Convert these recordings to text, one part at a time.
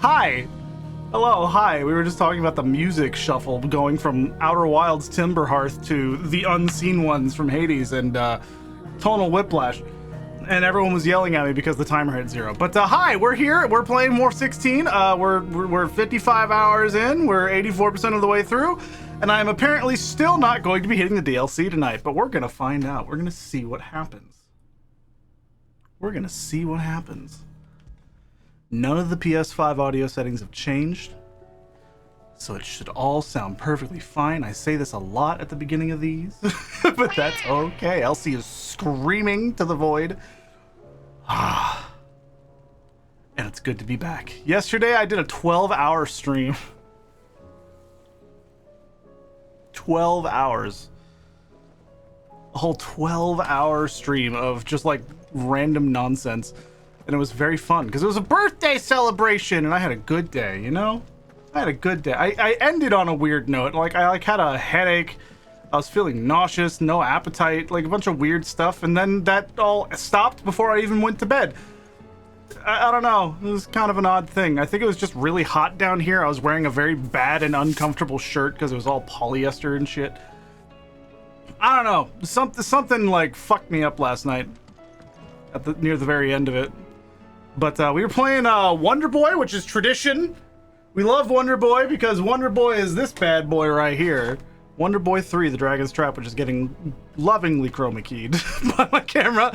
Hi. Hello, hi. We were just talking about the music shuffle going from Outer Wilds Timberhearth to the Unseen Ones from Hades and Tonal Whiplash. And everyone was yelling at me because the timer hit 0. But hi, we're here. We're playing more 16. We're 55 hours in. We're 84% of the way through. And I'm apparently still not going to be hitting the DLC tonight. But we're going to find out. We're going to see what happens. We're going to see what happens. None of the PS5 audio settings have changed, so it should all sound perfectly fine. I say this a lot at the beginning of these, but that's okay. Elsie is screaming to the void. And it's good to be back. Yesterday, I did a 12-hour stream. 12 hours. A whole 12-hour stream of just like random nonsense. And it was very fun because it was a birthday celebration and I had a good day, you know? I had a good day. I ended on a weird note. Like I had a headache. I was feeling nauseous, no appetite, like a bunch of weird stuff. And then that all stopped before I even went to bed. I don't know. It was kind of an odd thing. I think it was just really hot down here. I was wearing a very bad and uncomfortable shirt because it was all polyester and shit. I don't know. Something like fucked me up last night at near the very end of it. But we were playing Wonder Boy, which is tradition. We love Wonder Boy because Wonder Boy is this bad boy right here. Wonder Boy 3, The Dragon's Trap, which is getting lovingly chroma keyed by my camera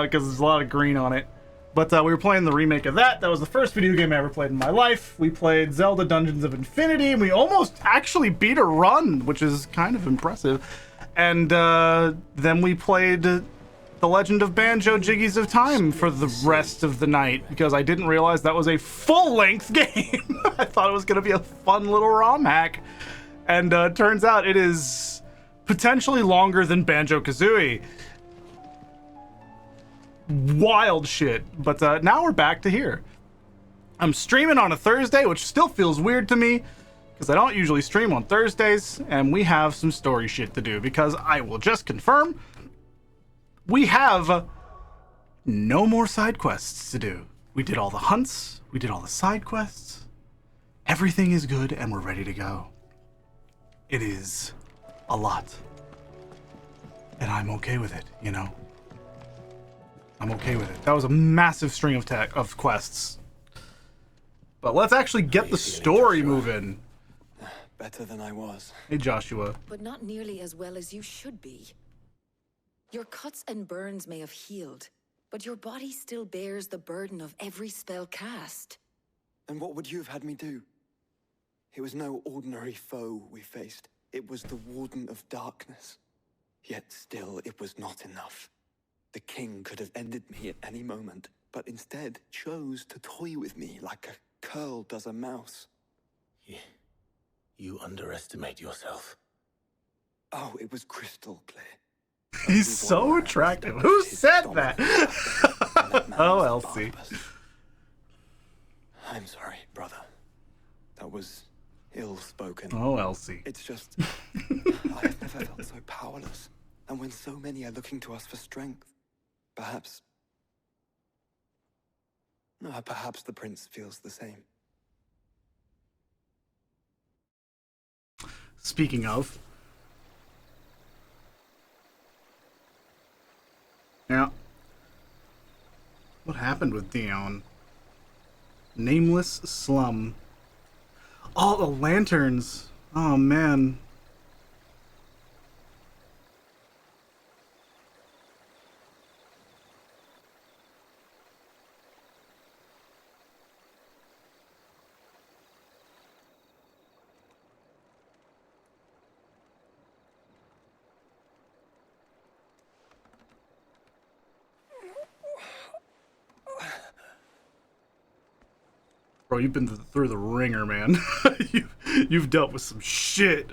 because there's a lot of green on it. But we were playing the remake of that. That was the first video game I ever played in my life. We played Zelda Dungeons of Infinity, and we almost actually beat a run, which is kind of impressive. And then we played The Legend of Banjo-Jiggies of Time for the rest of the night because I didn't realize that was a full-length game. I thought it was going to be a fun little ROM hack. And turns out it is potentially longer than Banjo-Kazooie. Wild shit. But now we're back to here. I'm streaming on a Thursday, which still feels weird to me because I don't usually stream on Thursdays, and we have some story shit to do because I will just confirm we have no more side quests to do. We did all the hunts, we did all the side quests. Everything is good and we're ready to go. It is a lot. And I'm okay with it, you know? I'm okay with it. That was a massive string of quests. But let's actually get the story moving. Better than I was. Hey, Joshua. But not nearly as well as you should be. Your cuts and burns may have healed, but your body still bears the burden of every spell cast. And what would you have had me do? It was no ordinary foe we faced. It was the Warden of Darkness. Yet still, it was not enough. The king could have ended me at any moment, but instead chose to toy with me like a curl does a mouse. You underestimate yourself. Oh, it was crystal clear. He's so attractive. Who said that? Oh, Elsie. I'm sorry, brother. That was ill-spoken. Oh, Elsie. It's just, I have never felt so powerless. And when so many are looking to us for strength, perhaps the prince feels the same. Speaking of. Yeah. What happened with Dion? Nameless slum. Oh, the lanterns. Oh, man. Bro, you've been through the ringer, man. You've dealt with some shit.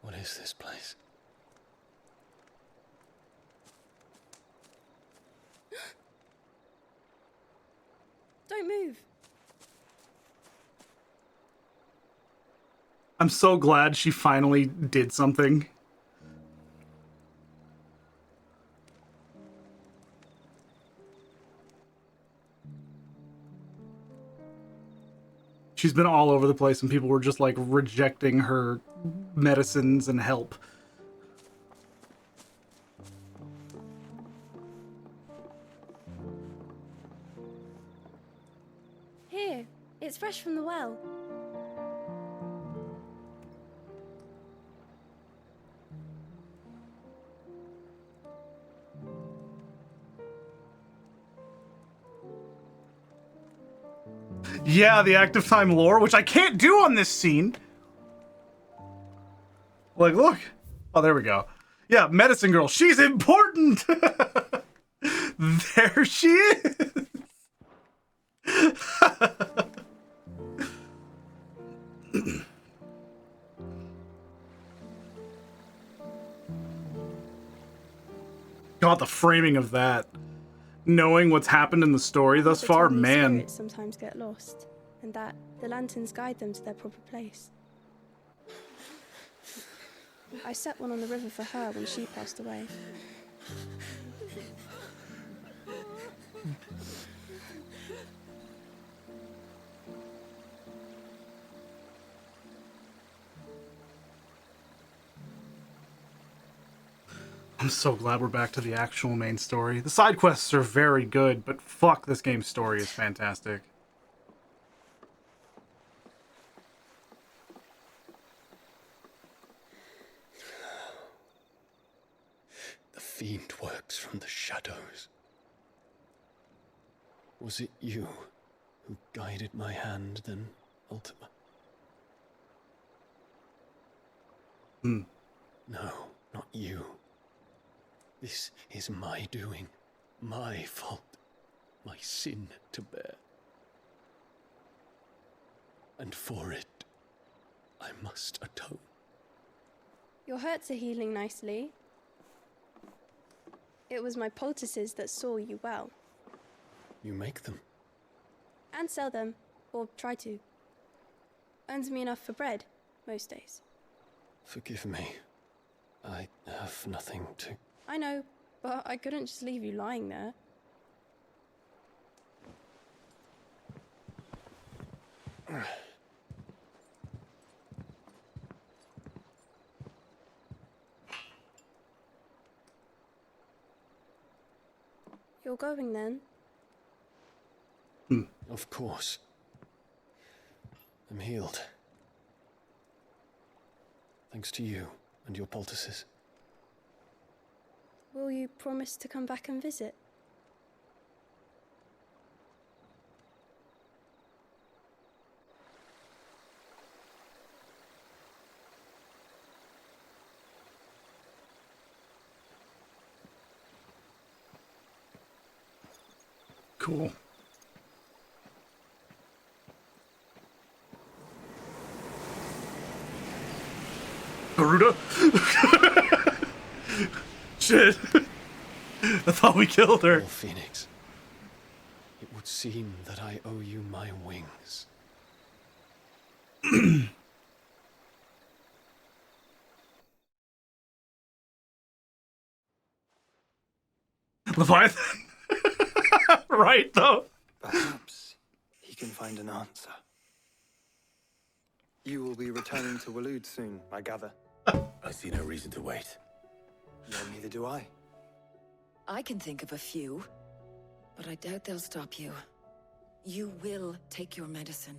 What is this place? Don't move. I'm so glad she finally did something. She's been all over the place and people were just like rejecting her medicines and help. Here, it's fresh from the well. Yeah, the active time lore, which I can't do on this scene. Like, look. Oh, there we go. Yeah, medicine girl. She's important. There she is. God, the framing of that. Knowing what's happened in the story thus far, But tiny man. spirits sometimes get lost, and that the lanterns guide them to their proper place. I set one on the river for her when she passed away. I'm so glad we're back to the actual main story. The side quests are very good, but fuck, this game's story is fantastic. The fiend works from the shadows. Was it you who guided my hand then, Ultima? No, not you. This is my doing, my fault, my sin to bear. And for it, I must atone. Your hurts are healing nicely. It was my poultices that saw you well. You make them. And sell them, or try to. Earns me enough for bread, most days. Forgive me. I have nothing to... I know, but I couldn't just leave you lying there. You're going then? Of course. I'm healed. Thanks to you and your poultices. Will you promise to come back and visit? Cool. Garuda? Shit. I thought we killed her. Oh, Phoenix. It would seem that I owe you my wings. Leviathan? Right, though. Perhaps he can find an answer. You will be returning to Waloed soon, I gather. I see no reason to wait. No, neither do I. I can think of a few, but I doubt they'll stop you. You will take your medicine.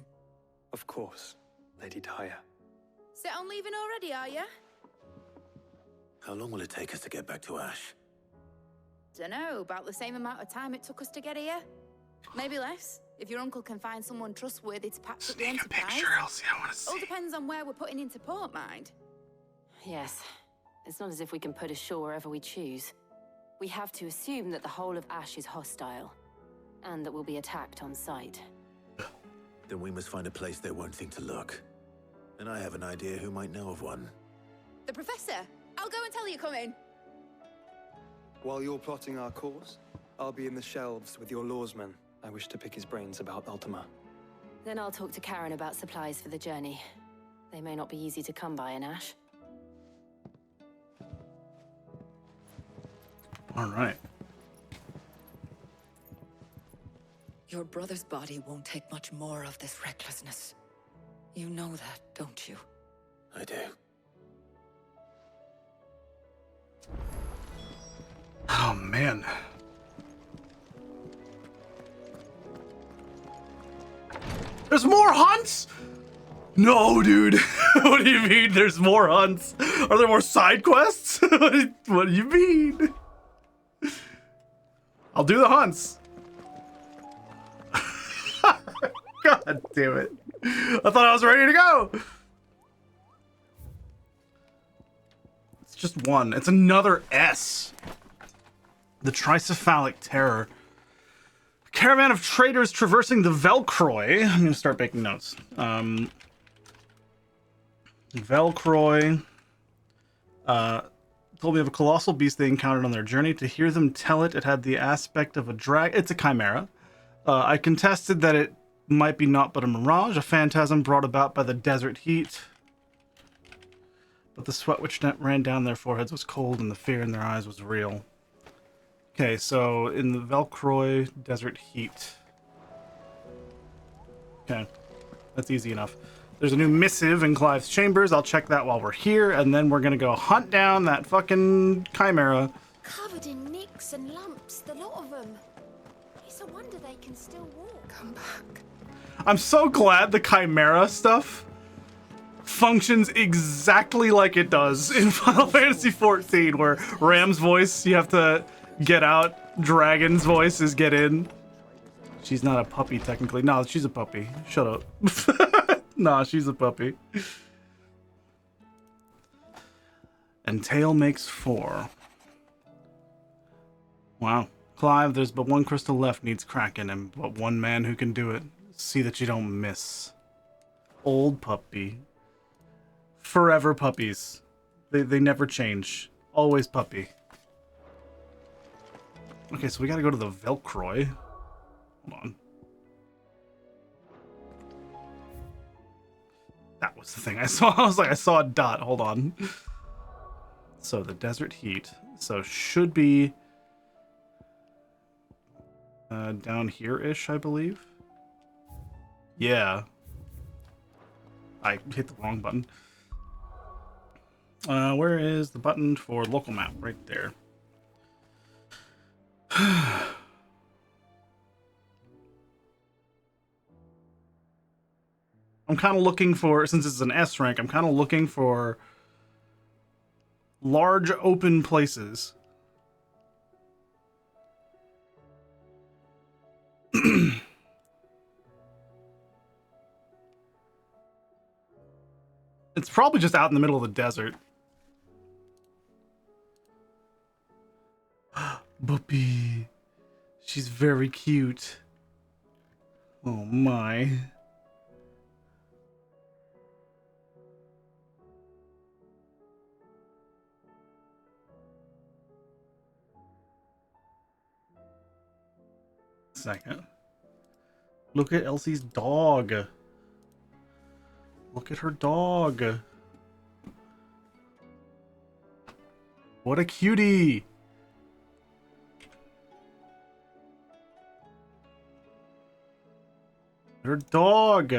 Of course, Lady Daya. Set on leaving already, are you? How long will it take us to get back to Ash? Dunno, about the same amount of time it took us to get here. Maybe less, if your uncle can find someone trustworthy to patch up the Sneak a Enterprise. picture, Elsie. I want to All see. depends on where we're putting into port, mind. Yes. It's not as if we can put ashore wherever we choose. We have to assume that the whole of Ash is hostile, and that we'll be attacked on sight. Then we must find a place they won't think to look. And I have an idea who might know of one. The Professor! I'll go and tell you come in. While you're plotting our course, I'll be in the shelves with your lawsman. I wish to pick his brains about Ultima. Then I'll talk to Karen about supplies for the journey. They may not be easy to come by in Ash. All right. Your brother's body won't take much more of this recklessness. You know that, don't you? I do. Oh, man. There's more hunts? No, dude. What do you mean there's more hunts? Are there more side quests? What do you mean? I'll do the hunts. God damn it. I thought I was ready to go. It's just one. It's another S. The Tricephalic Terror. A caravan of traders traversing the Velcroy. I'm going to start making notes. Velcroy. Told me of a colossal beast they encountered on their journey. To hear them tell it, it had the aspect of a drag. It's a chimera. I contested that it might be naught but a mirage, a phantasm brought about by the desert heat. But the sweat which ran down their foreheads was cold, and the fear in their eyes was real. Okay, so in the Velcroy desert heat. Okay, that's easy enough. There's a new missive in Clive's chambers. I'll check that while we're here, and then we're gonna go hunt down that fucking chimera. Covered in nicks and lumps, the lot of them. It's a wonder they can still walk. Come back. I'm so glad the chimera stuff functions exactly like it does in Final Fantasy XIV, where Ram's voice, you have to get out, Dragon's voice is get in. She's not a puppy, technically. No, she's a puppy. Shut up. Nah, she's a puppy. And tail makes 4. Wow. Clive, there's but one crystal left needs cracking, and but one man who can do it. See that you don't miss. Old puppy. Forever puppies. They never change. Always puppy. Okay, so we gotta go to the Velcroy. Hold on. That was the thing I saw. I was like, I saw a dot. Hold on. So the desert heat. So should be down here-ish, I believe. Yeah. I hit the wrong button. Where is the button for local map? Right there. I'm kind of looking for, since it's an S rank, I'm kind of looking for large open places. It's probably just out in the middle of the desert. Buppy. She's very cute. Oh my. Second. Look at Elsie's dog. Look at her dog. What a cutie. Her dog.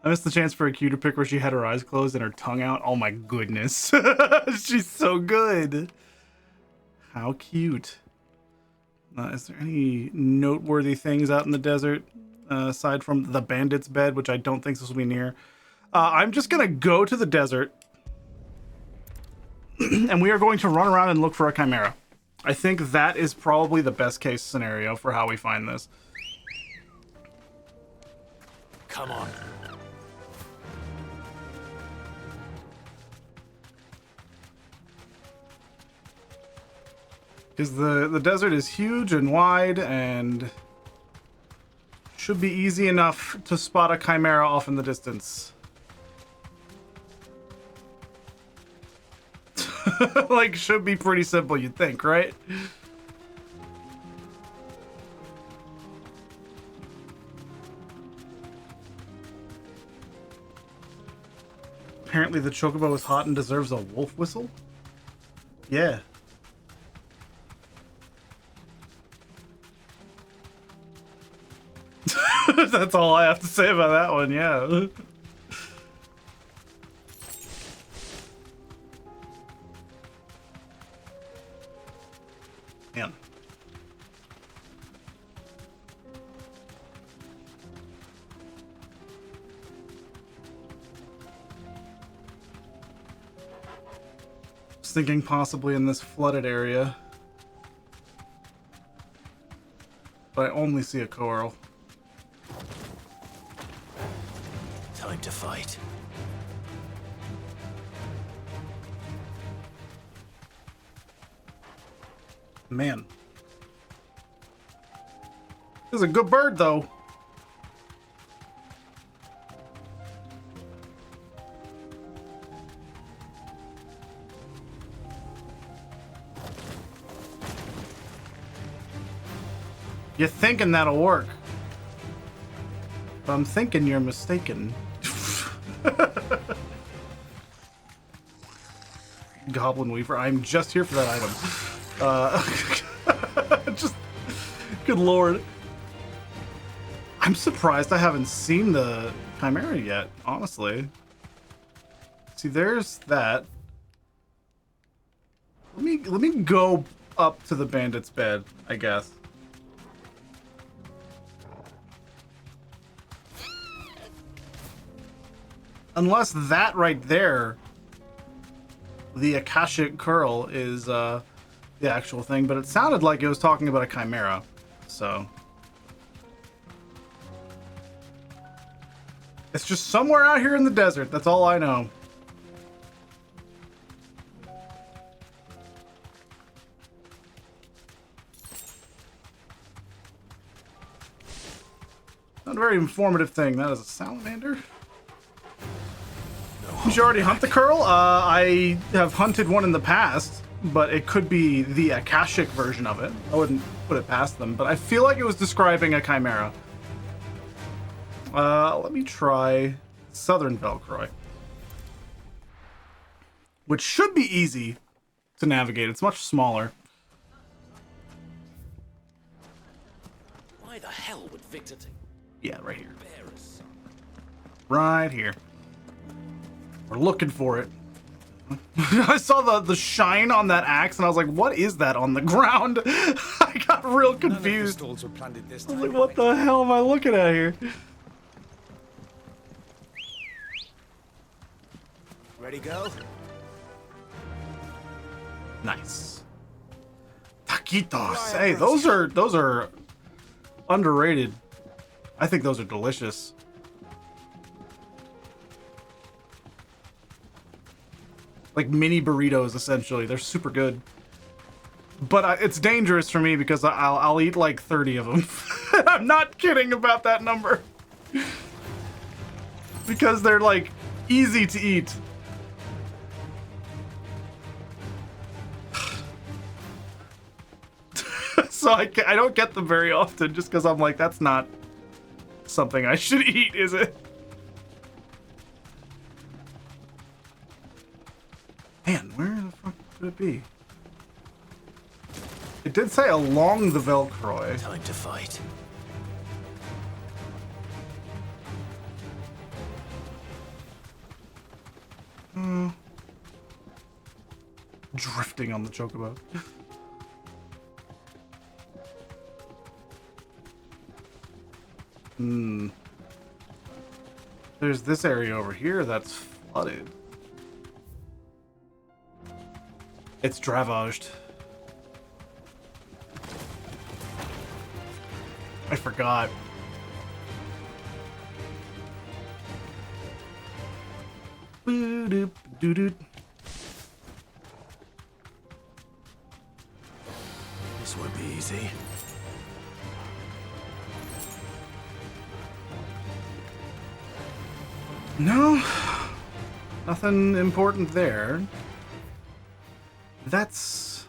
I missed the chance for a cuter pic where she had her eyes closed and her tongue out. Oh my goodness. She's so good. How cute. Is there any noteworthy things out in the desert aside from the bandit's bed, which I don't think this will be near? I'm just going to go to the desert and we are going to run around and look for a chimera. I think that is probably the best case scenario for how we find this. Come on. Because the desert is huge and wide and should be easy enough to spot a chimera off in the distance. Like, should be pretty simple, you'd think, right? Apparently the chocobo is hot and deserves a wolf whistle? Yeah. That's all I have to say about that one, yeah. Man. I was thinking possibly in this flooded area. But I only see a coral. Time to fight. Man. This is a good bird, though. You're thinking that'll work. But I'm thinking you're mistaken. Goblin Weaver. I'm just here for that item. Just, good lord. I'm surprised I haven't seen the Chimera yet, honestly. See, there's that. Let me go up to the bandit's bed, I guess. Unless that right there, the Akashic Curl, is the actual thing, but it sounded like it was talking about a Chimera, so. It's just somewhere out here in the desert, that's all I know. Not a very informative thing. That is a salamander. Did you already hunt the curl? I have hunted one in the past, but it could be the Akashic version of it. I wouldn't put it past them, but I feel like it was describing a Chimera. Let me try Southern Velcroy, which should be easy to navigate. It's much smaller. Why the hell would Victor take? Yeah, right here. Right here. We're looking for it. I saw the shine on that axe, and I was like, what is that on the ground? I got real confused. I was like, what the hell am I looking at here? Ready, go? Nice. Taquitos. Hey, those are underrated. I think those are delicious. Like mini burritos, essentially. They're super good. But it's dangerous for me because I'll eat like 30 of them. I'm not kidding about that number. Because they're like easy to eat. So I don't get them very often just because I'm like, that's not something I should eat, is it? Man, where the fuck could it be? It did say along the Velcroy. Time to fight. Drifting on the chocobo. There's this area over here that's flooded. It's dravaged. I forgot. Boo-doop-doo-doot. This won't be easy. No, nothing important there. That's...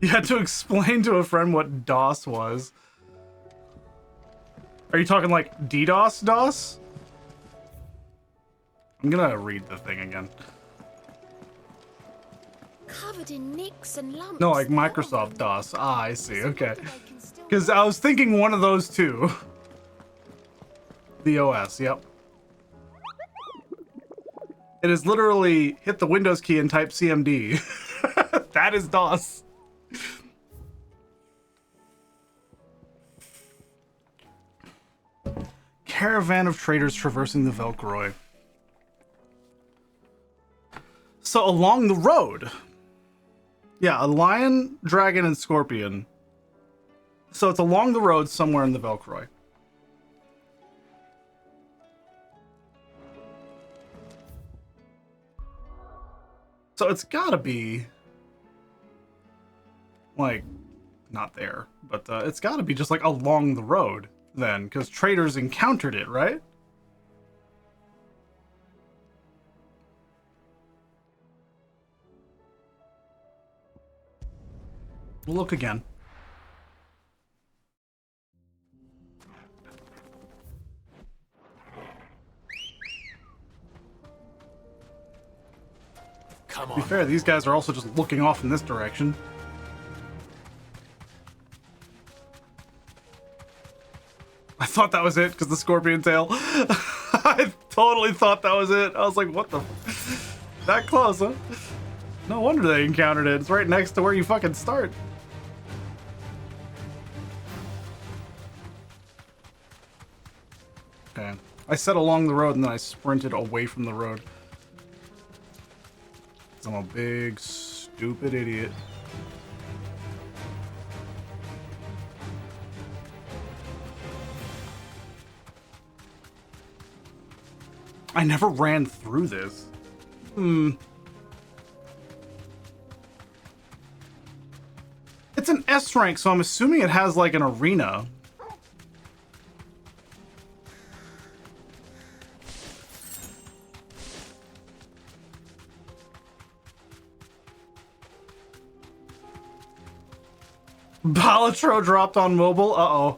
You had to explain to a friend what DOS was. Are you talking like DDoS DOS? I'm gonna read the thing again. Covered in nicks and lumps. No, like Microsoft DOS. Ah, I see. Okay. Because I was thinking one of those two. The OS, yep. It is literally hit the Windows key and type CMD. That is DOS. Caravan of traders traversing the Velcroy. So along the road. Yeah, a lion, dragon, and scorpion. So it's along the road somewhere in the Velcroy. So it's gotta be like not there, but it's gotta be just like along the road then, because traders encountered it, right? We'll look again. Come To be on. fair, these guys are also just looking off in this direction. I thought that was it because the scorpion tail. I totally thought that was it. I was like, what the? That close, huh? No wonder they encountered it. It's right next to where you fucking start. Okay. I said along the road and then I sprinted away from the road. I'm a big, stupid idiot. I never ran through this. It's an S rank, so I'm assuming it has like an arena. Balatro dropped on mobile. Uh-oh.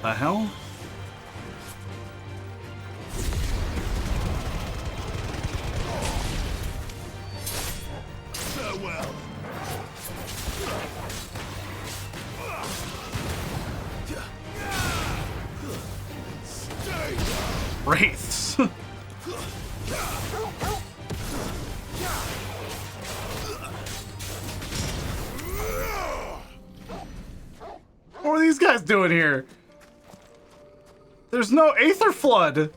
The hell? Farewell. Wraiths. What are these guys doing here? There's no Aether Flood.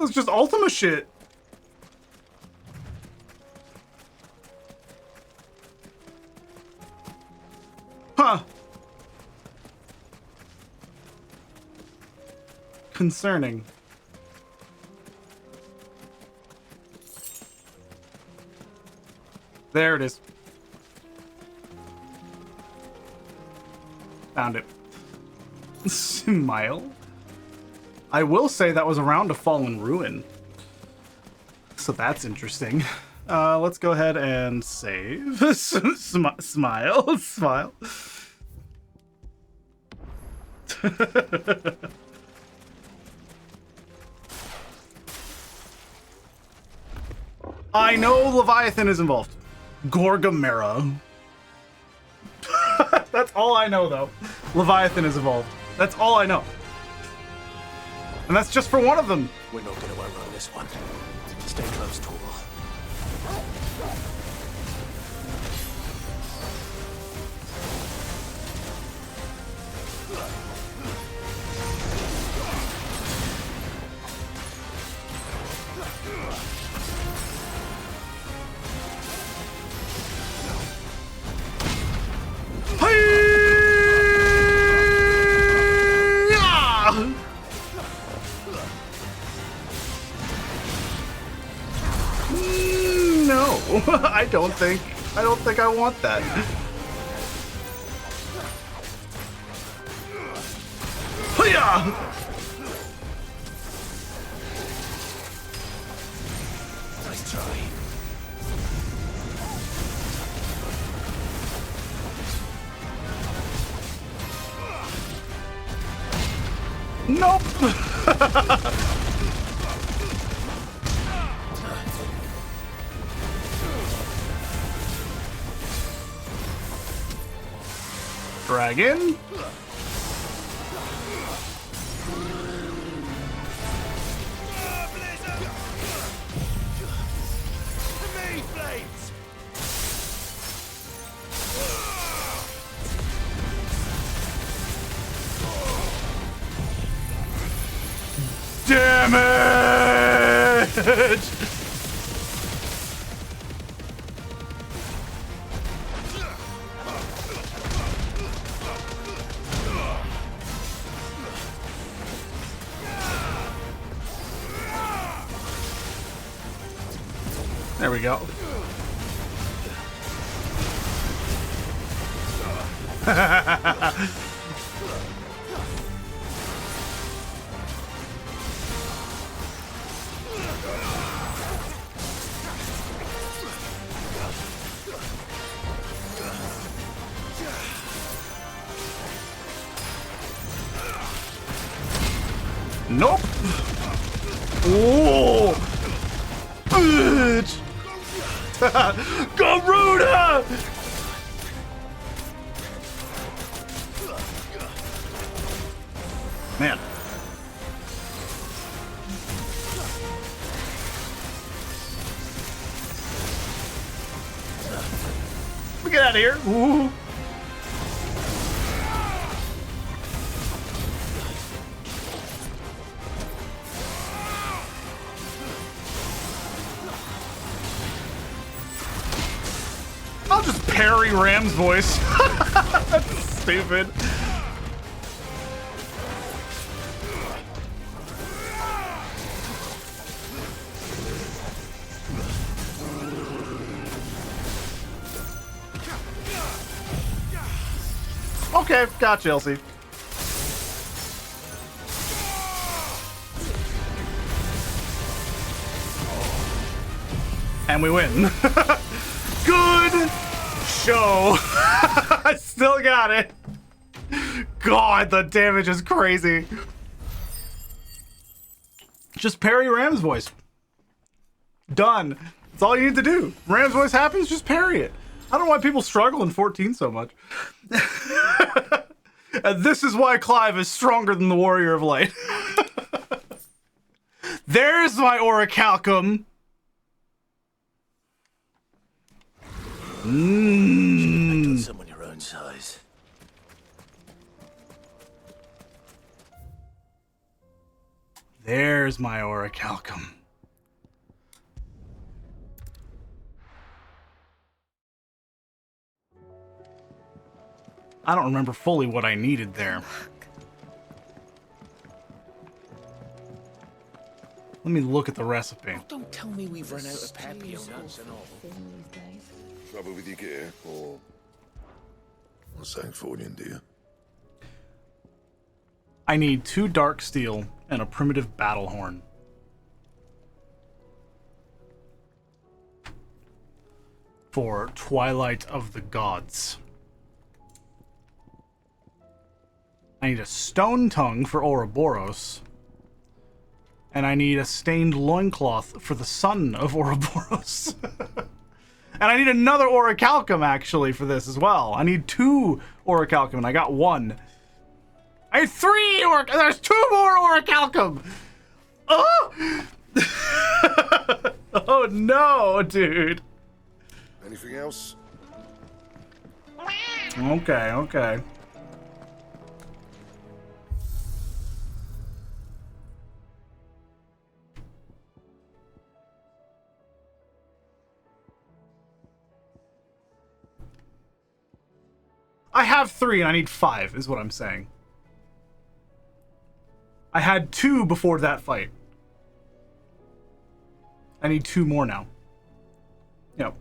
It's just Ultima shit. Huh. Concerning. There it is. Found it. Smile. I will say that was around a fallen ruin. So that's interesting. Let's go ahead and save. Smile. Smile. I know Leviathan is involved. Gorgamera. That's all I know, though. Leviathan is involved. That's all I know. And that's just for one of them. We're not going to outrun this one. Stay close, Tool. No, I don't think I want that. Hiya! Nope. Dragon. Damage! There we go. Nope. Oh, bitch. Garuda. Man. We get out of here. Ooh. I'll just parry Ram's voice. That's stupid. Okay, got Chelsea. And we win. Good show. I still got it. God, the damage is crazy. Just parry Ram's voice. Done. That's all you need to do. Ram's voice happens, just parry it. I don't know why people struggle in 14 so much. And this is why Clive is stronger than the Warrior of Light. There's my orichalcum. Got someone your own size. There's my orichalcum. I don't remember fully what I needed there. Let me look at the recipe. Don't tell me we've run out of papillons and all. Trouble with your gear, or something for you, dear? I need 2 dark steel and a primitive battle horn. For Twilight of the Gods. I need a stone tongue for Ouroboros. And I need a stained loincloth for the son of Ouroboros. And I need another orichalcum, actually, for this as well. I need 2 orichalcum, and I got 1. I need 3 there's 2 more orichalcum! Oh! Oh no, dude. Anything else? Okay, okay. I have 3 and I need 5, is what I'm saying. I had 2 before that fight. I need 2 more now. Yep.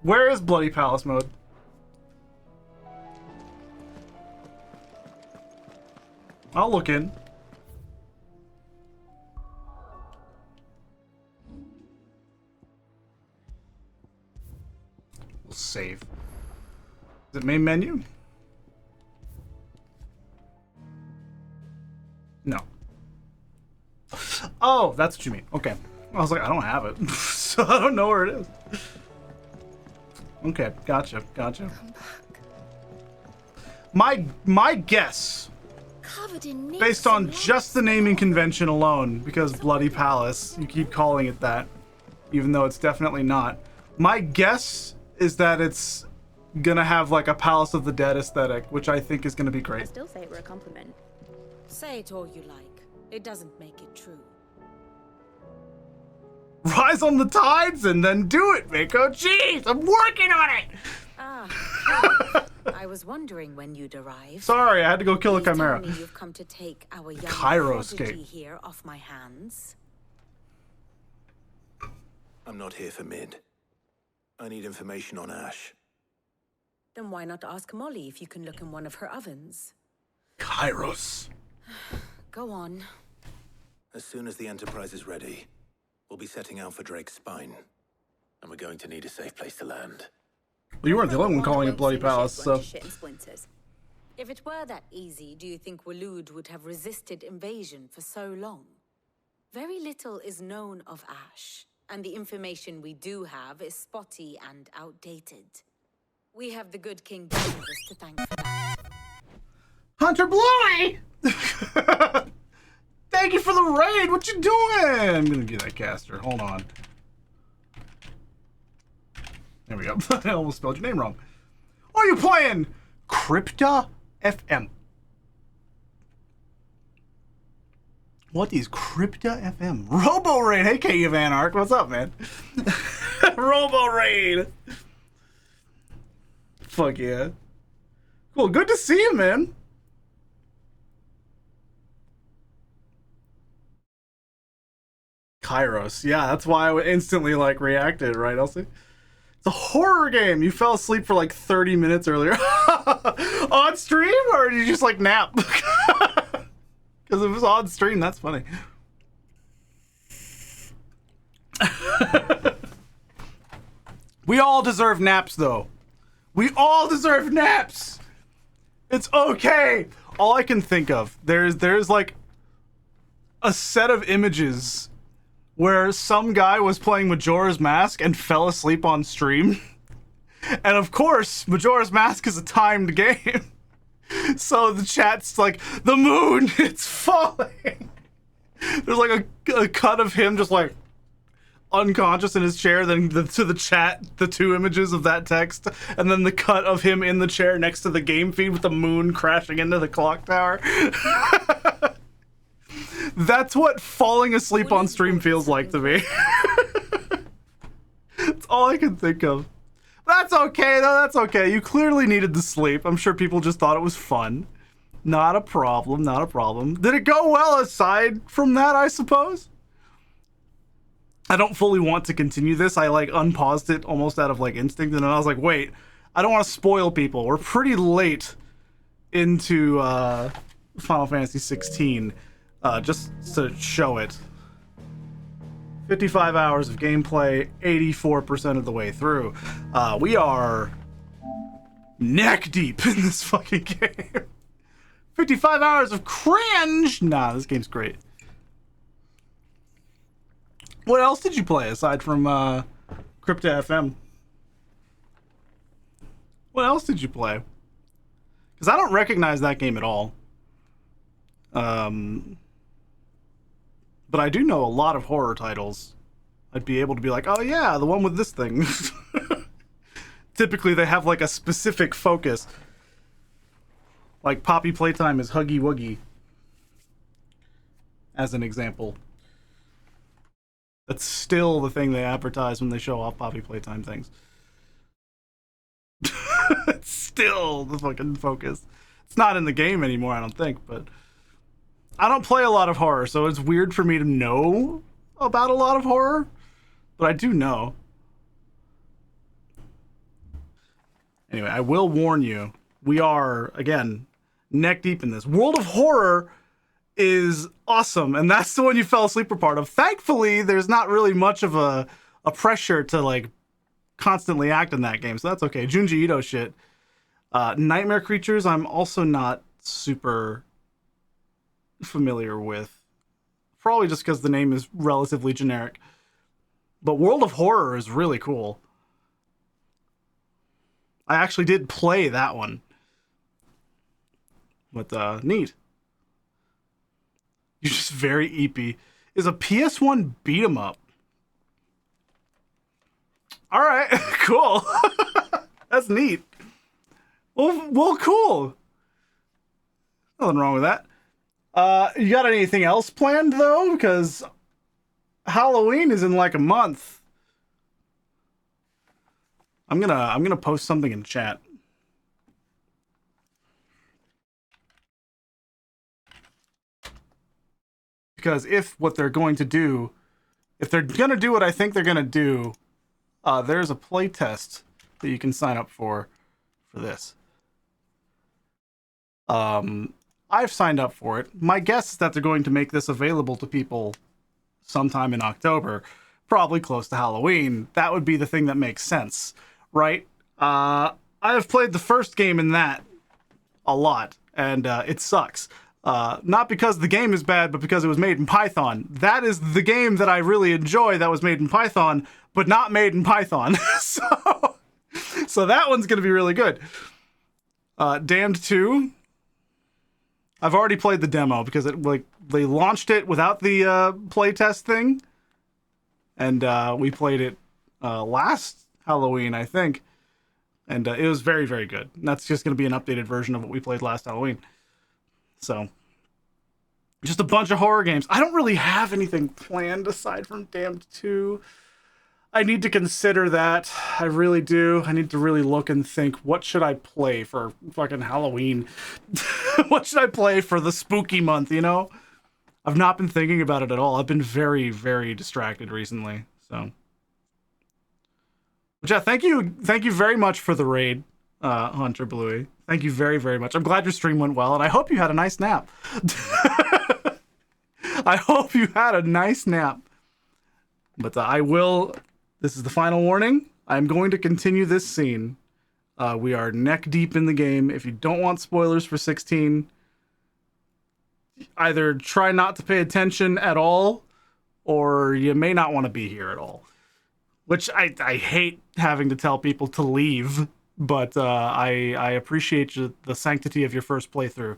Where is Bloody Palace mode? I'll look in. We'll save. Is it main menu? No. Oh, that's what you mean. Okay. I was like, I don't have it. So I don't know where it is. Okay, gotcha. My guess, Covered in nicks based on and just the naming convention alone, because Bloody Palace, you keep calling it that, even though it's definitely not. My guess is that it's gonna have like a Palace of the Dead aesthetic, which I think is gonna be I great. still say it were a compliment. Say it all you like. It doesn't make it true. Rise on the tides and then do it, Mako. Jeez, I'm working on it. I was wondering when you'd arrive. Sorry, I had to go kill a Please chimera. tell me you've come to take our young Kairos prodigy gate. here off my hands. I'm not here for Mid. I need information on Ash. Then why not ask Molly if you can look in one of her ovens? Kairos. Go on. As soon as the Enterprise is ready, we'll be setting out for Drake's Spine. And we're going to need a safe place to land. Well, you weren't the only one calling it Bloody Palace, so. Shit and splinters. If it were that easy, do you think Waloed would have resisted invasion for so long? Very little is known of Ash, and the information we do have is spotty and outdated. We have the good King Barnabas to thank for that. Hunter Bluey! Thank you for the raid. What you doing? I'm gonna do that caster. Hold on. There we go. I almost spelled your name wrong. Are you playing Crypta FM? What is Crypta FM? Robo Raid. Hey, K of Anarch. What's up, man? Robo Raid. Fuck yeah. Cool. Good to see you, man. Kairos. Yeah, that's why I instantly like reacted, right, Elsie? It's a horror game. You fell asleep for like 30 minutes earlier. On stream, or did you just like nap? Because if it was on stream, that's funny. We all deserve naps, though. We all deserve naps. It's okay. All I can think of, there's like a set of images where some guy was playing Majora's Mask and fell asleep on stream. And of course, Majora's Mask is a timed game. So the chat's like, the moon, it's falling. There's like a cut of him just like unconscious in his chair, then to the chat, the two images of that text, and then the cut of him in the chair next to the game feed with the moon crashing into the clock tower. That's what falling asleep on stream feels like to me. That's all I can think of. That's okay, though. That's okay. You clearly needed the sleep. I'm sure people just thought it was fun. Not a problem. Not a problem. Did it go well aside from that, I suppose? I don't fully want to continue this. I, like, unpaused it almost out of, like, instinct, and then I was like, wait, I don't want to spoil people. We're pretty late into Final Fantasy 16. Just to show it. 55 hours of gameplay, 84% of the way through. We are neck deep in this fucking game. 55 hours of cringe! Nah, this game's great. What else did you play aside from Crypta FM? What else did you play? Because I don't recognize that game at all. But I do know a lot of horror titles. I'd be able to be like, oh yeah, the one with this thing. Typically they have like a specific focus. Like Poppy Playtime is Huggy Wuggy. As an example. That's still the thing they advertise when they show off Poppy Playtime things. It's still the fucking focus. It's not in the game anymore, I don't think, but I don't play a lot of horror, so it's weird for me to know about a lot of horror, but I do know. Anyway, I will warn you, we are, again, neck deep in this. World of Horror is awesome, and that's the one you fell asleep for part of. Thankfully, there's not really much of a pressure to, like, constantly act in that game, so that's okay. Junji Ito shit. Nightmare Creatures, I'm also not super familiar with. Probably just because the name is relatively generic. But World of Horror is really cool. I actually did play that one. But, neat. You're just very eepy. Is a PS1 beat 'em up. Alright, cool. That's neat. Well, cool. Nothing wrong with that. You got anything else planned, though? Because Halloween is in like a month. I'm gonna post something in chat. Because if they're gonna do what I think they're gonna do, there's a playtest that you can sign up for this. I've signed up for it. My guess is that they're going to make this available to people sometime in October, probably close to Halloween. That would be the thing that makes sense, right? I've played the first game in that a lot, and it sucks. Not because the game is bad, but because it was made in Python. That is the game that I really enjoy that was made in Python, but not made in Python. So that one's going to be really good. Damned 2. I've already played the demo because they launched it without the playtest thing. And we played it last Halloween, I think. And it was very, very good. And that's just going to be an updated version of what we played last Halloween. So, just a bunch of horror games. I don't really have anything planned aside from Damned 2. I need to consider that. I really do. I need to really look and think, what should I play for fucking Halloween? What should I play for the spooky month, you know? I've not been thinking about it at all. I've been very, very distracted recently, so. But yeah, thank you very much for the raid, Hunter Bluey. Thank you very, very much. I'm glad your stream went well, and I hope you had a nice nap. I hope you had a nice nap. But this is the final warning. I'm going to continue this scene. We are neck deep in the game. If you don't want spoilers for 16, either try not to pay attention at all, or you may not want to be here at all. Which I hate having to tell people to leave, but I appreciate the sanctity of your first playthrough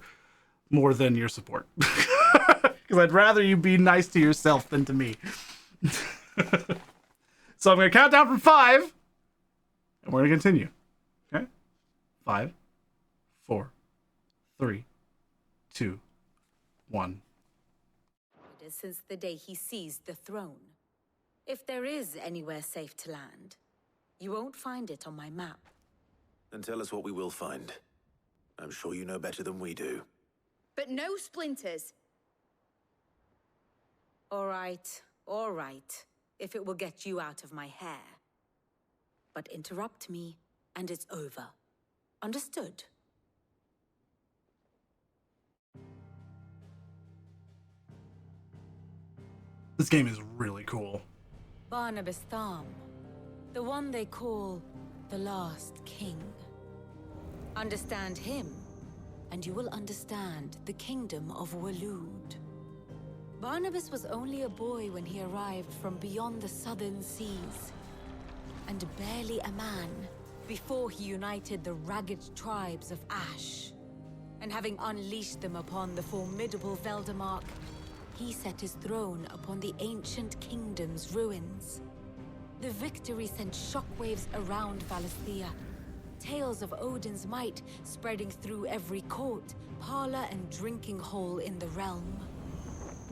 more than your support. Because I'd rather you be nice to yourself than to me. So I'm going to count down from 5, and we're going to continue. Okay? 5, 4, 3, 2, 1. It is since the day he seized the throne. If there is anywhere safe to land, you won't find it on my map. Then tell us what we will find. I'm sure you know better than we do. But no splinters. All right, if it will get you out of my hair. But interrupt me, and it's over. Understood? This game is really cool. Barnabas Tharm, the one they call the Last King. Understand him, and you will understand the kingdom of Waloed. Barnabas was only a boy when he arrived from beyond the southern seas, and barely a man before he united the ragged tribes of Ash. And having unleashed them upon the formidable Veldamark, he set his throne upon the ancient kingdom's ruins. The victory sent shockwaves around Valisthea, tales of Odin's might spreading through every court, parlor, and drinking hole in the realm.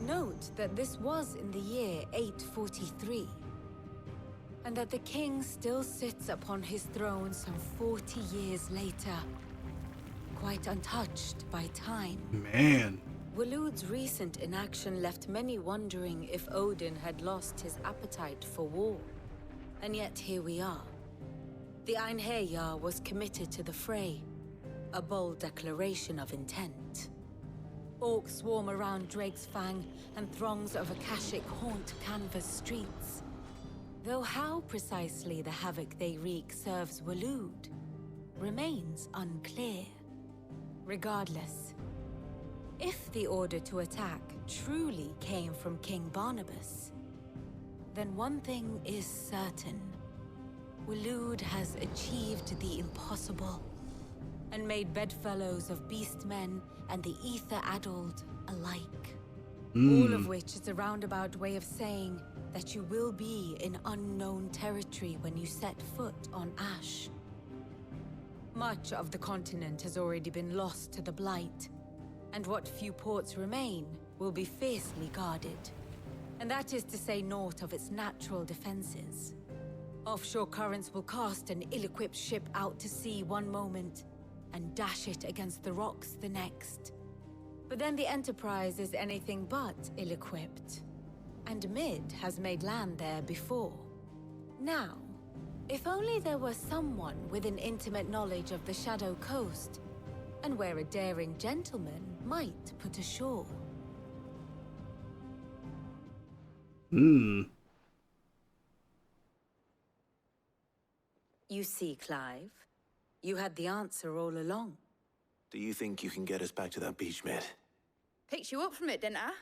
Note that this was in the year 843, and that the king still sits upon his throne some 40 years later, quite untouched by time. Man. Waloed's recent inaction left many wondering if Odin had lost his appetite for war. And yet here we are. The Einherjar was committed to the fray, a bold declaration of intent. Orcs swarm around Drake's Fang, and throngs of Akashic haunt canvas streets. Though how precisely the havoc they wreak serves Waloed remains unclear. Regardless, If the order to attack truly came from King Barnabas, then one thing is certain. Waloed has achieved the impossible and made bedfellows of beastmen and the ether-addled alike. All of which is a roundabout way of saying that you will be in unknown territory when you set foot on Ash. Much of the continent has already been lost to the Blight, and what few ports remain will be fiercely guarded. And that is to say naught of its natural defenses. Offshore currents will cast an ill-equipped ship out to sea one moment, and dash it against the rocks the next. But then the Enterprise is anything but ill-equipped, and Mid has made land there before. Now, if only there were someone with an intimate knowledge of the Shadow Coast, and where a daring gentleman might put ashore. You see, Clive, you had the answer all along. Do you think you can get us back to that beach, Mid? Picked you up from it, didn't I?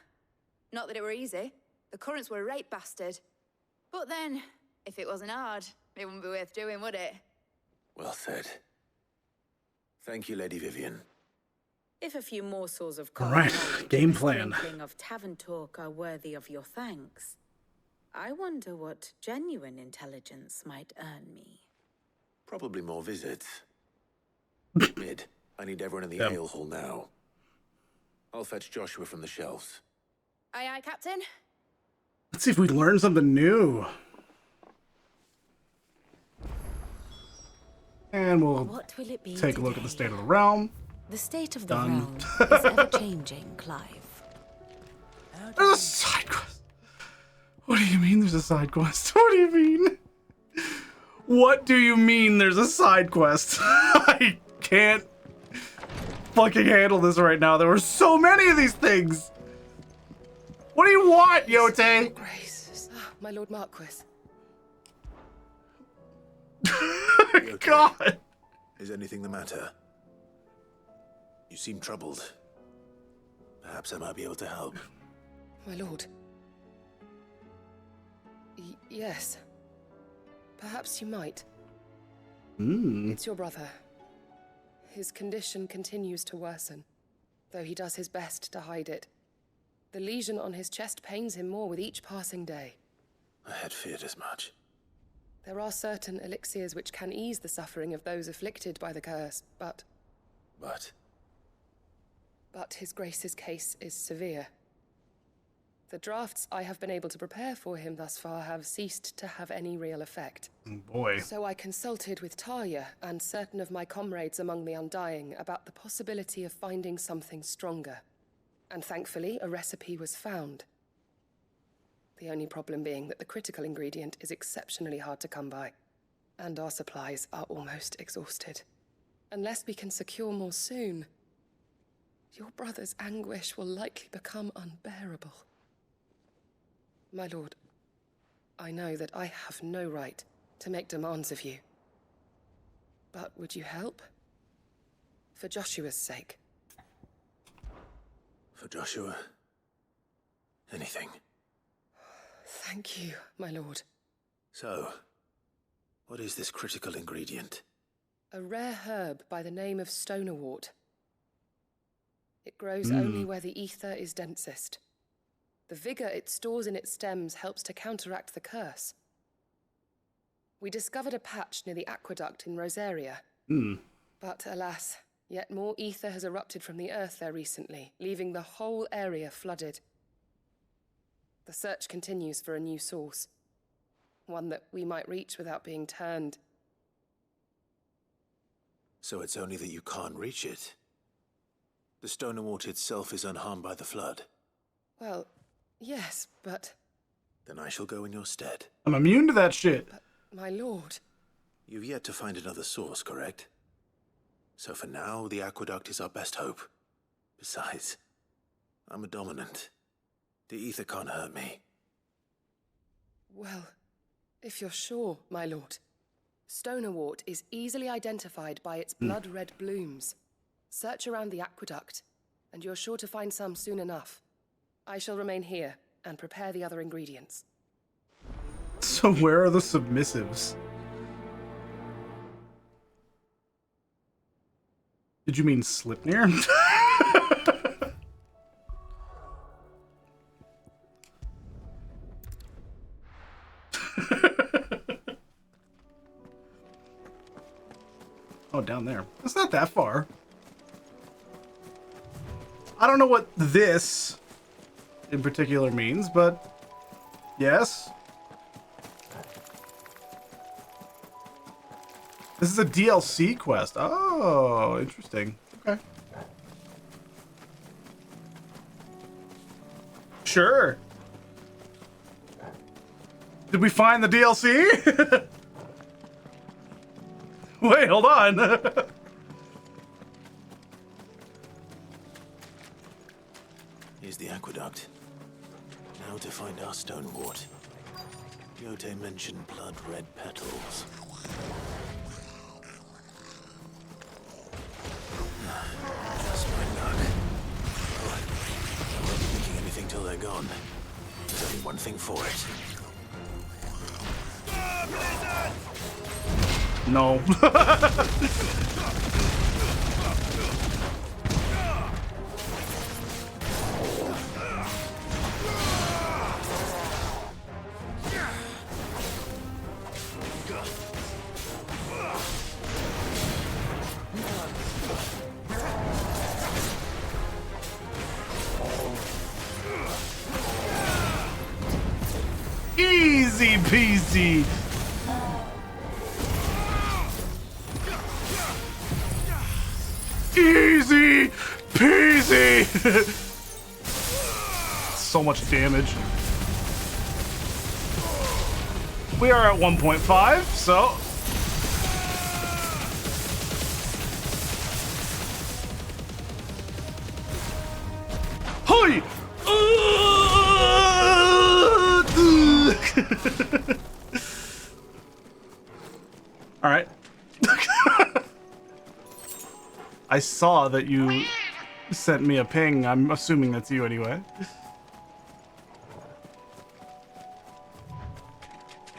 Not that it were easy. The currents were a right bastard. But then, if it wasn't hard, it wouldn't be worth doing, would it? Well said. Thank you, Lady Vivian. If a few morsels of All right, game plan. Of tavern talk are worthy of your thanks, I wonder what genuine intelligence might earn me. Probably more visits. Mid, I need everyone in the ale hall now. I'll fetch Joshua from the shelves. Aye, aye, Captain. Let's see if we learn something new. And we'll What will it be take a look at the state of the realm. The state of the Done. realm is ever-changing, Clive. There's a side quest. What do you mean there's a side quest? What do you mean? What do you mean there's a side quest? I can't fucking handle this right now. There were so many of these things. What do you want, Yote? Grace, my Lord Marquis. God. Is anything the matter? You seem troubled. Perhaps I might be able to help. My lord. Yes. Perhaps you might. It's your brother. His condition continues to worsen, though he does his best to hide it. The lesion on his chest pains him more with each passing day. I had feared as much. There are certain elixirs which can ease the suffering of those afflicted by the curse, but his Grace's case is severe. The drafts I have been able to prepare for him thus far have ceased to have any real effect. Oh boy. So I consulted with Talia and certain of my comrades among the Undying about the possibility of finding something stronger. And thankfully, a recipe was found. The only problem being that the critical ingredient is exceptionally hard to come by, and our supplies are almost exhausted. Unless we can secure more soon, your brother's anguish will likely become unbearable. My lord, I know that I have no right to make demands of you. But would you help? For Joshua's sake. For Joshua? Anything. Thank you, my lord. So, what is this critical ingredient? A rare herb by the name of stonerwort. It grows only where the ether is densest. The vigor it stores in its stems helps to counteract the curse. We discovered a patch near the aqueduct in Rosaria. But alas, yet more ether has erupted from the earth there recently, leaving the whole area flooded. The search continues for a new source. One that we might reach without being turned. So it's only that you can't reach it? The Stonerwort itself is unharmed by the flood? Well, yes, but... Then I shall go in your stead. I'm immune to that shit. But, my lord... You've yet to find another source, correct? So for now, the aqueduct is our best hope. Besides, I'm a dominant. The ether can't hurt me. Well, if you're sure, my lord. Stonerwort is easily identified by its blood-red blooms. Search around the aqueduct, and you're sure to find some soon enough. I shall remain here and prepare the other ingredients. So where are the submissives? Did you mean Slipnir? Oh, down there. It's not that far. I don't know what this in particular means, but yes. This is a DLC quest. Oh, interesting. Okay. Sure. Did we find the DLC? Wait, hold on. Here's the aqueduct. Now to find our stonewort. Yote mentioned blood-red petals. Just my luck. Oh, I won't be thinking anything till they're gone. There's only one thing for it. No. Easy peasy. Easy peasy. So much damage. We are at 1.5, so hi. All right. I saw that you sent me a ping. I'm assuming that's you anyway.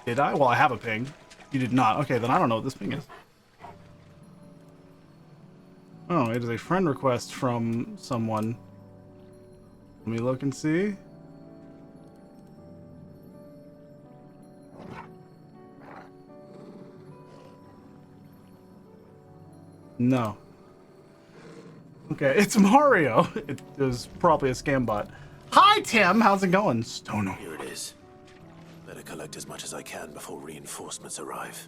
Did I? Well, I have a ping. You did not. Okay, then I don't know what this ping is. Oh, it is a friend request from someone. Let me look and see. No. Okay, it's Mario. It was probably a scam bot. Hi, Tim. How's it going? Stono. Here it is. Better collect as much as I can before reinforcements arrive.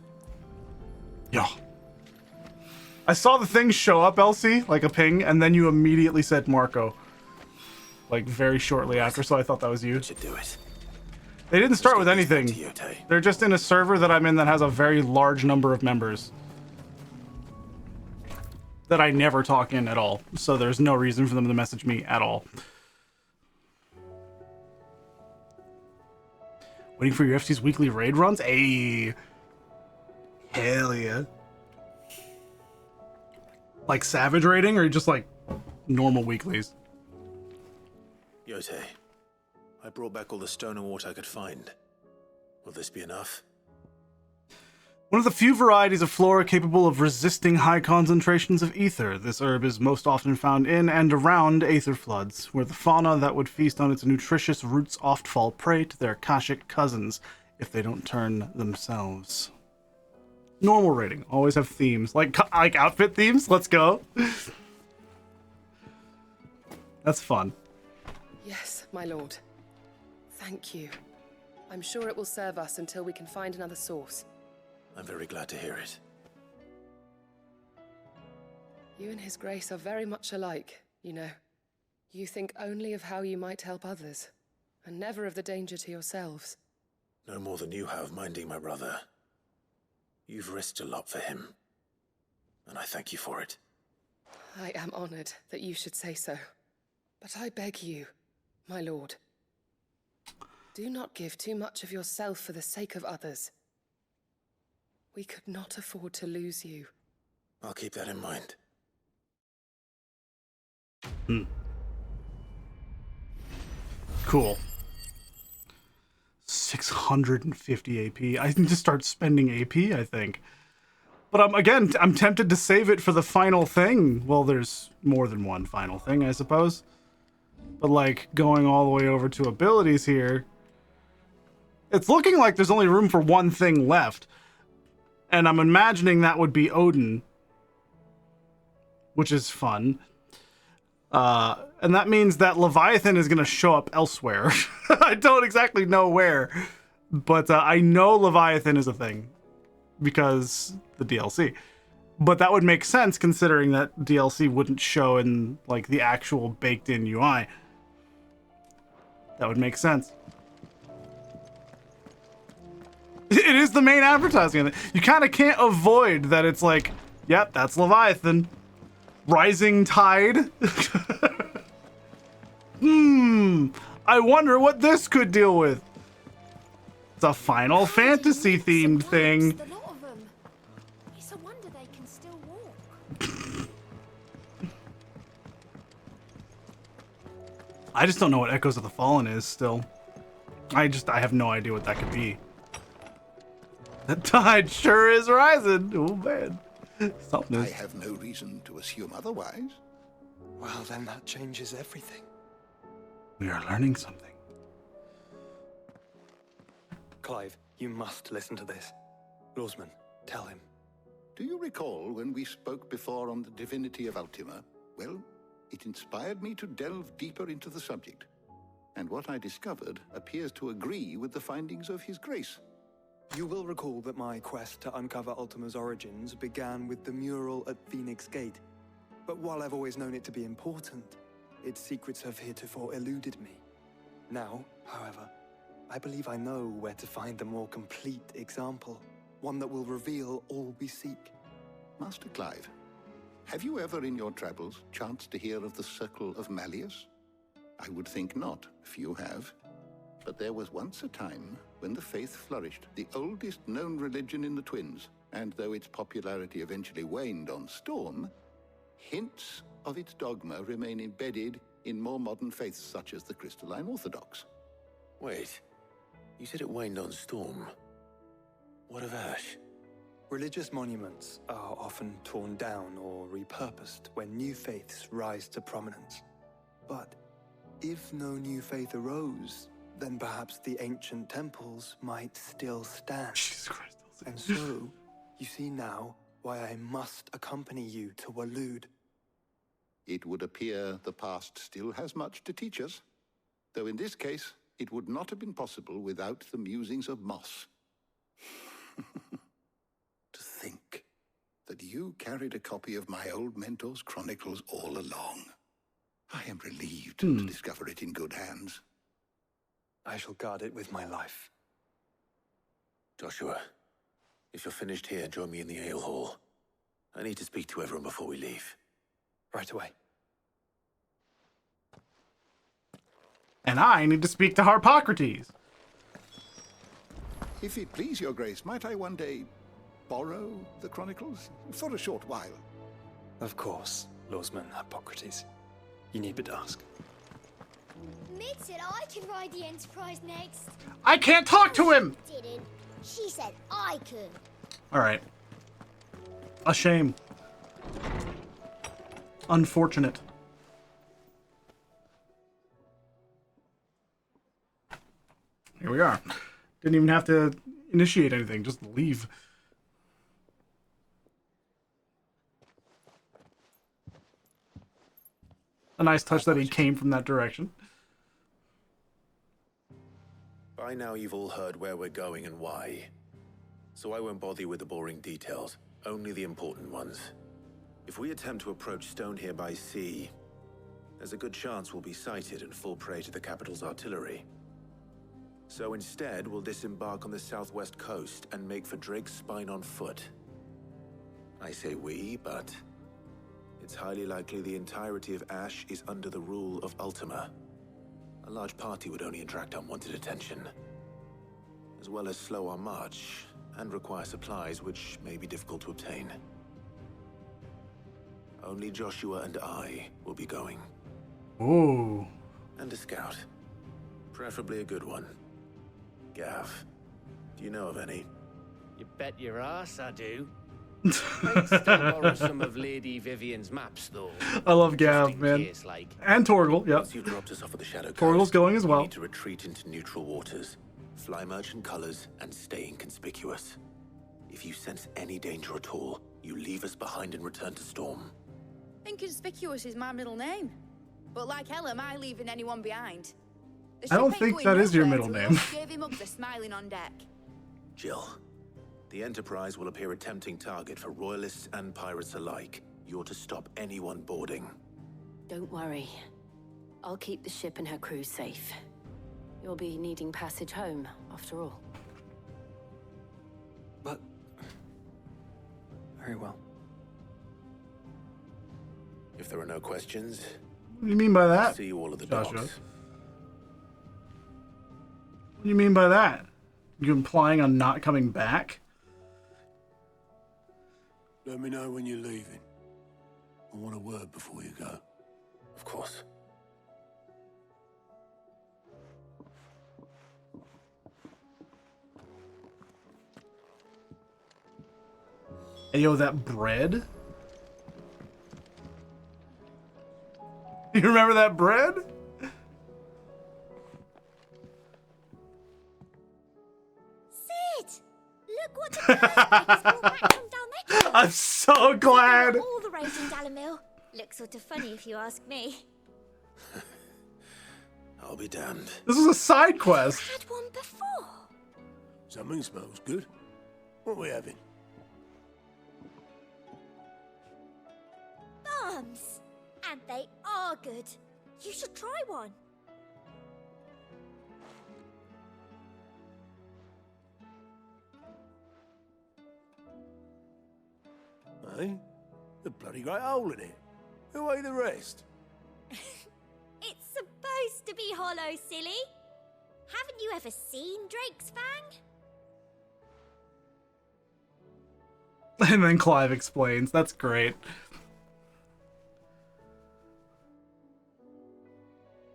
Yeah. I saw the thing show up, Elsie, like a ping, and then you immediately said Marco. Like very shortly after, so I thought that was you. Should do it. They didn't start with anything. They're just in a server that I'm in that has a very large number of members. That I never talk in at all, so there's no reason for them to message me at all. Waiting for your FC's weekly raid runs? Ayy. Hell yeah. Like Savage raiding, or just like normal weeklies? Yote, I brought back all the stonewort I could find. Will this be enough? One of the few varieties of flora capable of resisting high concentrations of ether, this herb is most often found in and around aether floods, where the fauna that would feast on its nutritious roots oft fall prey to their Akashic cousins if they don't turn themselves. Normal rating. Always have themes. Like outfit themes? Let's go. That's fun. Yes, my lord. Thank you. I'm sure it will serve us until we can find another source. I'm very glad to hear it. You and His Grace are very much alike, you know. You think only of how you might help others, and never of the danger to yourselves. No more than you have minding my brother. You've risked a lot for him, and I thank you for it. I am honored that you should say so. But I beg you, my lord, do not give too much of yourself for the sake of others. We could not afford to lose you. I'll keep that in mind. Cool. 650 AP. I need to start spending AP, I think. But I'm tempted to save it for the final thing. Well, there's more than one final thing, I suppose. But like going all the way over to abilities here, it's looking like there's only room for one thing left. And I'm imagining that would be Odin, which is fun. And that means that Leviathan is going to show up elsewhere. I don't exactly know where, but I know Leviathan is a thing because the DLC. But that would make sense considering that DLC wouldn't show in like the actual baked in UI. That would make sense. It is the main advertising. You kind of can't avoid that it's like, yep, that's Leviathan. Rising Tide. I wonder what this could deal with. It's a Final Fantasy themed thing. The lot of them. It's a wonder they can still walk. I just don't know what Echoes of the Fallen is still. I have no idea what that could be. The tide sure is rising. Oh man. Something I is. have no reason to assume otherwise. Well, then that changes everything. We are learning something. Clive, you must listen to this. Lawsman, tell him. Do you recall when we spoke before on the divinity of Ultima? Well, it inspired me to delve deeper into the subject. And what I discovered appears to agree with the findings of His Grace. You will recall that my quest to uncover Ultima's origins began with the mural at Phoenix Gate. But while I've always known it to be important, its secrets have heretofore eluded me. Now, however, I believe I know where to find the more complete example, one that will reveal all we seek. Master Clive, have you ever in your travels chanced to hear of the Circle of Malleus? I would think not, few have. But there was once a time when the faith flourished, the oldest known religion in the Twins, and though its popularity eventually waned on Storm, hints of its dogma remain embedded in more modern faiths such as the Crystalline Orthodox. Wait, you said it waned on Storm. What of Ash? Religious monuments are often torn down or repurposed when new faiths rise to prominence. But if no new faith arose, then perhaps the ancient temples might still stand. Jesus Christ. And so, you see now why I must accompany you to Waloed. It would appear the past still has much to teach us, though in this case, it would not have been possible without the musings of Moss. To think that you carried a copy of my old mentor's chronicles all along. I am relieved to discover it in good hands. I shall guard it with my life. Joshua, if you're finished here, join me in the ale hall. I need to speak to everyone before we leave. Right away. And I need to speak to Harpocrates. If it please your grace, might I one day borrow the chronicles for a short while? Of course, Lawsman Hippocrates. You need but ask. Mid said I can ride the Enterprise next. I can't talk to him! Didn't. She said I could. Alright. A shame. Unfortunate. Here we are. Didn't even have to initiate anything, just leave. A nice touch that he came from that direction. By now you've all heard where we're going and why. So I won't bother you with the boring details, only the important ones. If we attempt to approach Stone here by sea, there's a good chance we'll be sighted and fall prey to the capital's artillery. So instead, we'll disembark on the southwest coast and make for Drake's Spine on foot. I say we, but it's highly likely the entirety of Ash is under the rule of Ultima. A large party would only attract unwanted attention, as well as slow our march and require supplies which may be difficult to obtain. Only Joshua and I will be going. Ooh. And a scout. Preferably a good one. Gav, do you know of any? You bet your ass I do. I'd still borrow some of Lady Vivian's maps, though. I love Gav, man. Case, like. And Torgal, yep. Once you dropped us off at the Shadow Coast, Torgal's going as well. You need to retreat into neutral waters, fly merchant colors, and stay inconspicuous. If you sense any danger at all, you leave us behind and return to Storm. Inconspicuous is my middle name. But like hell am I leaving anyone behind? I don't think that is your middle name. Davy Muggs are smiling on deck. Jill, the Enterprise will appear a tempting target for royalists and pirates alike. You're to stop anyone boarding. Don't worry. I'll keep the ship and her crew safe. You'll be needing passage home, after all. But... very well. If there are no questions... What do you mean by that? See you all at the Joshua? docks. What do you mean by that? You implying I'm not coming back? Let me know when you're leaving. I want a word before you go. Of course. Hey, yo, that bread? You remember that bread? Sid! Look what the birds brought back from Dalmecca. I'm so glad. All the roads in Dalamil. Looks sort of funny if you ask me. I'll be damned. This is a side quest. Had one before. Something smells good. What are we having? Bombs. And they are good. You should try one. Hey? The bloody great hole in it. Who ate the rest? It's supposed to be hollow, silly. Haven't you ever seen Drake's Fang? And then Clive explains. That's great.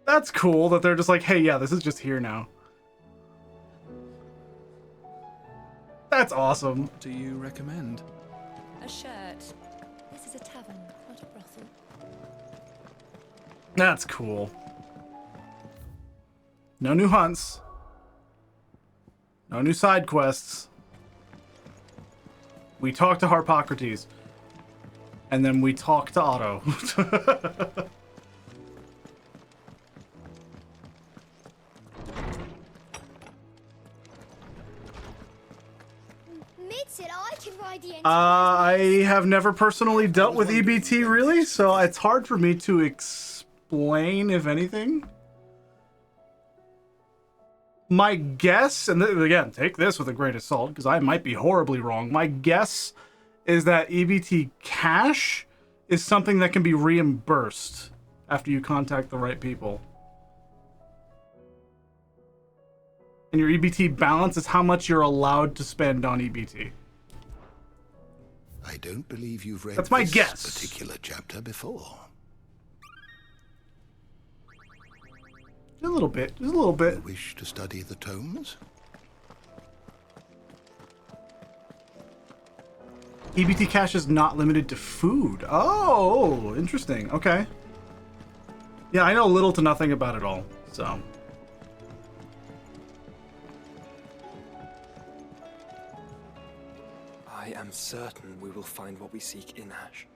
That's cool that they're just like, hey, yeah, this is just here now. That's awesome. What do you recommend? A shirt. This is a tavern, not a brothel. That's cool. No new hunts. No new side quests. We talk to Harpocrates. And then we talk to Otto. Mid-Sid, I can ride the I have never personally dealt with EBT, really, so it's hard for me to explain, if anything. My guess, and again, take this with a grain of salt, because I might be horribly wrong. My guess is that EBT cash is something that can be reimbursed after you contact the right people. And your EBT balance is how much you're allowed to spend on EBT. I don't believe you've read That's my this guess. particular chapter before. A little bit, just a little bit. You wish to study the tomes? EBT cash is not limited to food. Oh, interesting. Okay. Yeah, I know little to nothing about it all, so. I am certain we will find what we seek in Ash,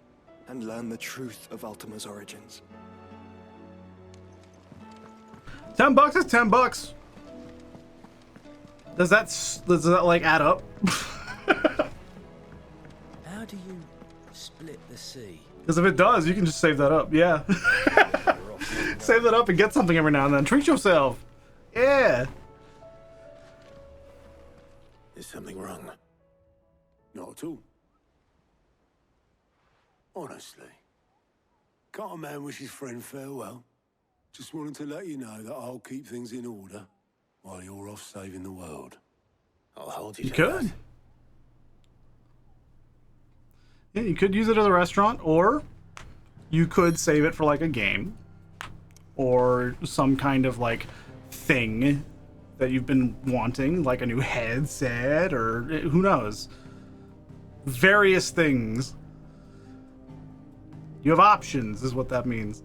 and learn the truth of Ultima's origins. $10 is $10. Does that like add up? How do you split the sea? Because if it does, you can just save that up. Yeah. Save that up and get something every now and then. Treat yourself. Yeah. Is something wrong? Not at all. Honestly. Can't a man wish his friend farewell? Just wanted to let you know that I'll keep things in order while you're off saving the world. I'll hold you You to could. that. Yeah, you could use it at a restaurant, or you could save it for like a game, or some kind of like thing that you've been wanting, like a new headset or who knows. Various things. You have options, is what that means.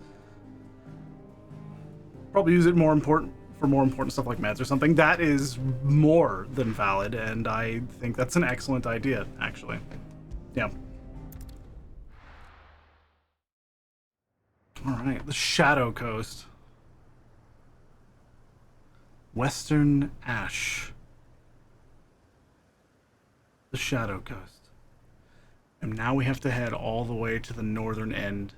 Probably use it for more important stuff like meds or something. That is more than valid, and I think that's an excellent idea, actually. Yeah. Alright, the Shadow Coast. Western Ash. The Shadow Coast. And now we have to head all the way to the northern end.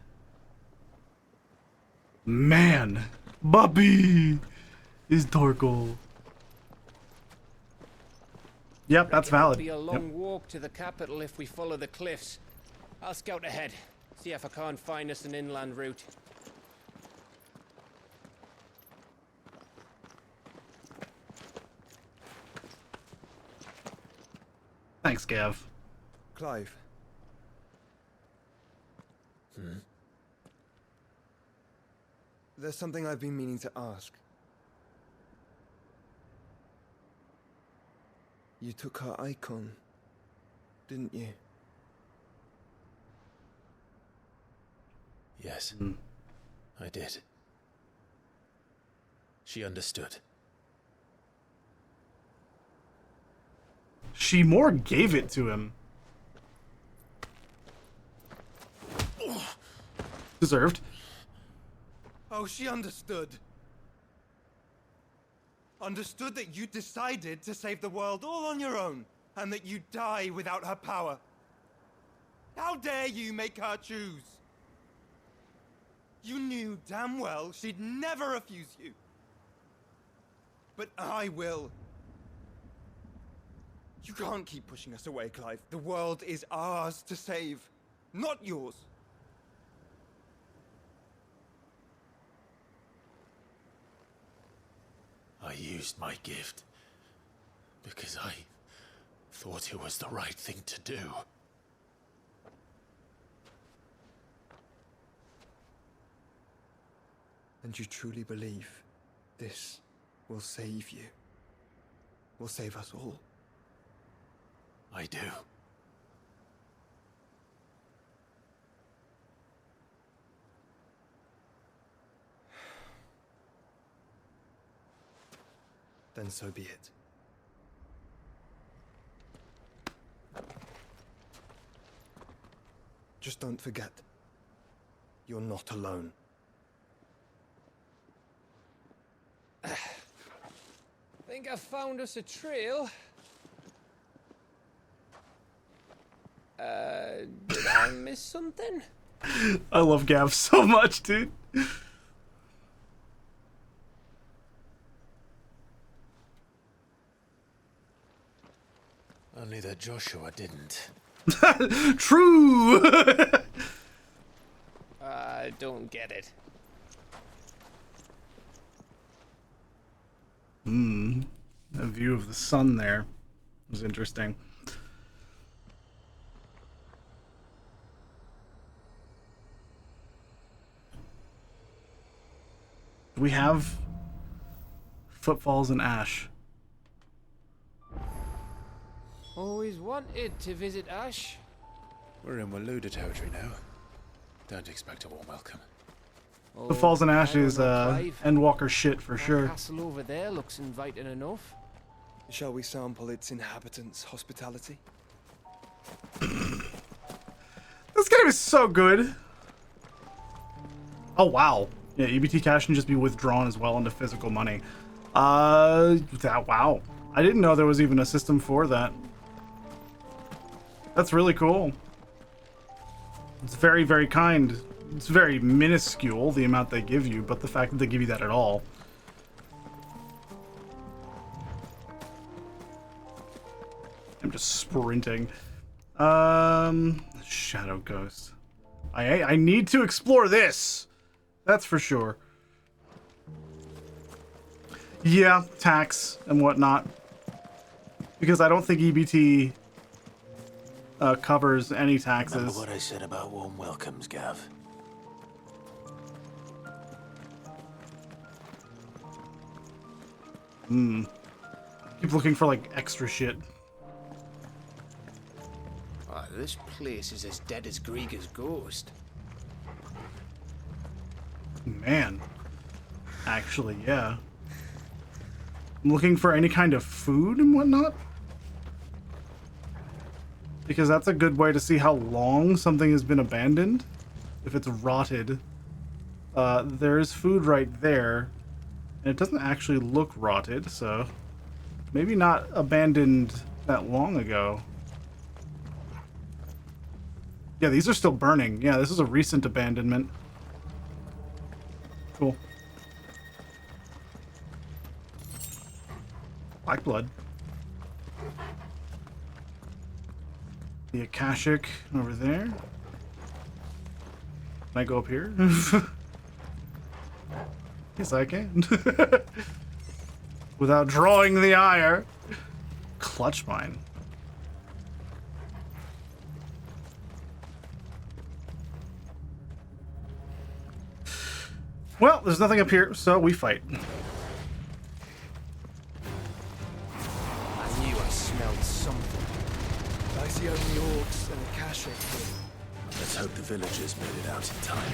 Man! Bubby! Is Torkel. Yep, that's valid. It'll be a long walk to the capital if we follow the cliffs. I'll scout ahead. See if I can't find us an inland route. Thanks, Gav. Clive. There's something I've been meaning to ask. You took her icon, didn't you? Yes, I did. She understood. She more gave it to him. Deserved. Oh, she understood. Understood that you decided to save the world all on your own, and that you'd die without her power. How dare you make her choose? You knew damn well she'd never refuse you. But I will. You can't keep pushing us away, Clive. The world is ours to save, not yours. I used my gift because I thought it was the right thing to do. And you truly believe this will save you? Will save us all? I do. Then so be it. Just don't forget, you're not alone. Think I found us a trail. Did I miss something? I love Gav so much, dude. Only that Joshua didn't. True! I don't get it. A view of the sun there was interesting. We have footfalls in ash. Always wanted to visit Ash. We're in Waluda territory now. Don't expect a warm welcome. Footfalls in ash is Clive. Endwalker shit for That sure. castle over there looks inviting enough. Shall we sample its inhabitants' hospitality? This game is so good. Oh wow. Yeah, EBT cash can just be withdrawn as well into physical money. Wow. I didn't know there was even a system for that. That's really cool. It's very, very kind. It's very minuscule, the amount they give you, but the fact that they give you that at all. I'm just sprinting. Shadow Ghost. I need to explore this. That's for sure. Yeah, tax and whatnot. Because I don't think EBT covers any taxes. Remember what I said about warm welcomes, Gav? Keep looking for like extra shit. Ah, this place is as dead as Grieger's ghost. Man. Actually, yeah. I'm looking for any kind of food and whatnot. Because that's a good way to see how long something has been abandoned. If it's rotted. There's food right there. And it doesn't actually look rotted, so maybe not abandoned that long ago. Yeah, these are still burning. Yeah, this is a recent abandonment. Cool. Black blood. The Akashic over there. Can I go up here? Yes, I can. Without drawing the ire. Clutch mine. Well, there's nothing up here, so we fight. I knew I smelled something. I see only orcs and Akashic. Let's hope the villagers made it out in time.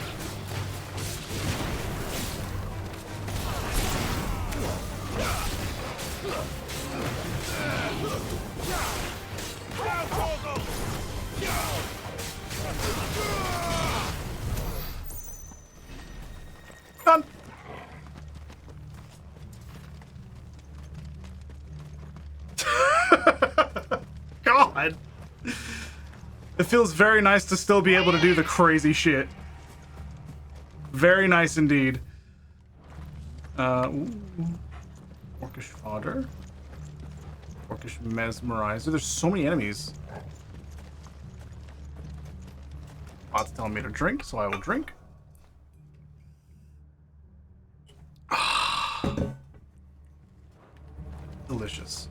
Done. God. It feels very nice to still be able to do the crazy shit. Very nice indeed. Orcish fodder. Orcish mesmerizer. There's so many enemies. Bot's telling me to drink, so I will drink. Delicious.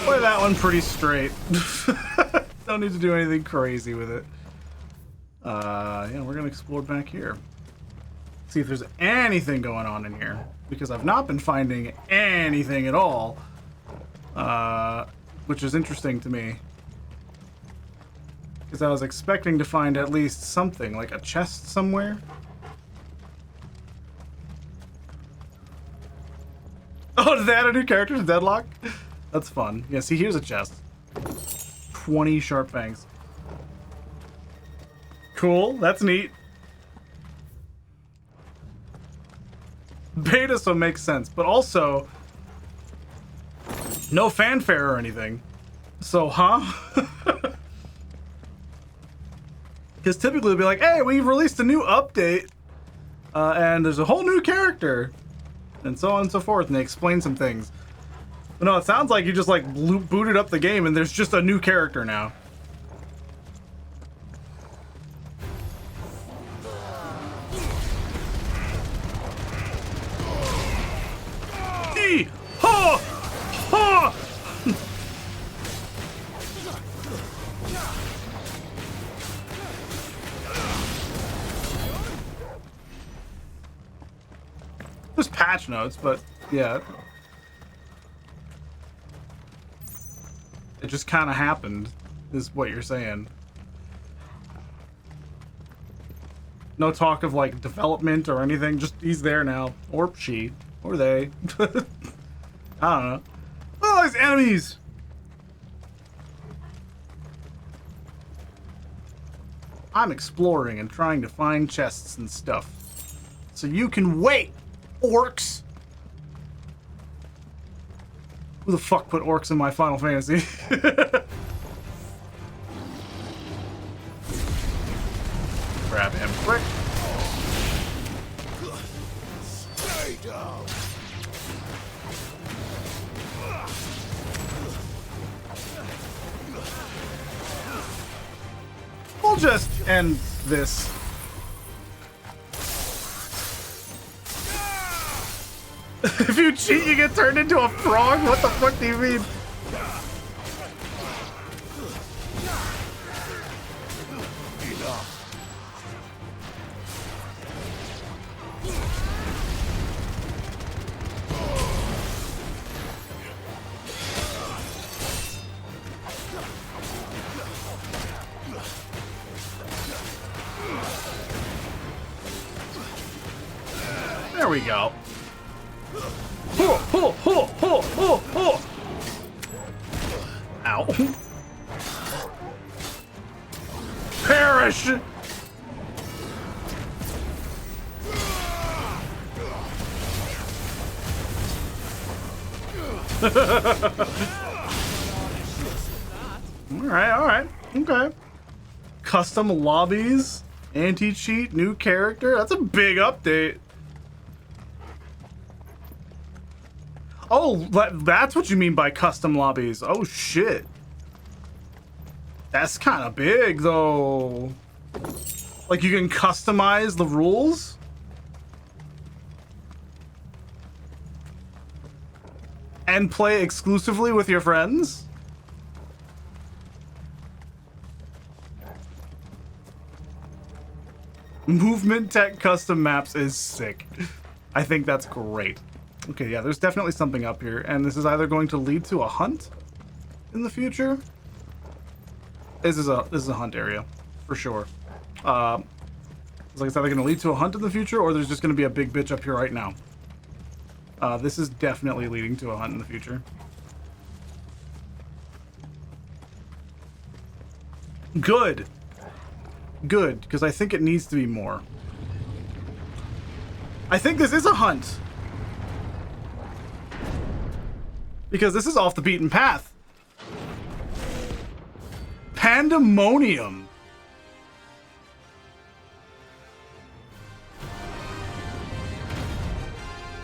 Play that one pretty straight. Don't need to do anything crazy with it. Yeah, we're gonna explore back here. See if there's anything going on in here. Because I've not been finding anything at all. Which is interesting to me. Because I was expecting to find at least something, like a chest somewhere. Oh, did they add a new character to Deadlock? That's fun. Yeah, see, here's a chest. 20 sharp fangs. Cool, that's neat. Beta, so makes sense, but also no fanfare or anything. So, huh? Because typically they'll be like, hey, we've released a new update, and there's a whole new character, and so on and so forth, and they explain some things. But no, it sounds like you just like booted up the game and there's just a new character now. E! Ha! Ha! There's patch notes, but yeah. It just kind of happened, is what you're saying. No talk of, like, development or anything. Just, he's there now. Or she. Or they. I don't know. Oh, these enemies! I'm exploring and trying to find chests and stuff. So you can wait, orcs! Who the fuck put orcs in my Final Fantasy? Grab him quick. Stay down. We'll just end this. If you cheat, you get turned into a frog? What the fuck do you mean? There we go. Ho, ho, ho, ho, ho, ho. Ow. Perish! Alright, okay. Custom lobbies, anti-cheat, new character. That's a big update. Oh, that's what you mean by custom lobbies. Oh, shit. That's kind of big, though. Like, you can customize the rules? And play exclusively with your friends? Movement tech custom maps is sick. I think that's great. Okay, yeah, there's definitely something up here, and this is either going to lead to a hunt in the future. This is a hunt area for sure. It's like it's either going to lead to a hunt in the future, or there's just going to be a big bitch up here right now. This is definitely leading to a hunt in the future. Good. Good, because I think it needs to be more. I think this is a hunt. Because this is off the beaten path. Pandemonium.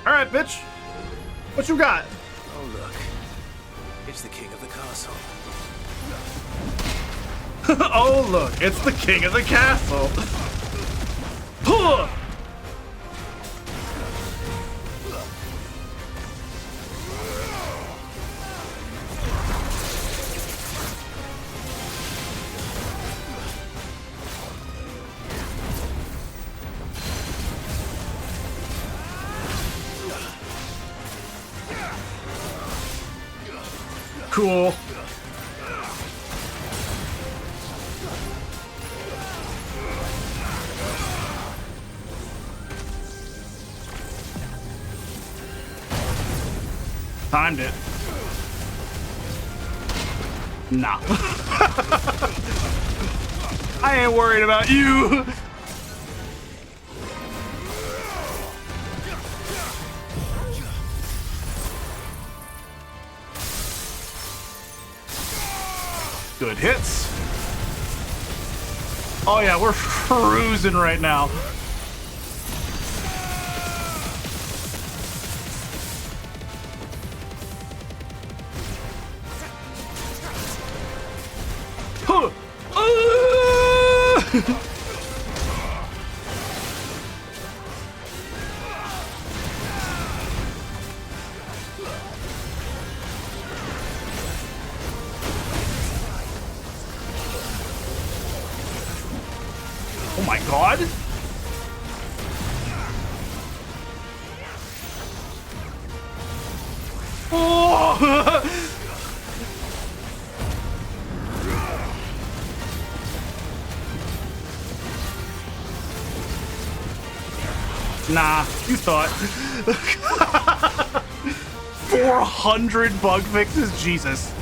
Alright, bitch. What you got? Oh, look. It's the king of the castle. Oh, look. It's the king of the castle. Huh. Cool. Timed it. Nah. I ain't worried about you. Good hits. Oh yeah, we're cruising right now. Huh. Oh my god! Oh! Nah, you thought. 400 bug fixes? Jesus.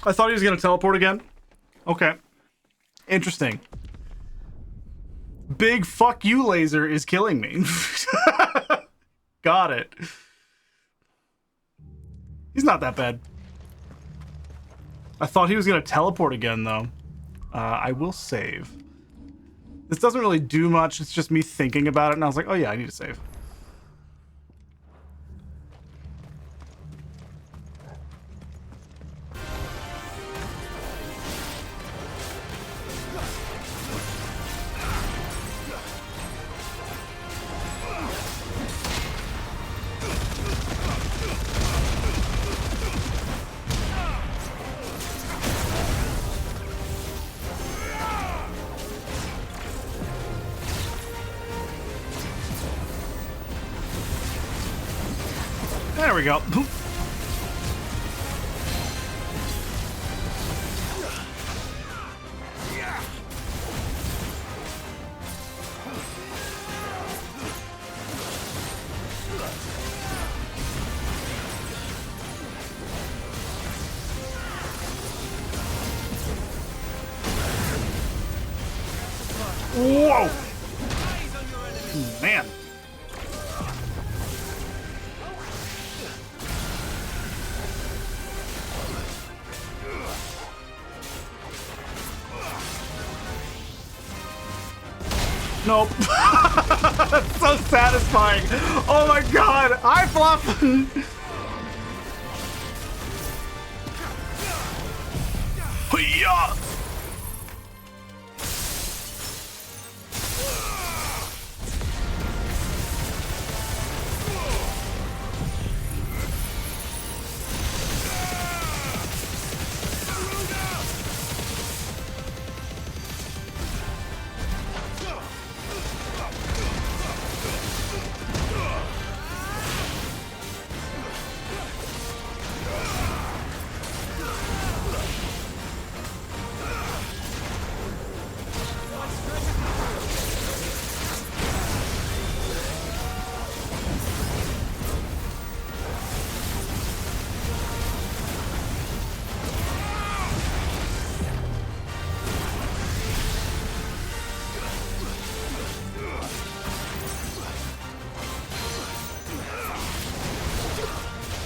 I thought he was going to teleport again. Okay. Interesting. Big fuck you laser is killing me. Got it. He's not that bad. I thought he was going to teleport again, though. I will save. This doesn't really do much. It's just me thinking about it, and I was like, oh yeah, I need to save. There we go. Whoa! Man. Nope. That's so satisfying. Oh my god. Hi, Fluff. Hiya!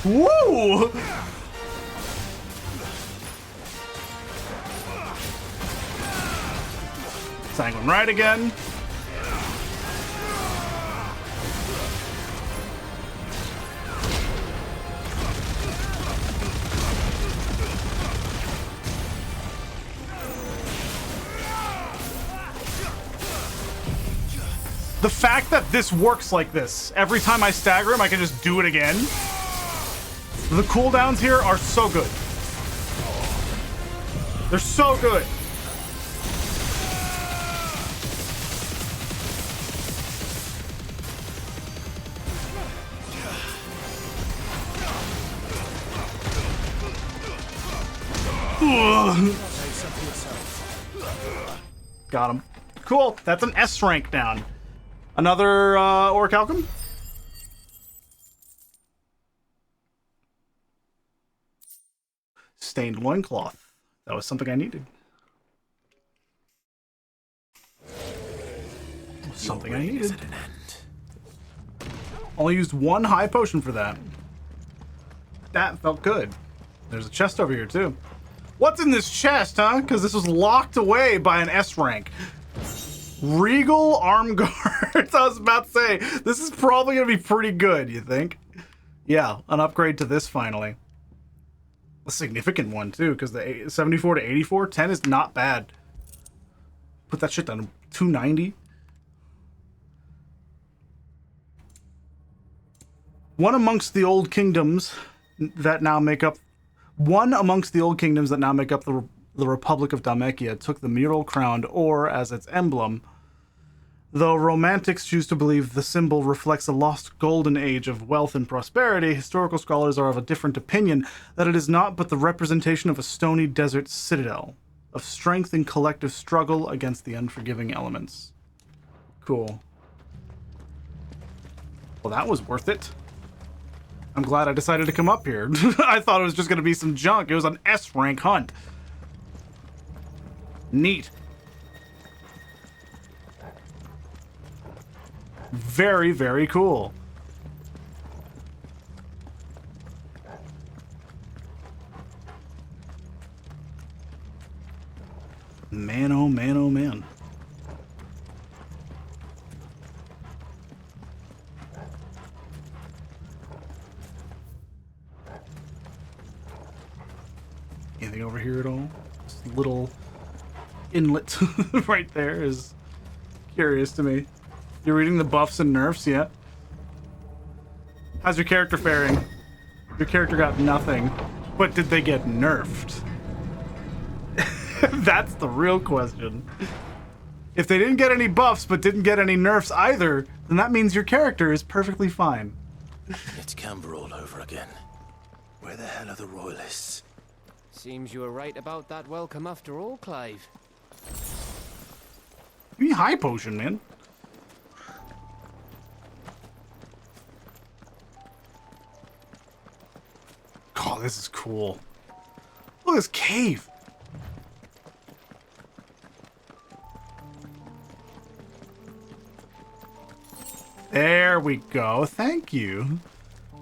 Woo! Sanguine right again. The fact that this works like this, every time I stagger him, I can just do it again. The cooldowns here are so good. They're so good. Got him. Cool. That's an S rank down. Another Orichalcum? Stained loincloth. That was something I needed. Something I needed. Only used one high potion for that. That felt good. There's a chest over here too. What's in this chest, huh? Because this was locked away by an S rank. Regal arm guards. I was about to say, this is probably going to be pretty good, you think? Yeah, an upgrade to this finally. A significant one too, because the 74 to 84, 10 is not bad. Put that shit down to 290. One amongst the old kingdoms that now make up the Republic of Dhalmekia took the mural crowned ore as its emblem. Though romantics choose to believe the symbol reflects a lost golden age of wealth and prosperity, historical scholars are of a different opinion, that it is not but the representation of a stony desert citadel, of strength and collective struggle against the unforgiving elements. Cool. Well, that was worth it. I'm glad I decided to come up here. I thought it was just going to be some junk. It was an S rank hunt. Neat. Very, very cool. Man, oh man, oh man. This little inlet right there is curious to me. You're reading the buffs and nerfs yet? How's your character faring? Your character got nothing, but did they get nerfed? That's the real question. If they didn't get any buffs but didn't get any nerfs either, then that means your character is perfectly fine. It's Camber all over again. Where the hell are the royalists? Seems you were right about that welcome after all, Clive. Give me high potion, man. Oh, this is cool. Look at this cave. There we go. Thank you.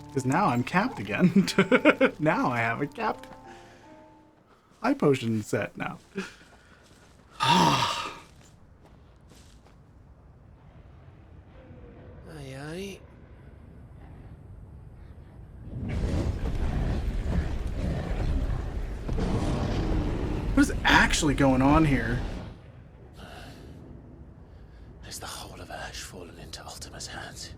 Because now I'm capped again. Now I have a capped high potion set now. Aye, aye. What is actually going on here? Has the whole of Ash fallen into Ultima's hands?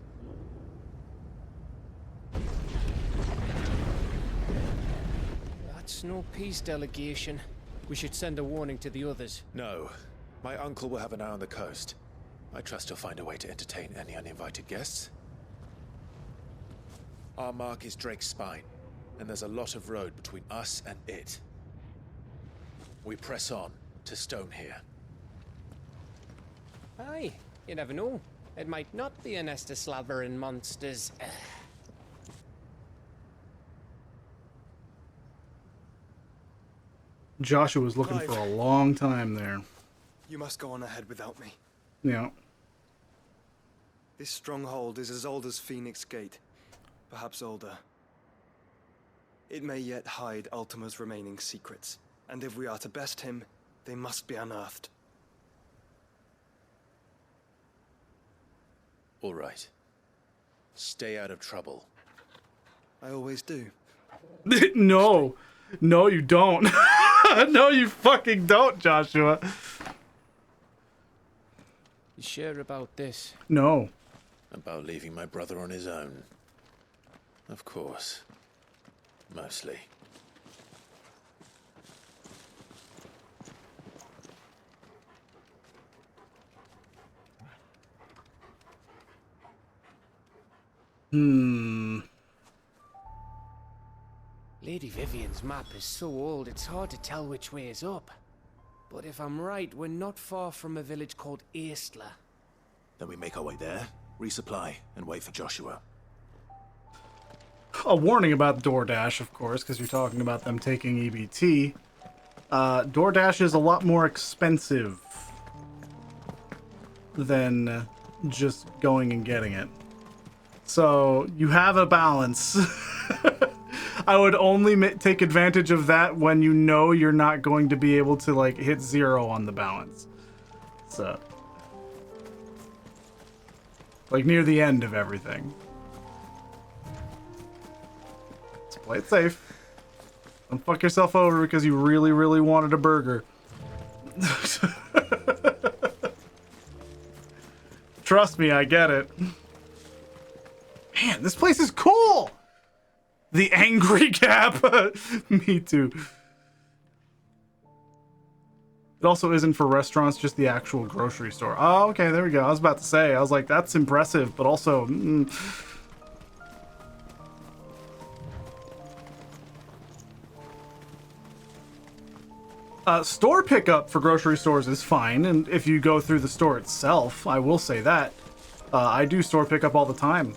That's no peace delegation. We should send a warning to the others. No. My uncle will have an eye on the coast. I trust he'll find a way to entertain any uninvited guests. Our mark is Drake's Spine, and there's a lot of road between us and it. We press on to Stone here. Aye, you never know. It might not be a nest of slabbering monsters. Joshua was looking Clive. for a long time there. You must go on ahead without me. Yeah. This stronghold is as old as Phoenix Gate, perhaps older. It may yet hide Ultima's remaining secrets, and if we are to best him, they must be unearthed. All right. Stay out of trouble. I always do. No. No, you don't. No, you fucking don't, Joshua. You sure about this? No. About leaving my brother on his own. Of course. Mostly. Lady Vivian's map is so old it's hard to tell which way is up. But if I'm right, we're not far from a village called Aistla. Then we make our way there, resupply, and wait for Joshua. A warning about DoorDash, of course, because you're talking about them taking EBT. DoorDash is a lot more expensive than just going and getting it. So you have a balance. I would only take advantage of that when you know you're not going to be able to like hit 0 on the balance. So, like near the end of everything. Let's play it safe. Don't fuck yourself over because you really, really wanted a burger. Trust me, I get it. Man, this place is cool! The angry gap. Me too. It also isn't for restaurants, just the actual grocery store. Oh, okay, there we go. I was about to say, I was like, that's impressive, but also... Store pickup for grocery stores is fine, and if you go through the store itself, I will say that. I do store pickup all the time.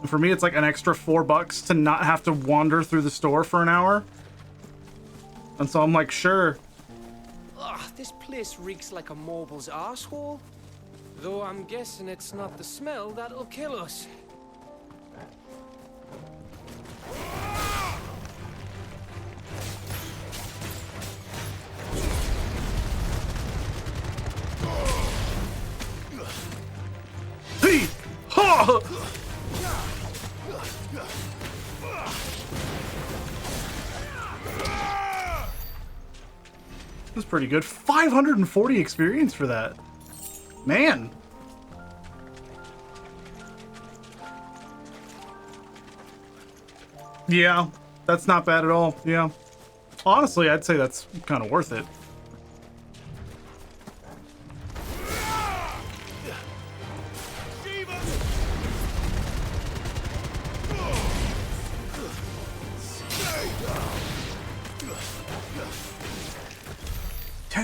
For me, it's like an extra $4 to not have to wander through the store for an hour. And so I'm like, sure. Ugh, this place reeks like a mobile's asshole. Though I'm guessing it's not the smell that'll kill us. Hey! Ha! That's pretty good. 540 experience for that. Man. Yeah, that's not bad at all. Yeah. Honestly, I'd say that's kind of worth it.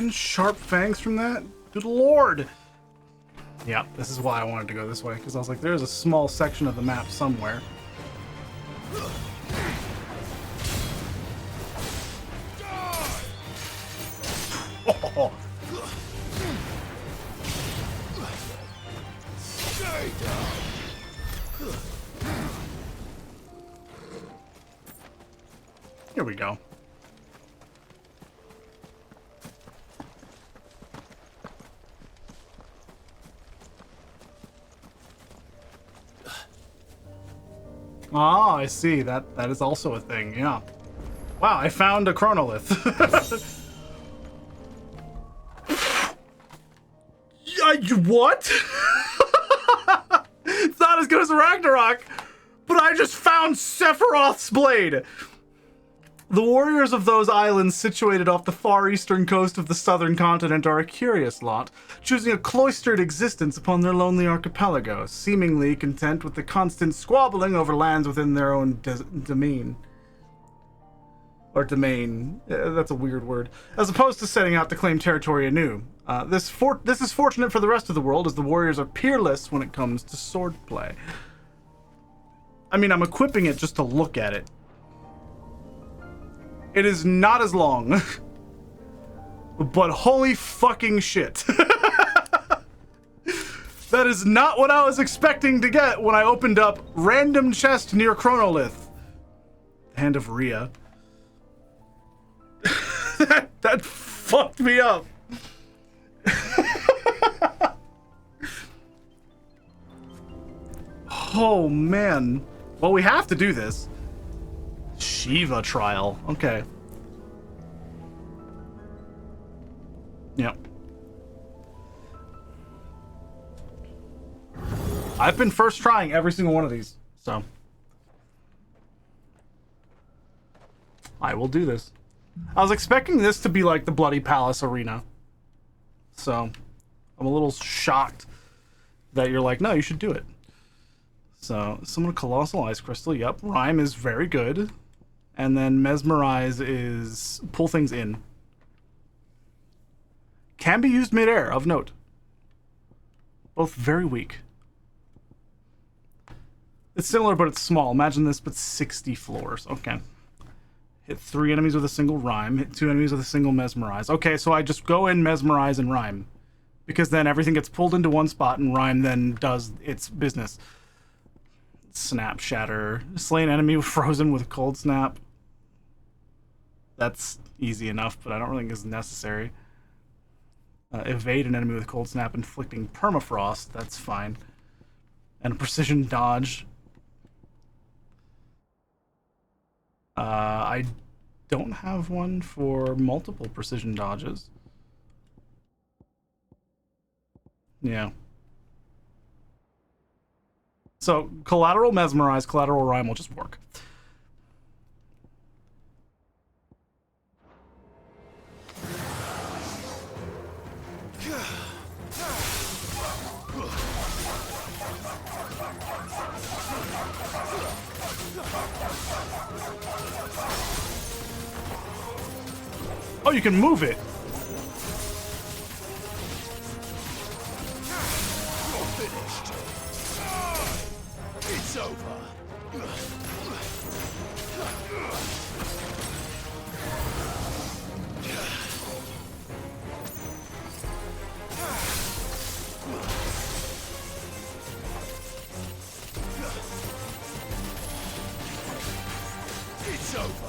Sharp fangs from that? Good lord! Yeah, this is why I wanted to go this way, because I was like, there's a small section of the map somewhere. Oh. Here we go. Ah, I see. That is also a thing, yeah. Wow, I found a chronolith. What? It's not as good as Ragnarok, but I just found Sephiroth's blade. The warriors of those islands situated off the far eastern coast of the southern continent are a curious lot, choosing a cloistered existence upon their lonely archipelago, seemingly content with the constant squabbling over lands within their own domain. Or domain. That's a weird word. As opposed to setting out to claim territory anew. This is fortunate for the rest of the world, as the warriors are peerless when it comes to swordplay. I mean, I'm equipping it just to look at it. It is not as long. But holy fucking shit. That is not what I was expecting to get when I opened up random chest near Chronolith. Hand of Rhea. that fucked me up. Oh man. Well, we have to do this. Shiva trial. Okay. Yep. I've been first trying every single one of these, so I will do this. I was expecting this to be like the Bloody Palace arena, so I'm a little shocked that you're like, no, you should do it. So, summon a Colossal Ice Crystal. Yep, Rhyme is very good. And then Mesmerize is pull things in. Can be used mid-air, of note. Both very weak. It's similar, but it's small. Imagine this, but 60 floors. Okay. Hit 3 enemies with a single Rhyme. Hit 2 enemies with a single Mesmerize. Okay, so I just go in, Mesmerize, and Rhyme. Because then everything gets pulled into one spot, and Rhyme then does its business. Snap, Shatter. Slay an enemy frozen with Cold Snap. That's easy enough, but I don't really think it's necessary. Evade an enemy with Cold Snap, inflicting Permafrost. That's fine. And a Precision Dodge. I don't have one for multiple Precision Dodges. Yeah. So, Collateral Mesmerize, Collateral Rhyme will just work. Oh, you can move it. You're finished. It's over. It's over.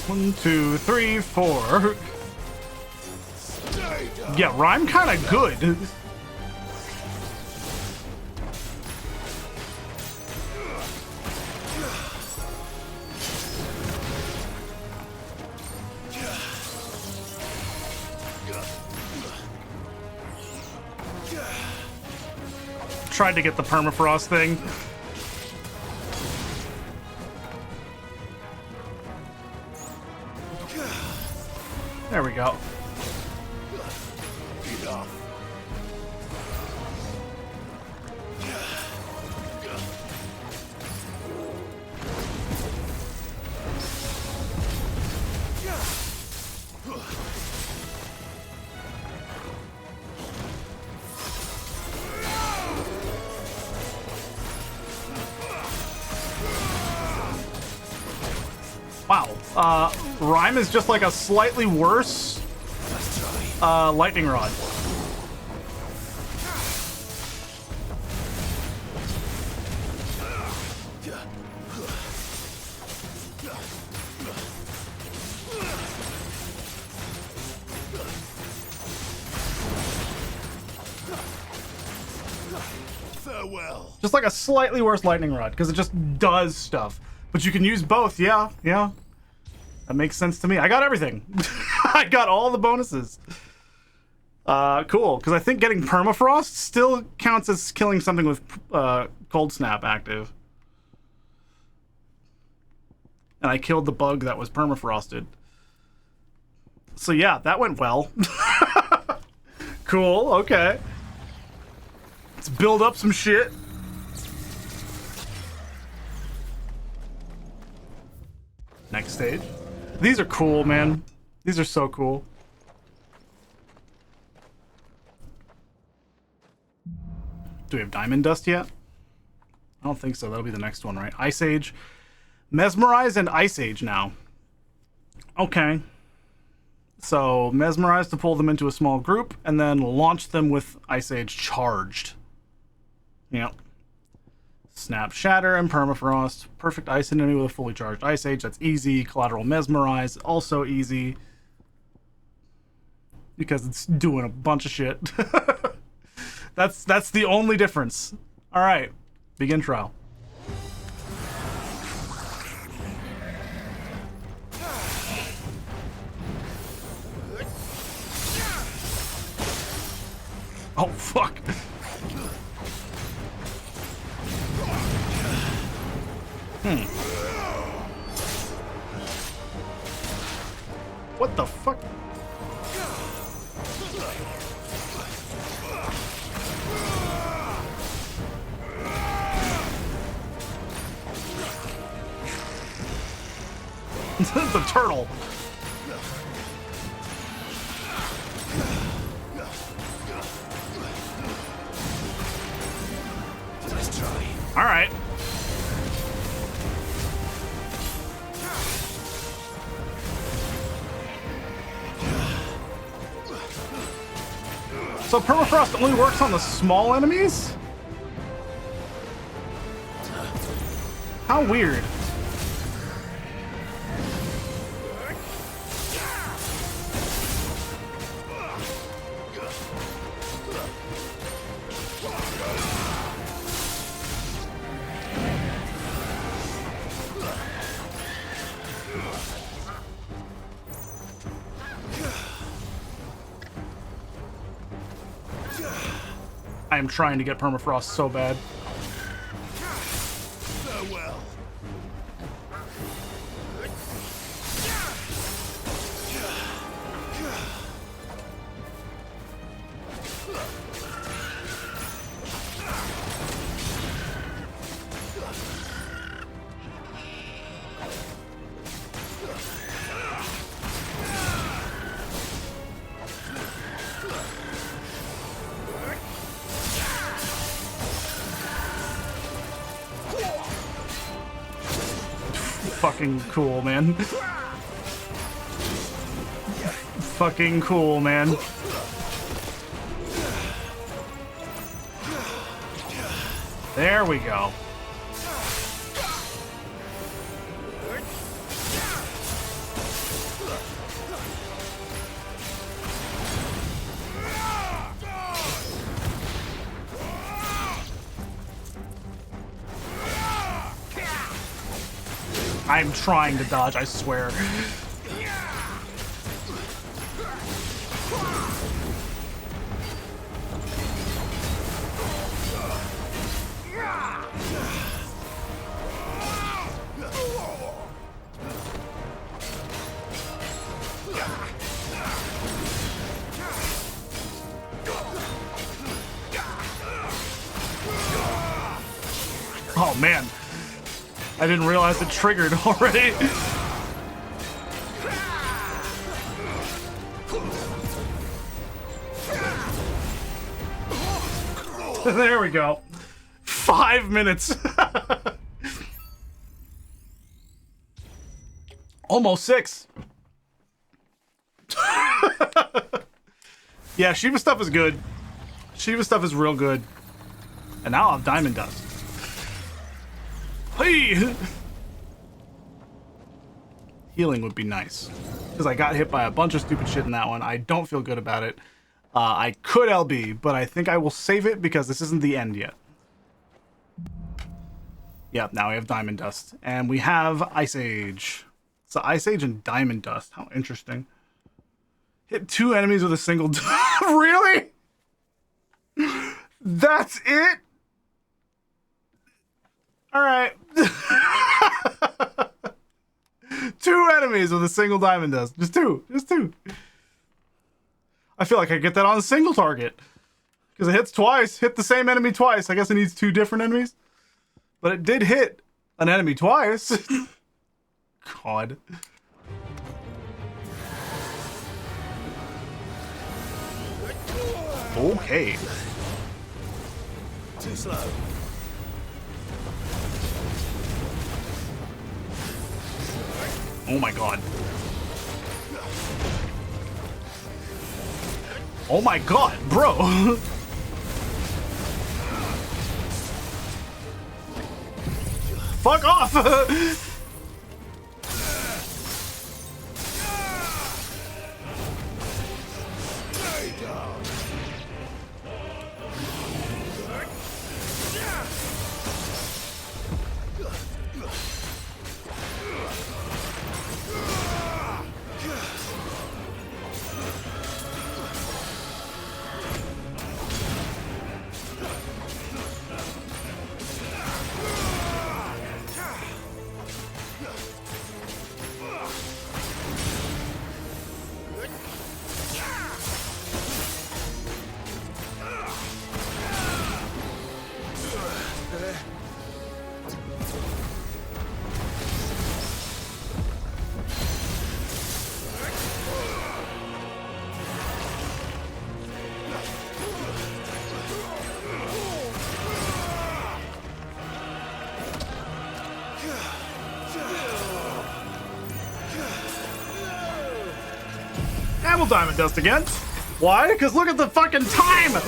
1, 2, 3, 4. Yeah, Rhyme kind of good. tried to get the permafrost thing. There we go. Wow. Rhyme is just like a slightly worse lightning rod. Farewell. Just like a slightly worse lightning rod, because it just does stuff. But you can use both, yeah. That makes sense to me. I got everything. I got all the bonuses. Cool, because I think getting permafrost still counts as killing something with cold snap active. And I killed the bug that was permafrosted. So yeah, that went well. Cool, okay. Let's build up some shit. Next stage. These are cool, man. These are so cool. Do we have diamond dust yet? I don't think so. That'll be the next one, right? Ice Age. Mesmerize and Ice Age now. Okay. So, Mesmerize to pull them into a small group, and then launch them with Ice Age charged. Yep. Snap, Shatter, and Permafrost. Perfect ice enemy with a fully charged Ice Age. That's easy. Collateral Mesmerize, also easy. Because it's doing a bunch of shit. That's the only difference. Alright. Begin trial. Oh, fuck. What the fuck? It's a turtle. Let's try. All right. So permafrost only works on the small enemies? How weird. I am trying to get permafrost so bad. Farewell. Fucking cool, man. Fucking cool, man. There we go. I'm trying to dodge, I swear. Oh man, I didn't realize it triggered already. There we go. 5 minutes. Almost 6. Yeah, Shiva stuff is good. Shiva stuff is real good. And now I'll have Diamond Dust. Hey! Healing would be nice. Because I got hit by a bunch of stupid shit in that one. I don't feel good about it. I could LB, but I think I will save it because this isn't the end yet. Yep, now we have Diamond Dust. And we have Ice Age. So Ice Age and Diamond Dust. How interesting. Hit 2 enemies with a single... Really? That's it? Alright. 2 enemies with a single Diamond Dust. Just 2. Just 2. I feel like I get that on a single target. Because it hits twice. Hit the same enemy twice. I guess it needs 2 different enemies. But it did hit an enemy twice. God. Okay. Too slow. Oh my god. Oh my god, bro. Fuck off. And we'll Diamond Dust again. Why? Because look at the fucking time! Look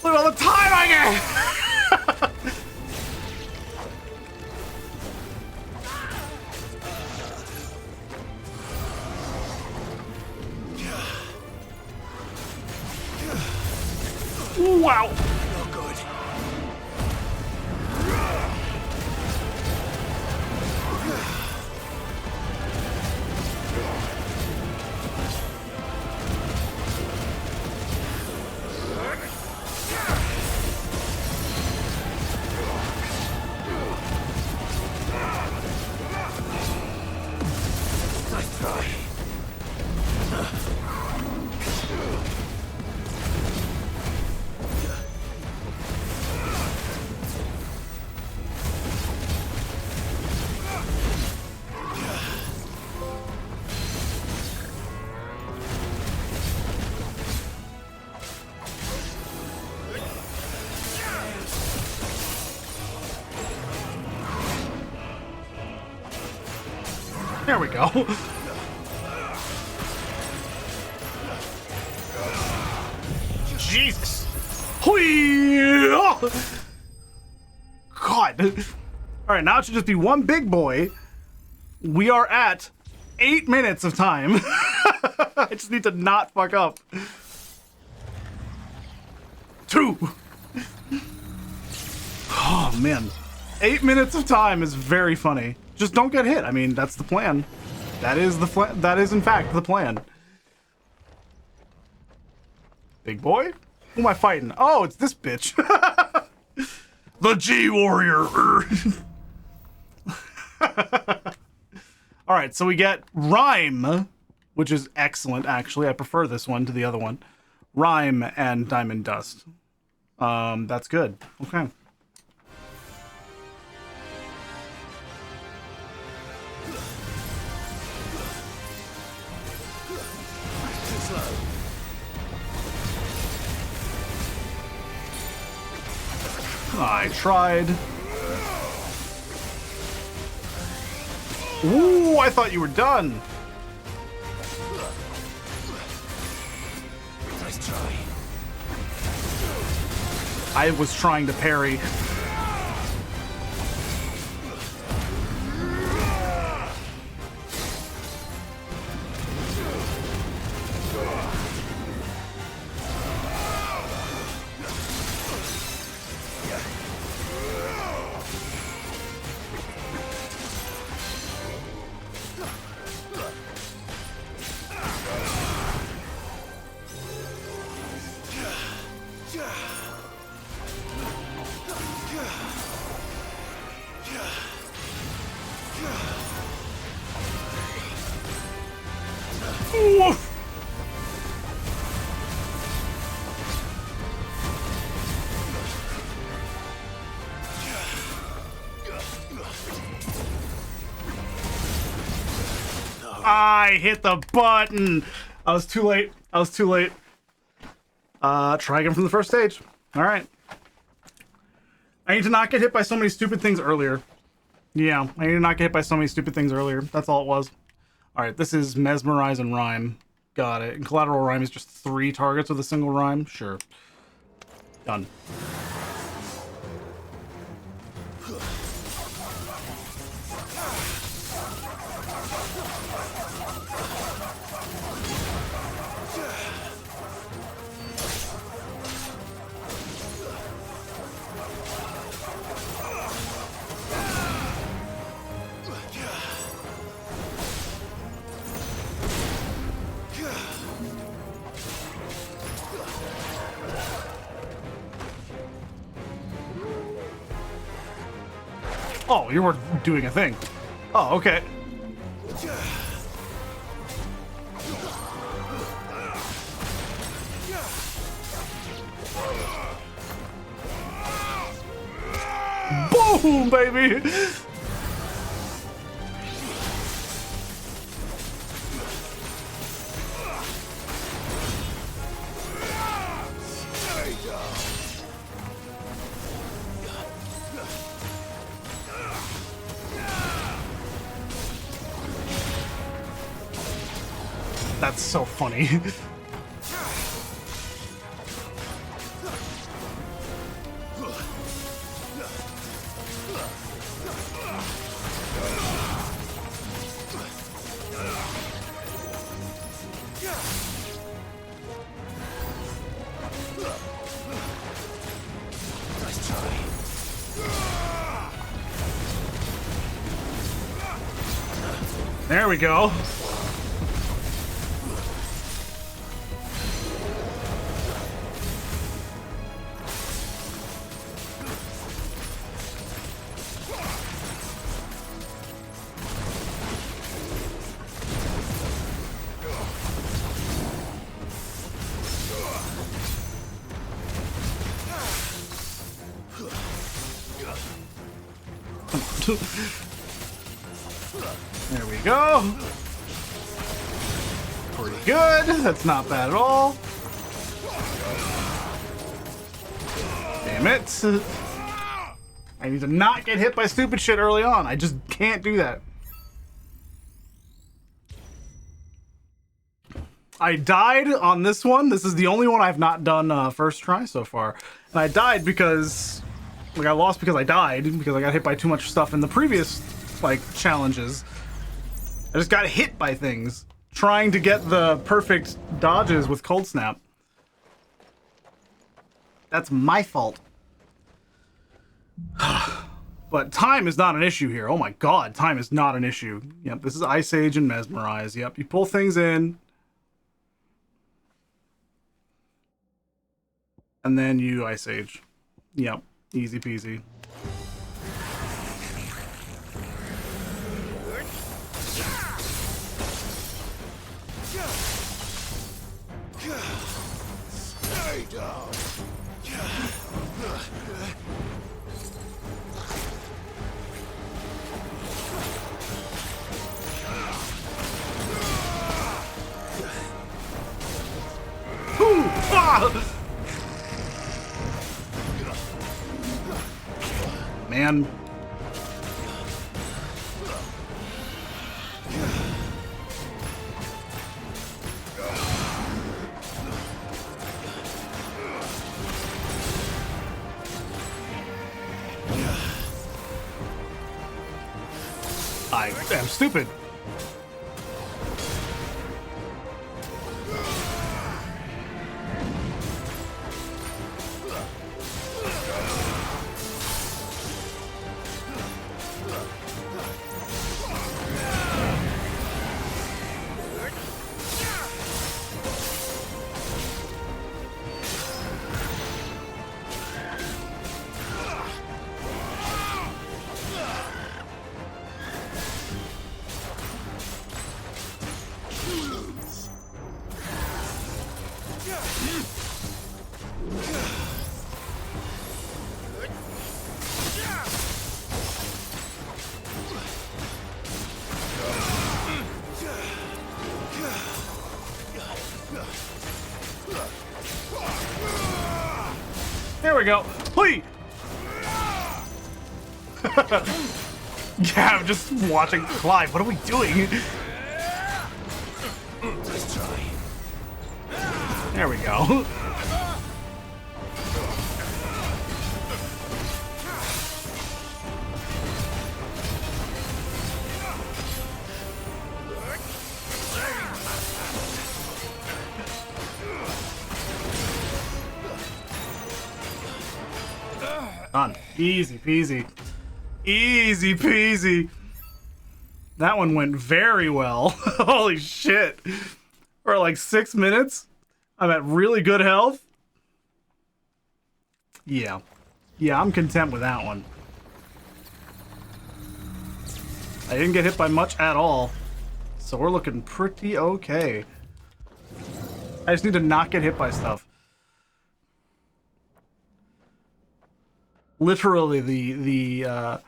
at all the time I get! Wow! Not good. Nice try. There we go. Jesus. God. Alright, now it should just be one big boy. We are at 8 minutes of time. I just need to not fuck up. 2. Oh, man. 8 minutes of time is very funny. Just don't get hit. I mean, that's the plan. That is that is in fact the plan. Big boy? Who am I fighting? Oh, it's this bitch. The G Warrior. All right, so we get Rhyme, which is excellent, actually. I prefer this one to the other one. Rhyme and Diamond Dust. That's good. Okay. slow. I tried. Ooh, I thought you were done. Nice try. I was trying to parry. Woof. I hit the button. I was too late. I was too late. Try again from the first stage. All right. I need to not get hit by so many stupid things earlier. Yeah, I need to not get hit by so many stupid things earlier. That's all it was. All right, this is Mesmerize and Rhyme. Got it. And Collateral Rhyme is just 3 targets with a single rhyme? Sure. Done. Oh, you were doing a thing. Oh, okay. Boom, baby! That's so funny. Nice try. There we go. There we go. Pretty good. That's not bad at all. Damn it. I need to not get hit by stupid shit early on. I just can't do that. I died on this one. This is the only one I've not done first try so far. And I died because... Like, I lost because I died, because I got hit by too much stuff in the previous, like, challenges. I just got hit by things, trying to get the perfect dodges with Cold Snap. That's my fault. But time is not an issue here. Oh my god, time is not an issue. Yep, this is Ice Age and Mesmerize. Yep, you pull things in. And then you Ice Age. Yep. Easy peasy. Stay down. Ooh, ah! Man. I am stupid. There we go. Please. Yeah, I'm just watching Clive. What are we doing? There we go. Done. Easy peasy. Easy peasy. That one went very well. Holy shit. For like 6 minutes. I'm at really good health. Yeah. Yeah, I'm content with that one. I didn't get hit by much at all. So we're looking pretty okay. I just need to not get hit by stuff. Literally the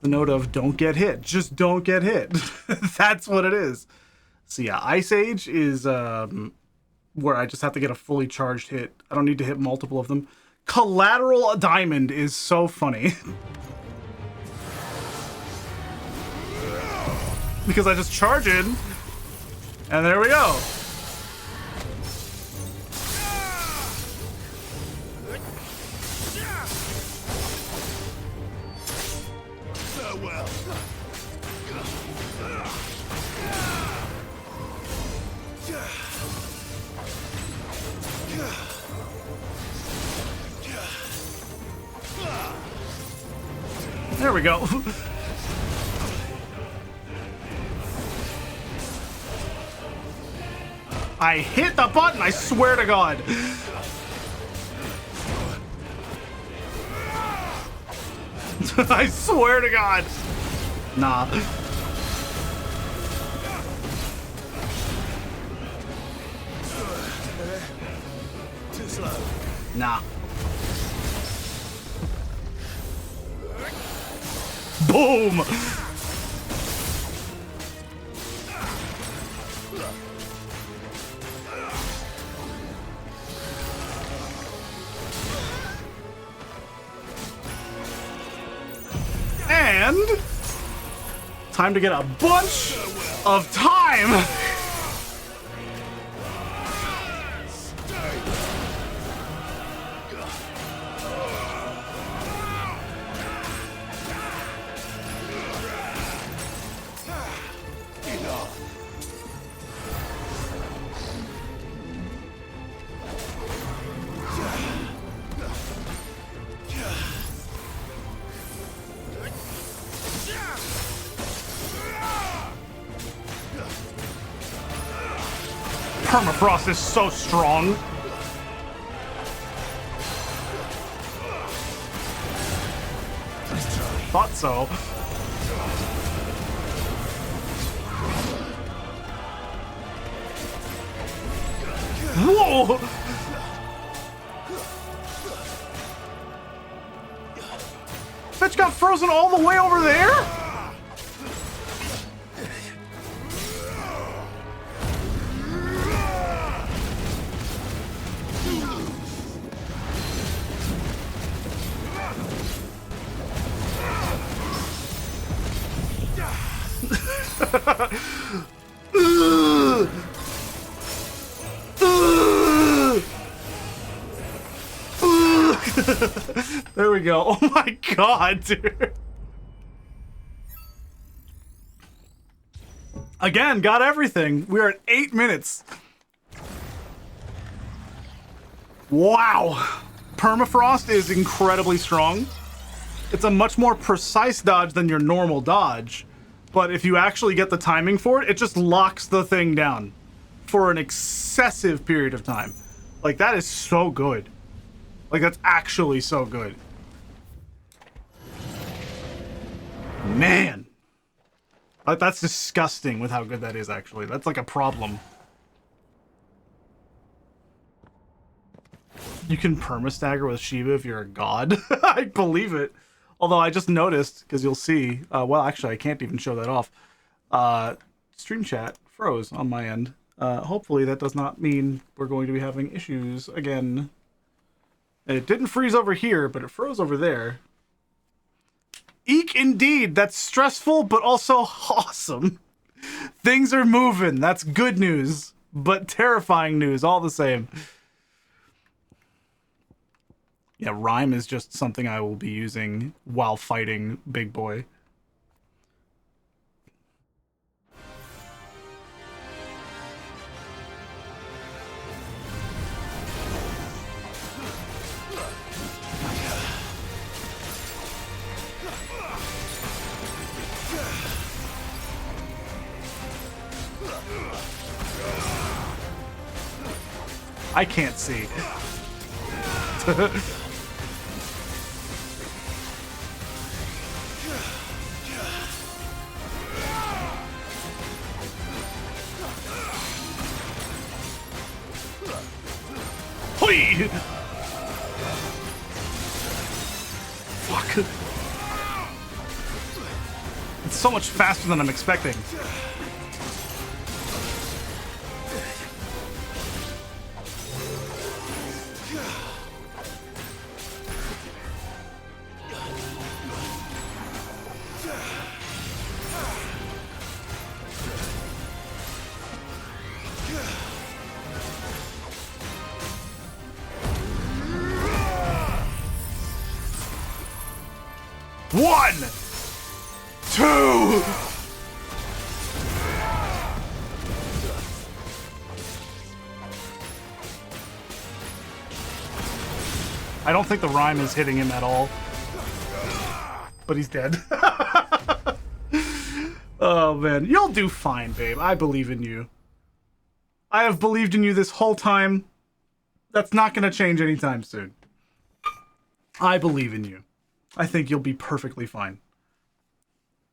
note of don't get hit. Just don't get hit. That's what it is. So yeah, Ice Age is where I just have to get a fully charged hit. I don't need to hit multiple of them. Collateral Diamond is so funny. Because I just charge it, and there we go. Farewell. There we go. I hit the button, I swear to God. I swear to God. Nah. Too slow. Nah. Boom! And time to get a bunch of time. Permafrost is so strong. Thought so. Whoa! Bitch got frozen all the way over there? There we go. Oh my god, dude. Again, got everything. We're at 8 minutes. Wow. Permafrost is incredibly strong. It's a much more precise dodge than your normal dodge. But if you actually get the timing for it, it just locks the thing down for an excessive period of time. Like, that is so good. Like, that's actually so good. Man. That's disgusting with how good that is, actually. That's like a problem. You can perma-stagger with Shiva if you're a god. I believe it. Although I just noticed, because you'll see... well, actually, I can't even show that off. Stream chat froze on my end. Hopefully that does not mean we're going to be having issues again. And it didn't freeze over here, but it froze over there. Eek, indeed. That's stressful, but also awesome. Things are moving. That's good news, but terrifying news all the same. Yeah, rhyme is just something I will be using while fighting Big Boy. I can't see. Hoi! Fuck. It's so much faster than I'm expecting. One, two. I don't think the rhyme is hitting him at all, but he's dead. Oh man, you'll do fine, babe. I believe in you. I have believed in you this whole time. That's not gonna change anytime soon. I believe in you. I think you'll be perfectly fine.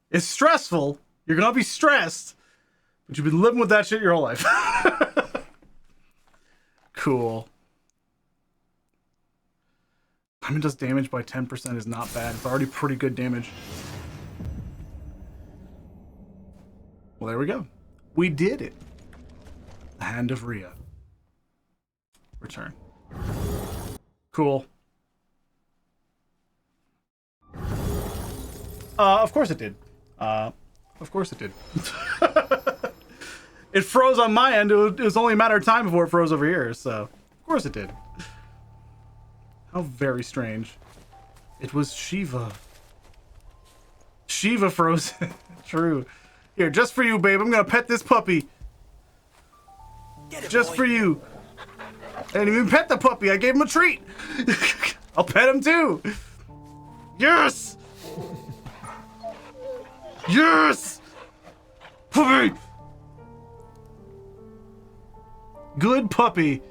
It's stressful. You're gonna be stressed, but you've been living with that shit your whole life. Cool. Diamond does damage by 10% is not bad. It's already pretty good damage. Well, there we go. We did it. The Hand of Rhea. Return. Cool. Of course it did. Of course it did. It froze on my end. It was only a matter of time before it froze over here, so of course it did. How very strange. It was Shiva. Shiva froze. True. Here, just for you, babe. I'm gonna pet this puppy. Just for you. I didn't even pet the puppy. I gave him a treat. I'll pet him too. Yes! Yes! Puppy! Good puppy.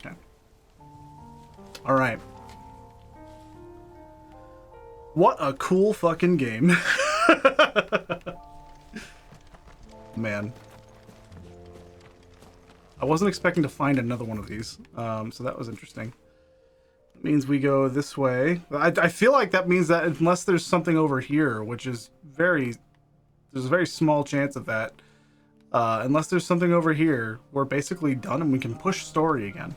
Okay. Alright. What a cool fucking game. Man. I wasn't expecting to find another one of these, so that was interesting. It means we go this way. I feel like that means that unless there's something over here, which is there's a very small chance of that. Unless there's something over here, we're basically done and we can push story again.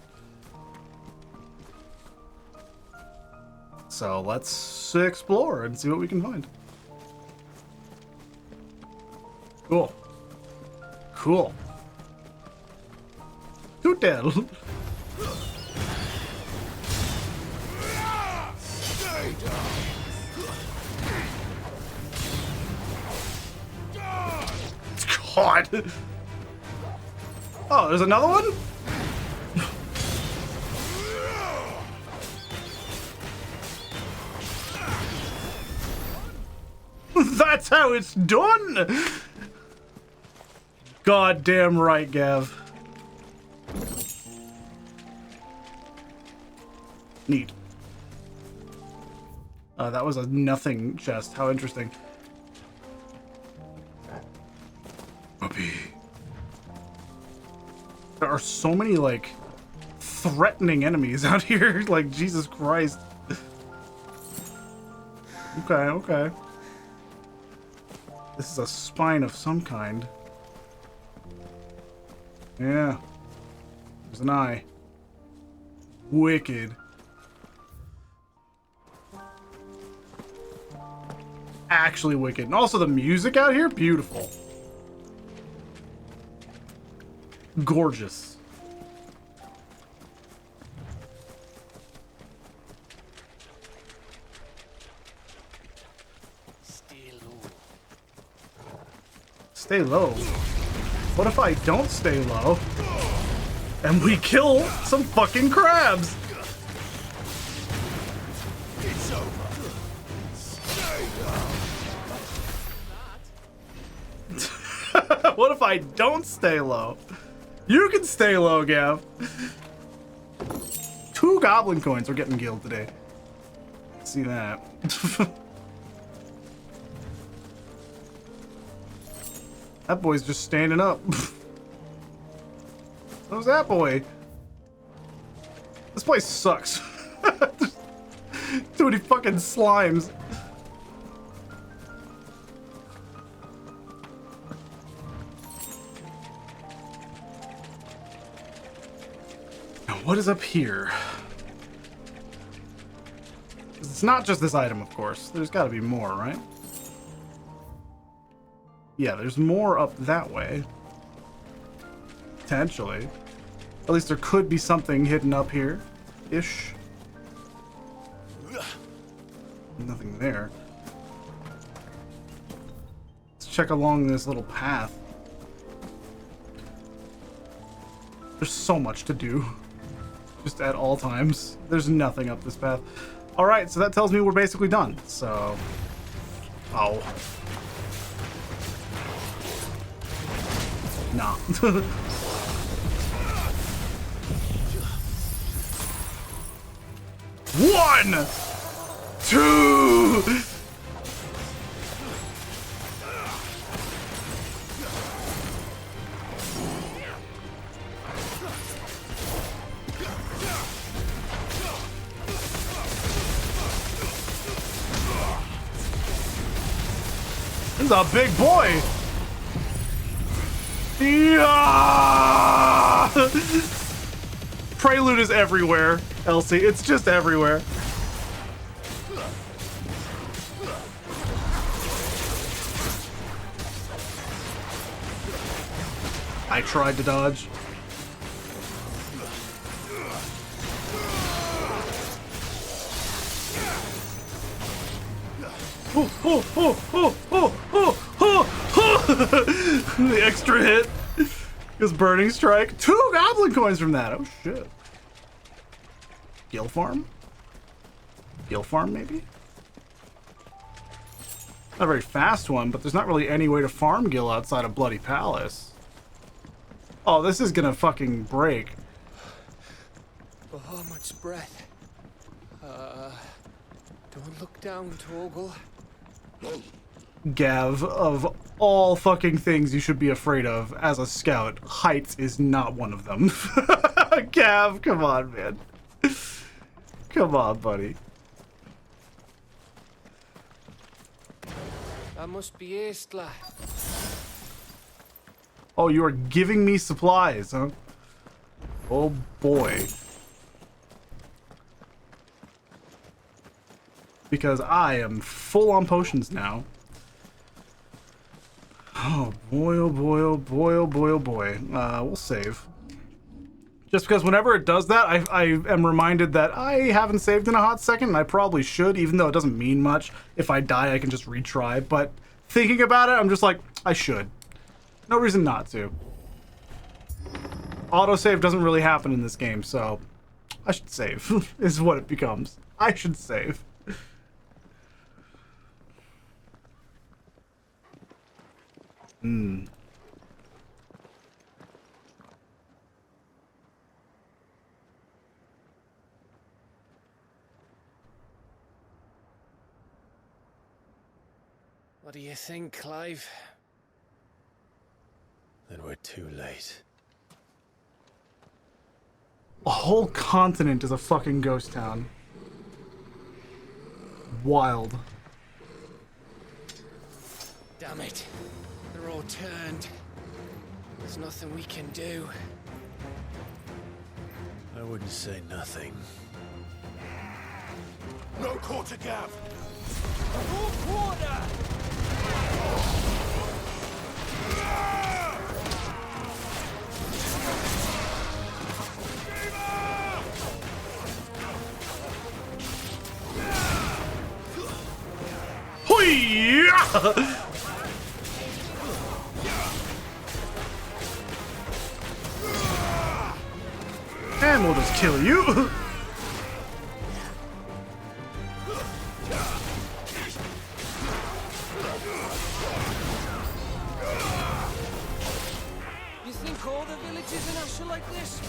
So let's explore and see what we can find. Cool. Cool. To tell. God. Oh, there's another one? That's how it's done! Goddamn right, Gav. Neat. That was a nothing chest. How interesting. Puppy. There are so many, like, threatening enemies out here. Like, Jesus Christ. Okay, okay. This is a spine of some kind. Yeah. There's an eye. Wicked. Actually wicked. And also the music out here, beautiful. Gorgeous. Stay low. What if I don't stay low? And we kill some fucking crabs. It's over. What if I don't stay low? You can stay low, Gav. 2 goblin coins are getting gilled today. See that. That boy's just standing up. Who's that boy? This place sucks. Too many fucking slimes. Now, what is up here? It's not just this item, of course. There's got to be more, right? Yeah, there's more up that way. Potentially. At least there could be something hidden up here. Ish. Nothing there. Let's check along this little path. There's so much to do. Just at all times. There's nothing up this path. Alright, so that tells me we're basically done. So... Oh. Nah. One! Two! This is a big boy! Yeah! Prelude is everywhere, Elsie. It's just everywhere. I tried to dodge. The extra hit. His burning strike. 2 goblin coins from that. Oh shit. Gill farm? Gill farm maybe? Not a very fast one, but there's not really any way to farm Gill outside of Bloody Palace. Oh, this is gonna fucking break. Oh, much breath. Don't look down, Torgal. Gav, of all fucking things you should be afraid of as a scout, heights is not one of them. Gav, come on, man. Come on, buddy. That must be Aistla. Oh, you are giving me supplies, huh? Oh, boy. Because I am full on potions now. Oh boy, oh boy, oh boy, oh boy, oh boy. We'll save. Just because whenever it does that, I am reminded that I haven't saved in a hot second, and I probably should, even though it doesn't mean much. If I die, I can just retry. But thinking about it, I'm just like, I should. No reason not to. Autosave doesn't really happen in this game, so I should save, is what it becomes. I should save. What do you think, Clive? Then we're too late. A whole continent is a fucking ghost town. Wild. Damn it. They're all turned. There's nothing we can do. I wouldn't say nothing. No quarter, Gav! Full quarter! And we'll just kill you. You think all the villages in Ash are like this?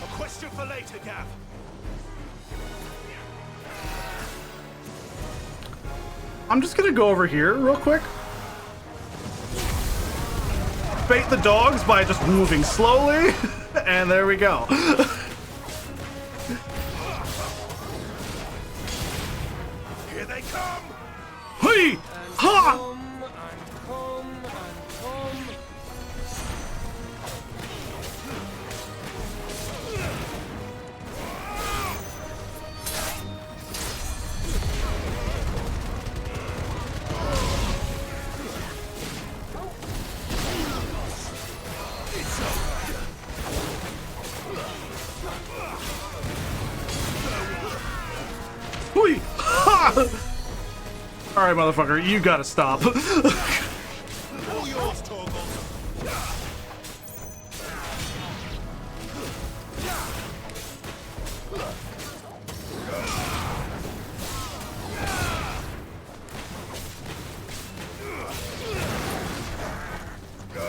A question for later, Gav. I'm just gonna go over here real quick. Bait the dogs by just moving slowly. And there we go. Here they come! Hey! Ha! Hui! Ha! Alright, motherfucker, you gotta stop. All yours, Torgal.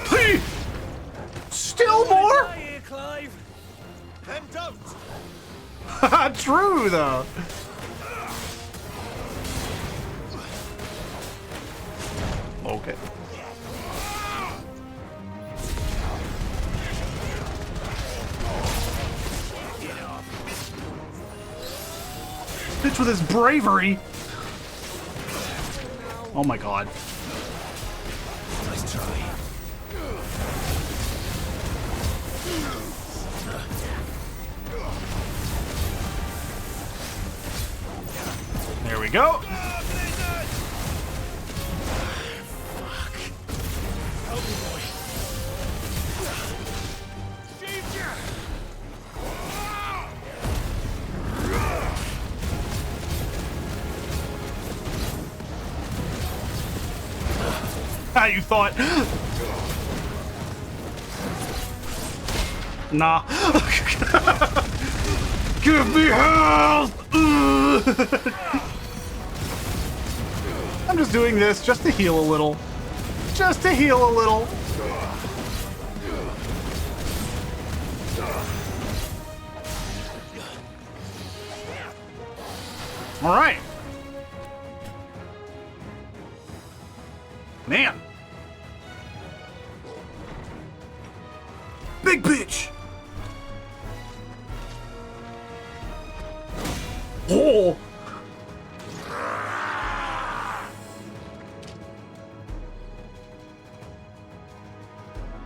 Hey! Still more? Here, Clive. Then don't! True, though. Okay. Bitch with his bravery. Oh my god. Nice try. There we go. Ah, you thought. Nah. Give me health! I'm just doing this just to heal a little. Just to heal a little. All right. Man. Big bitch. Oh.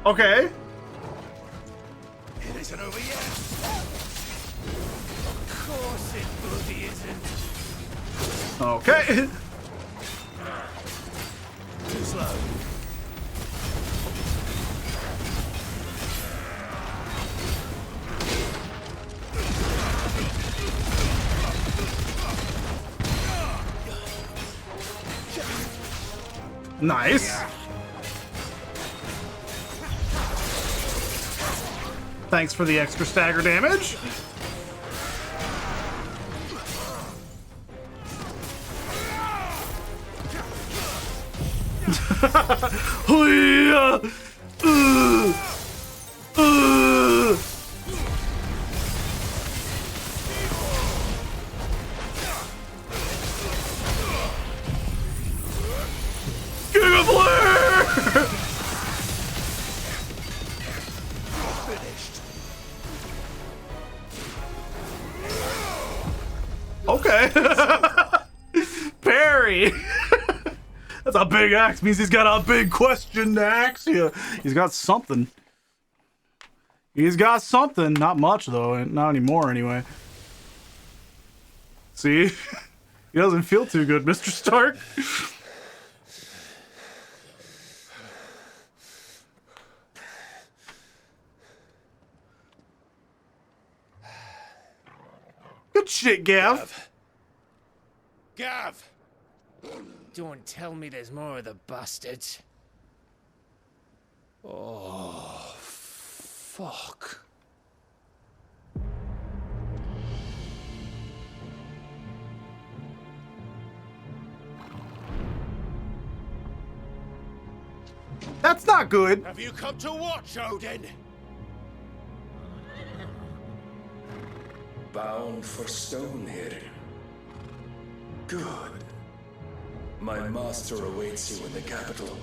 Okay. It isn't over yet. Of course it bloody isn't. Okay. Too slow. Nice. Thanks for the extra stagger damage. King of Blair! Finished. Okay. Parry. That's a big axe. Means he's got a big question to ask you. He's got something. He's got something. Not much, though. Not anymore, anyway. See? He doesn't feel too good, Mr. Stark. Good shit, Gav. Gav! Don't tell me there's more of the bastards. Oh, fuck. That's not good. Have you come to watch, Odin? Bound for Stonehair. Good. My master awaits you in the capital,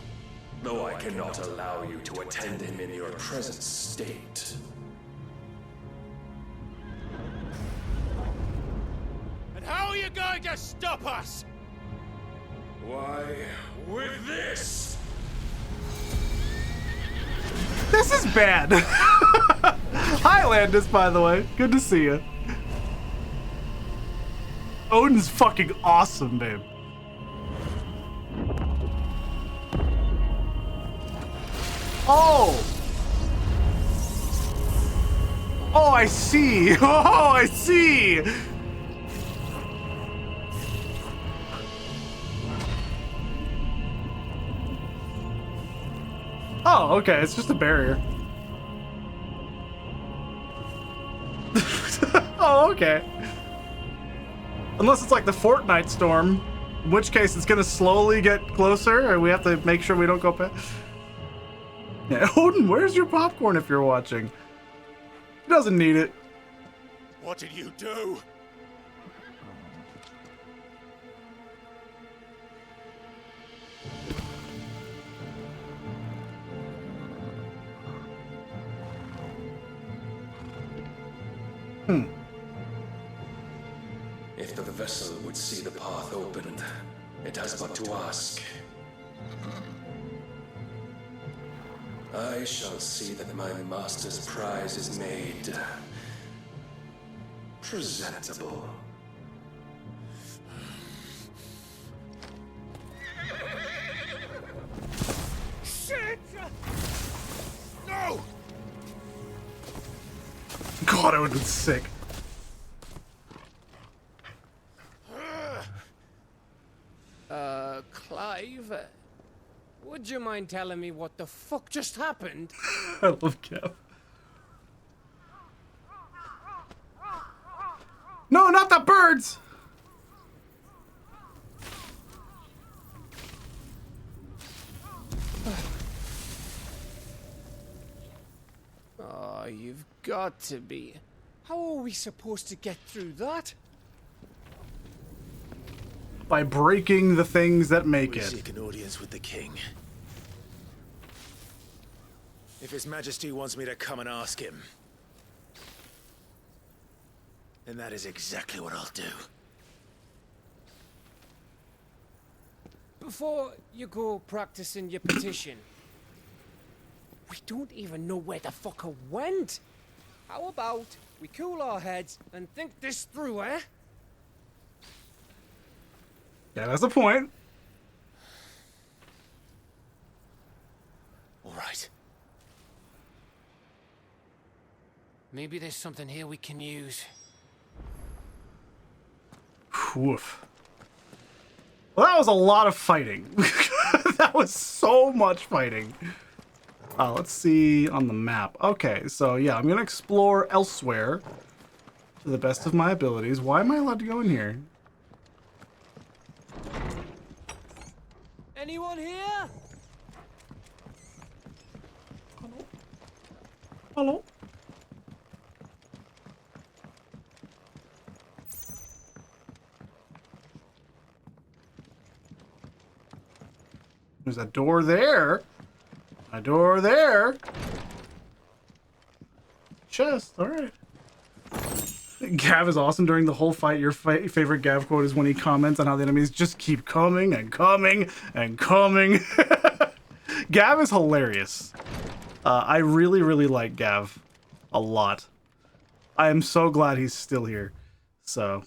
though I cannot allow you to attend him in your present state. And how are you going to stop us? Why, with this! This is bad. Highlanders, by the way. Good to see you. Odin's fucking awesome, babe. Oh! Oh, I see. Oh, I see. Oh, okay. It's just a barrier. Oh, okay. Unless it's like the Fortnite storm, in which case it's gonna slowly get closer, and we have to make sure we don't go past. Yeah, Odin, where's your popcorn if you're watching? He doesn't need it. What did you do? If the vessel would see the path opened, it has but to ask. I shall see that my master's prize is made presentable. Shit! No! God, Odin's sick. Clive, would you mind telling me what the fuck just happened? I love Kev. No, not the birds! Oh, you've got to be. How are we supposed to get through that? By breaking the things that make We it. seek an audience with the king. If His Majesty wants me to come and ask him, then that is exactly what I'll do. Before you go practicing your petition, we don't even know where the fucker went. How about we cool our heads and think this through, eh? Yeah, that's the point. All right. Maybe there's something here we can use. Woof. Well, that was a lot of fighting. That was so much fighting. Let's see on the map. Okay, so yeah, I'm going to explore elsewhere to the best of my abilities. Why am I allowed to go in here? Anyone here? Hello? There's a door there. A door there. Chest, alright. Gav is awesome during the whole fight. Your favorite Gav quote is when he comments on how the enemies just keep coming and coming and coming. Gav is hilarious. I really, really like Gav a lot. I am so glad he's still here. So,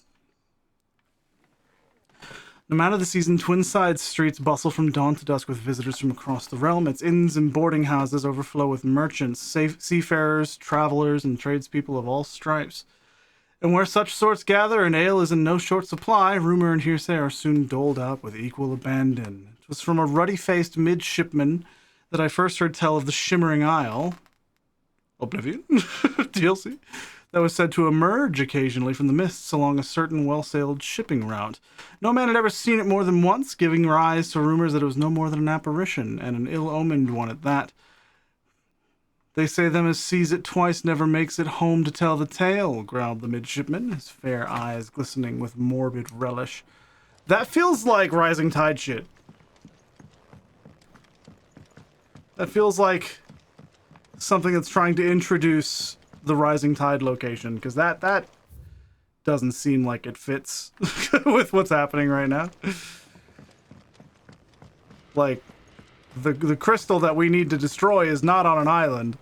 no matter the season, Twinside's streets bustle from dawn to dusk with visitors from across the realm. Its inns and boarding houses overflow with merchants, seafarers, travelers, and tradespeople of all stripes. And where such sorts gather and ale is in no short supply, rumor and hearsay are soon doled out with equal abandon. It was from a ruddy-faced midshipman that I first heard tell of the Shimmering Isle, Oblivion, DLC, that was said to emerge occasionally from the mists along a certain well-sailed shipping route. No man had ever seen it more than once, giving rise to rumors that it was no more than an apparition, and an ill-omened one at that. They say them as sees it twice never makes it home to tell the tale, growled the midshipman, his fair eyes glistening with morbid relish. That feels like Rising Tide shit. That feels like something that's trying to introduce the Rising Tide location, because that doesn't seem like it fits with what's happening right now. Like, the crystal that we need to destroy is not on an island.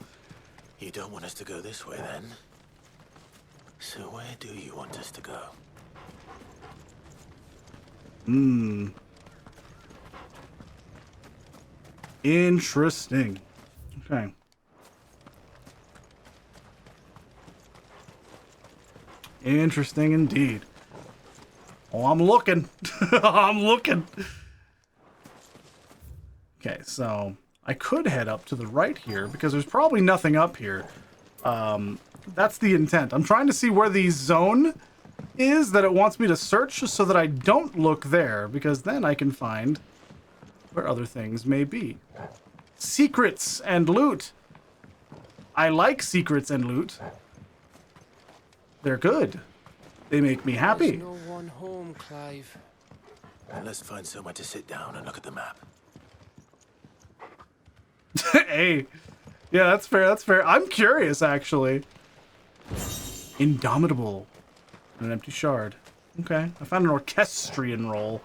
You don't want us to go this way, then? So where do you want us to go? Interesting. Okay. Interesting indeed. Oh, I'm looking. I'm looking. Okay, so I could head up to the right here because there's probably nothing up here. That's the intent. I'm trying to see where the zone is that it wants me to search so that I don't look there, because then I can find where other things may be. Secrets and loot. I like secrets and loot. They're good. They make me happy. There's no one home, Clive. And let's find somewhere to sit down and look at the map. Hey. Yeah, that's fair, that's fair. I'm curious, actually. Indomitable. An empty shard. Okay. I found an orchestrion roll.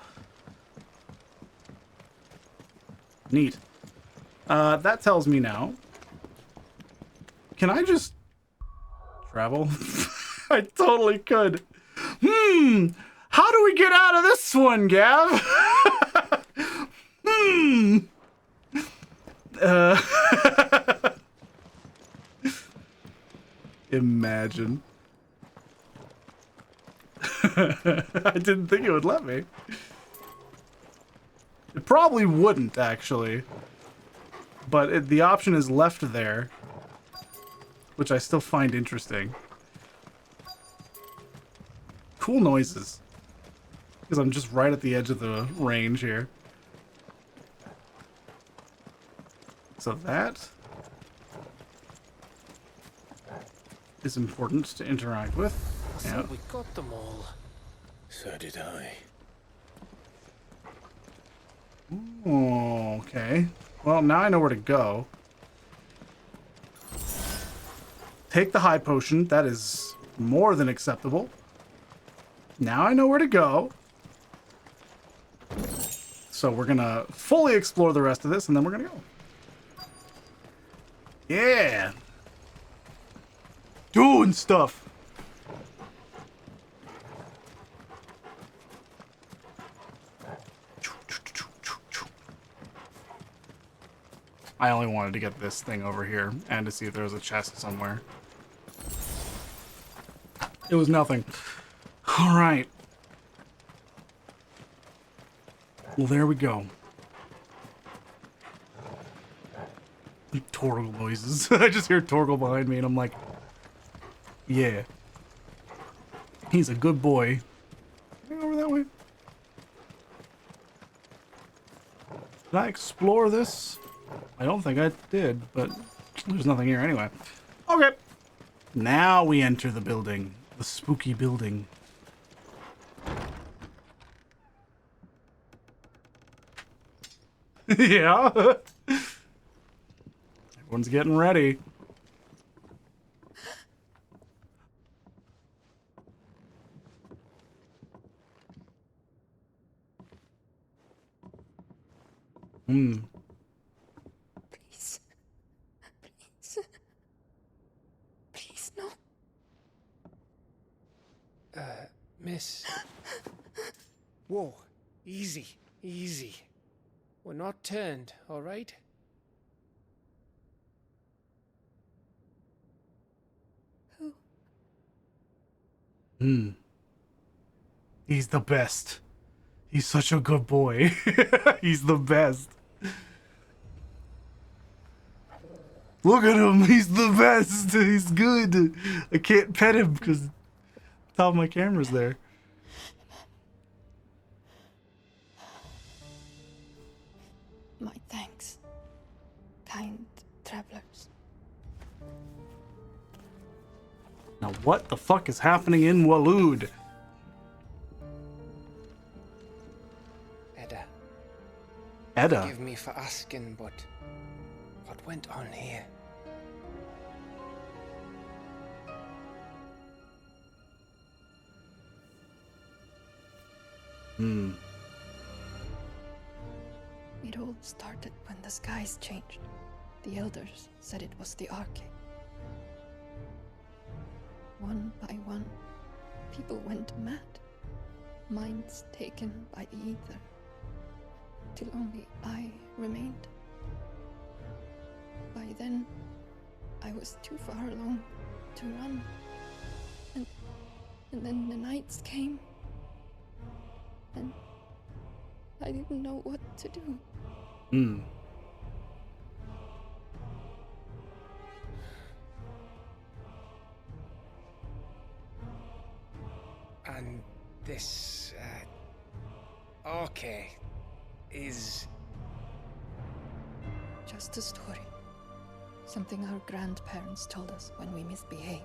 Neat. That tells me now. Can I just travel? I totally could. How do we get out of this one, Gav? Imagine. I didn't think it would let me. It probably wouldn't, actually. But the option is left there, which I still find interesting. Cool noises. Because I'm just right at the edge of the range here. So that is important to interact with. I thought we got them all. So did I. Oh, okay. Well, now I know where to go. Take the high potion. That is more than acceptable. Now I know where to go. So we're gonna fully explore the rest of this, and then we're gonna go. Yeah! Doing stuff! I only wanted to get this thing over here and to see if there was a chest somewhere. It was nothing. Alright. Well, there we go. Torgal noises. I just hear Torgal behind me and I'm like, yeah. He's a good boy. Can I go over that way? Did I explore this? I don't think I did, but there's nothing here anyway. Okay. Now we enter the building. The spooky building. Yeah. Everyone's getting ready. Hmm. Please. Please. Please, no. Miss. Whoa. Easy. Easy. We're not turned, all right? Who? Hmm. He's the best. He's such a good boy. He's the best. Look at him. He's the best. He's good. I can't pet him because top of my camera's there. My thanks, kind travelers. Now what the fuck is happening in Waloed? Edda. Edda? Forgive me for asking, but what went on here? Hmm. It all started when the skies changed. The elders said it was the Arche. One by one, people went mad. Minds taken by the ether. Till only I remained. By then, I was too far along to run. And then the nights came. And I didn't know what to do. Hmm. And this, Arche is... Just a story. Something our grandparents told us when we misbehaved.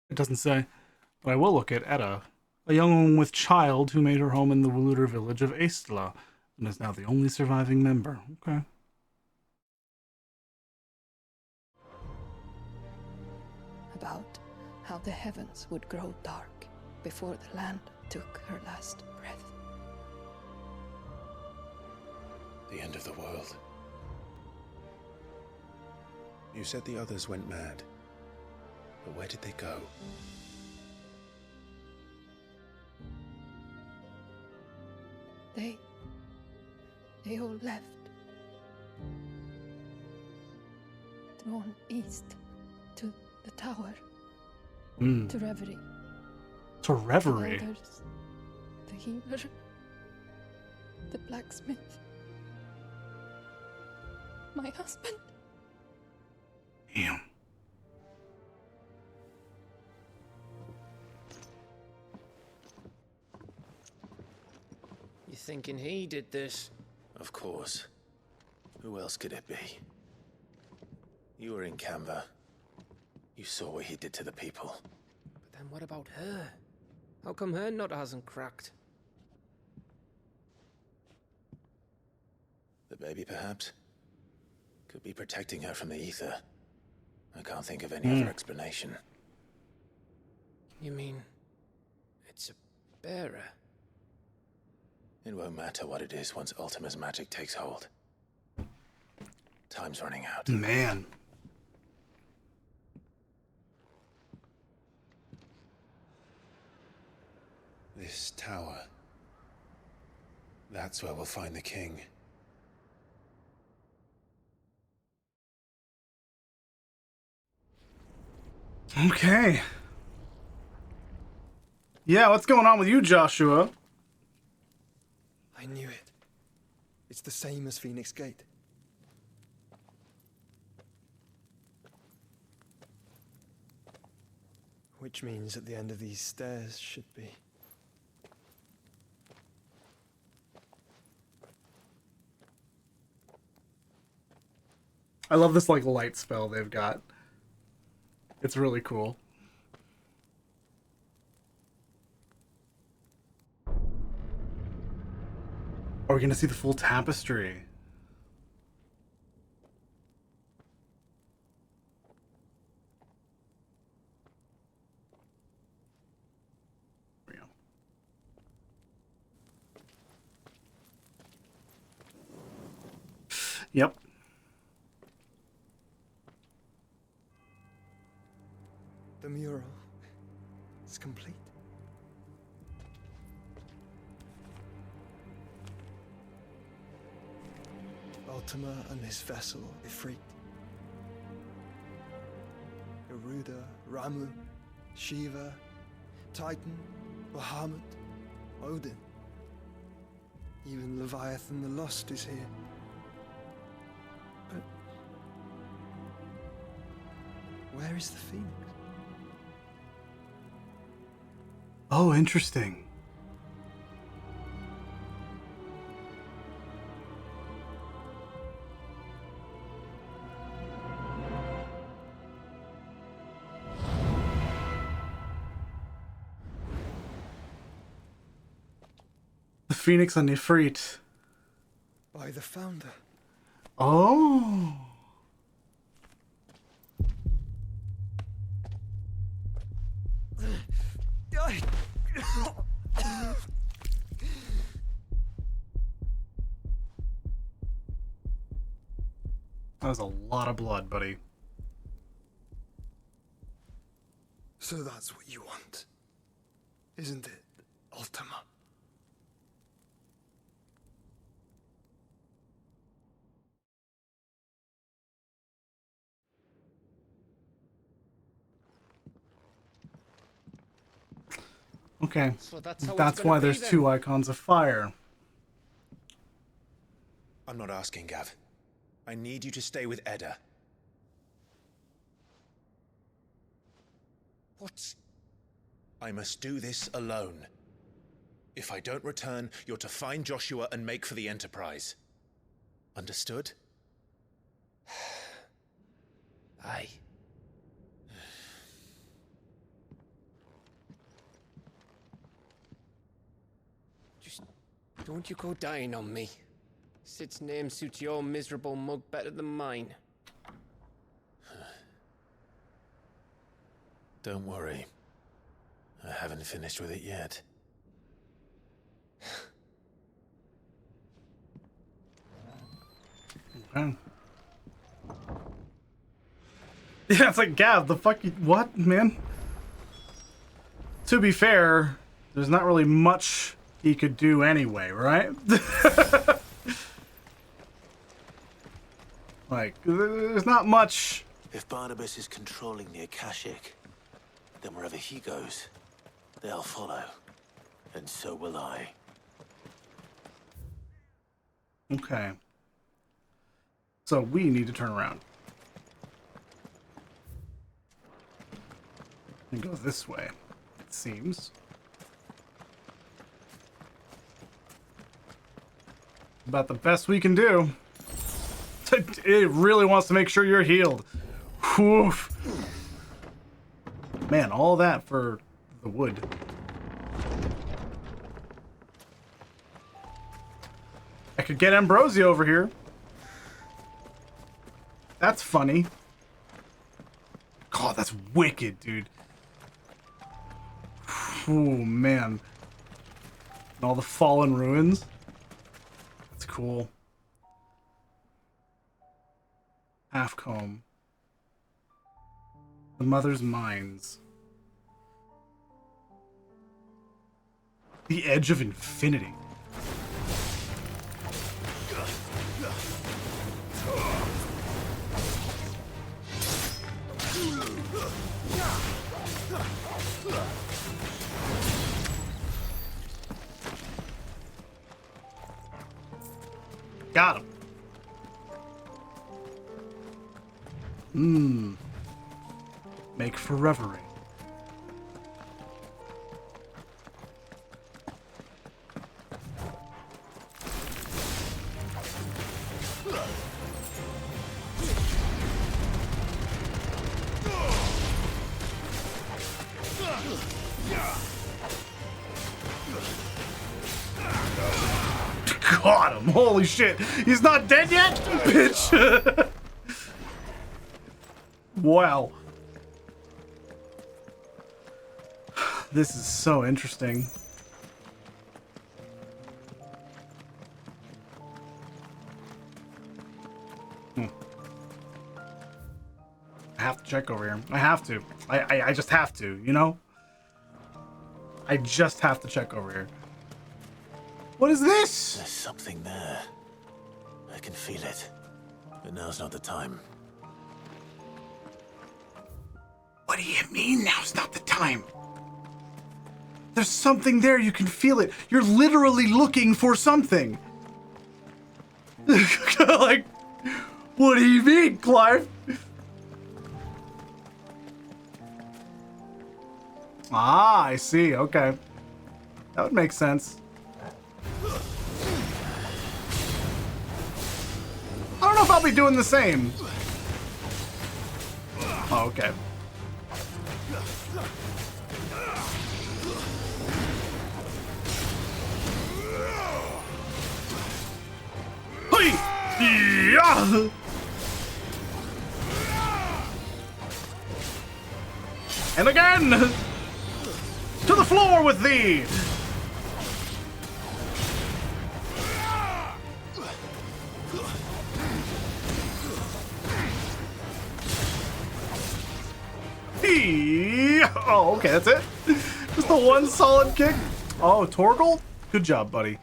It doesn't say, but I will look at Edda, a young woman with child who made her home in the Waluder village of Aistla, and is now the only surviving member. Okay. About how the heavens would grow dark before the land took her last breath. The end of the world. You said the others went mad. But where did they go? They all left. Drawn east to the tower. To Reverie. To Reverie? The elders, the healer, the blacksmith, my husband. Damn. You thinking he did this? Of course. Who else could it be? You were in Canva. You saw what he did to the people. But then what about her? How come her nut hasn't cracked? The baby, perhaps? Could be protecting her from the ether. I can't think of any other explanation. You mean... it's a bearer? It won't matter what it is once Ultima's magic takes hold. Time's running out. Man. This tower. That's where we'll find the king. Okay. Yeah, what's going on with you, Joshua? I knew it. It's the same as Phoenix Gate. Which means at the end of these stairs should be. I love this like light spell they've got. It's really cool. Are we gonna see the full tapestry? There we go. Yep. The mural is complete. Ultima and his vessel, Ifrit. Garuda, Ramu, Shiva, Titan, Bahamut, Odin. Even Leviathan the Lost is here. But where is the Phoenix? Oh, interesting. The Phoenix on Ifrit. By the founder. Oh. That was a lot of blood, buddy. So that's what you want, isn't it, Ultima? Okay. So that's how That's it's why gonna be there's then. 2 icons of fire. I'm not asking, Gav. I need you to stay with Edda. What? I must do this alone. If I don't return, you're to find Joshua and make for the Enterprise. Understood? Aye. Just don't you go dying on me. Sid's name suits your miserable mug better than mine. Don't worry. I haven't finished with it yet. Okay. Yeah, it's like, Gav, the fuck you... What, man? To be fair, there's not really much he could do anyway, right? Like, there's not much... If Barnabas is controlling the Akashic, then wherever he goes, they'll follow. And so will I. Okay. So we need to turn around. And go this way, it seems. About the best we can do. It really wants to make sure you're healed. Woof. Man, all that for the wood. I could get Ambrosia over here. That's funny. God, that's wicked, dude. Oh, man. And all the fallen ruins. That's cool. Halfcomb. The Mother's Mines. The Edge of Infinity. Got him. Make for reverie. Got him! Holy shit! He's not dead yet, bitch! Wow. This is so interesting. I have to check over here. I have to. I just have to, you know? I just have to check over here. What is this? There's something there. I can feel it. But now's not the time. What do you mean now's not the time? There's something there, you can feel it. You're literally looking for something. Like, what do you mean, Clive? Ah, I see, okay. That would make sense. I don't know if I'll be doing the same. Oh, okay. Yeah. And again! To the floor with thee! Oh, okay, that's it. Just the one solid kick. Oh, Torgal? Good job, buddy.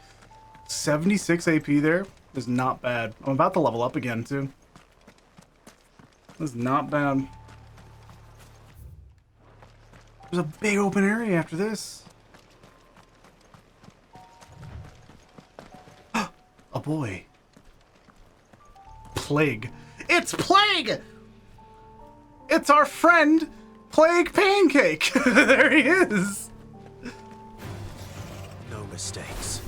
76 AP there is not bad. I'm about to level up again, too. That's not bad. There's a big open area after this. A boy. Plague. It's Plague! It's our friend, Plague Pancake. There he is. No mistakes.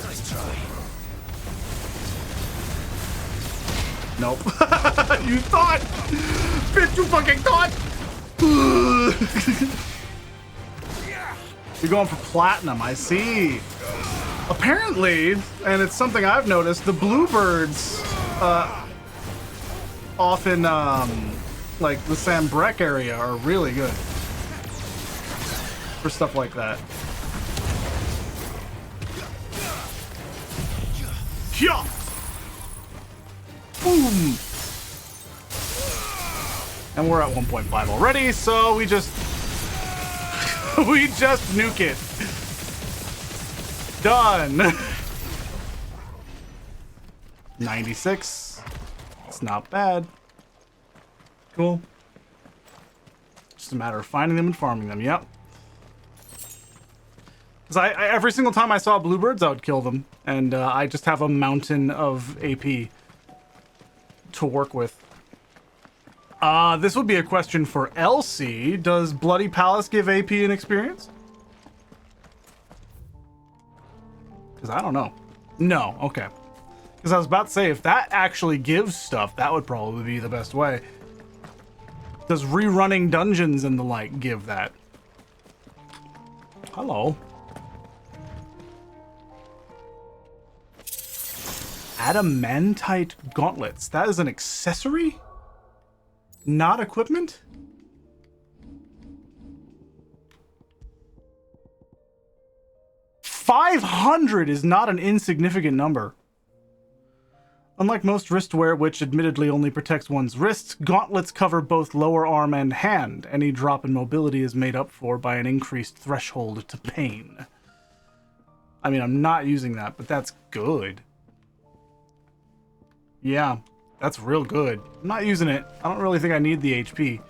Nice try. Nope. You thought! Bitch, you fucking thought! You're going for platinum, I see. Apparently, and it's something I've noticed, the bluebirds often, like the Sambrek area are really good for stuff like that. Yeah. Boom! And we're at 1.5 already, so we just nuke it. Done. 96. It's not bad. Cool. Just a matter of finding them and farming them. Yep. Because I every single time I saw bluebirds, I would kill them, and I just have a mountain of AP to work with. This would be a question for Elsie. Does Bloody Palace give AP and experience? Because I don't know. No, okay. Because I was about to say, if that actually gives stuff, that would probably be the best way. Does rerunning dungeons and the like give that? Hello. Adamantite gauntlets. That is an accessory? Not equipment? $500 is not an insignificant number. Unlike most wristwear, which admittedly only protects one's wrists, gauntlets cover both lower arm and hand. Any drop in mobility is made up for by an increased threshold to pain. I mean, I'm not using that, but that's good. Yeah, that's real good. I'm not using it. I don't really think I need the HP.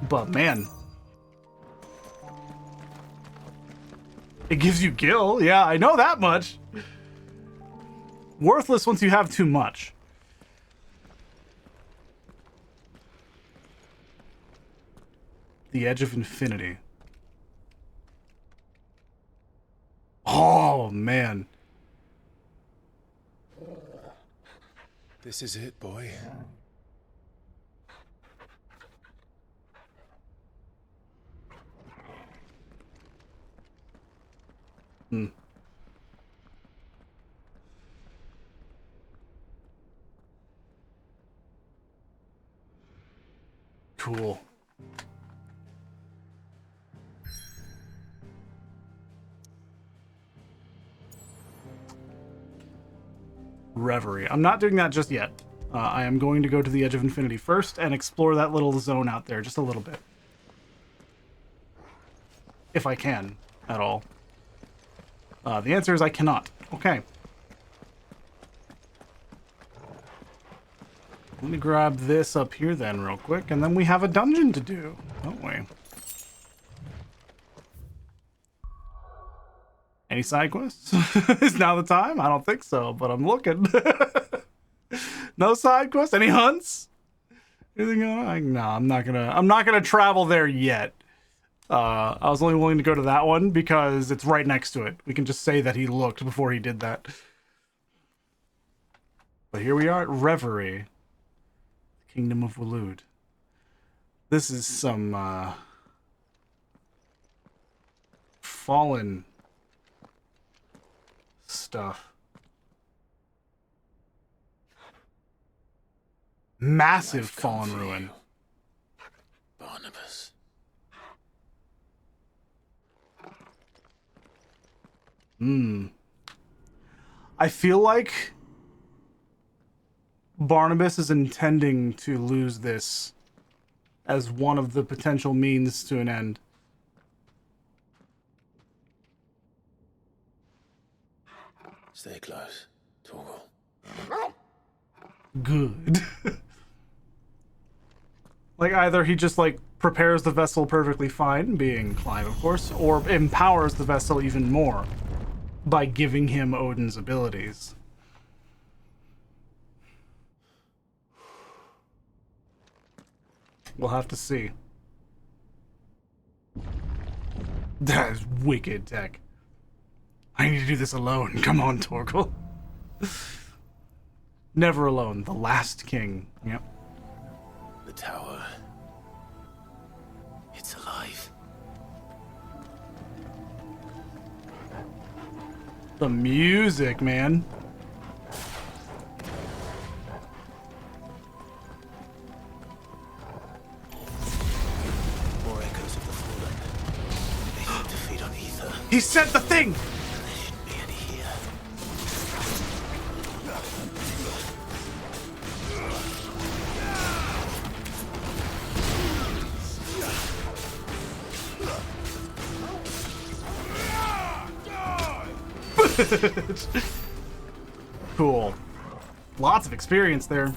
But man, it gives you gil. Yeah, I know that much. Worthless once you have too much. The Edge of Infinity. Oh, man. This is it, boy. Cool. Reverie. I'm not doing that just yet. I am going to go to the Edge of Infinity first and explore that little zone out there just a little bit. If I can, at all. The answer is I cannot. Okay. Let me grab this up here then real quick, and then we have a dungeon to do, don't we? Any side quests? Is now the time? I don't think so, but I'm looking. No side quests? Any hunts? Anything going on? No, I'm not gonna travel there yet. I was only willing to go to that one because it's right next to it. We can just say that he looked before he did that. But here we are at Reverie. Kingdom of Waloed. This is some fallen stuff. Massive fallen ruin. Barnabas. I feel like Barnabas is intending to lose this as one of the potential means to an end. Stay close, Torgal. Good. Like, either he just, like, prepares the vessel perfectly fine, being Clive, of course, or empowers the vessel even more by giving him Odin's abilities. We'll have to see. That is wicked tech. I need to do this alone. Come on, Torgal. Never alone. The last king. Yep. The tower. It's alive. The music, man. More echoes of the fallen. They seem to feed on ether. He said the thing! There shouldn't be any here. Cool. Lots of experience there.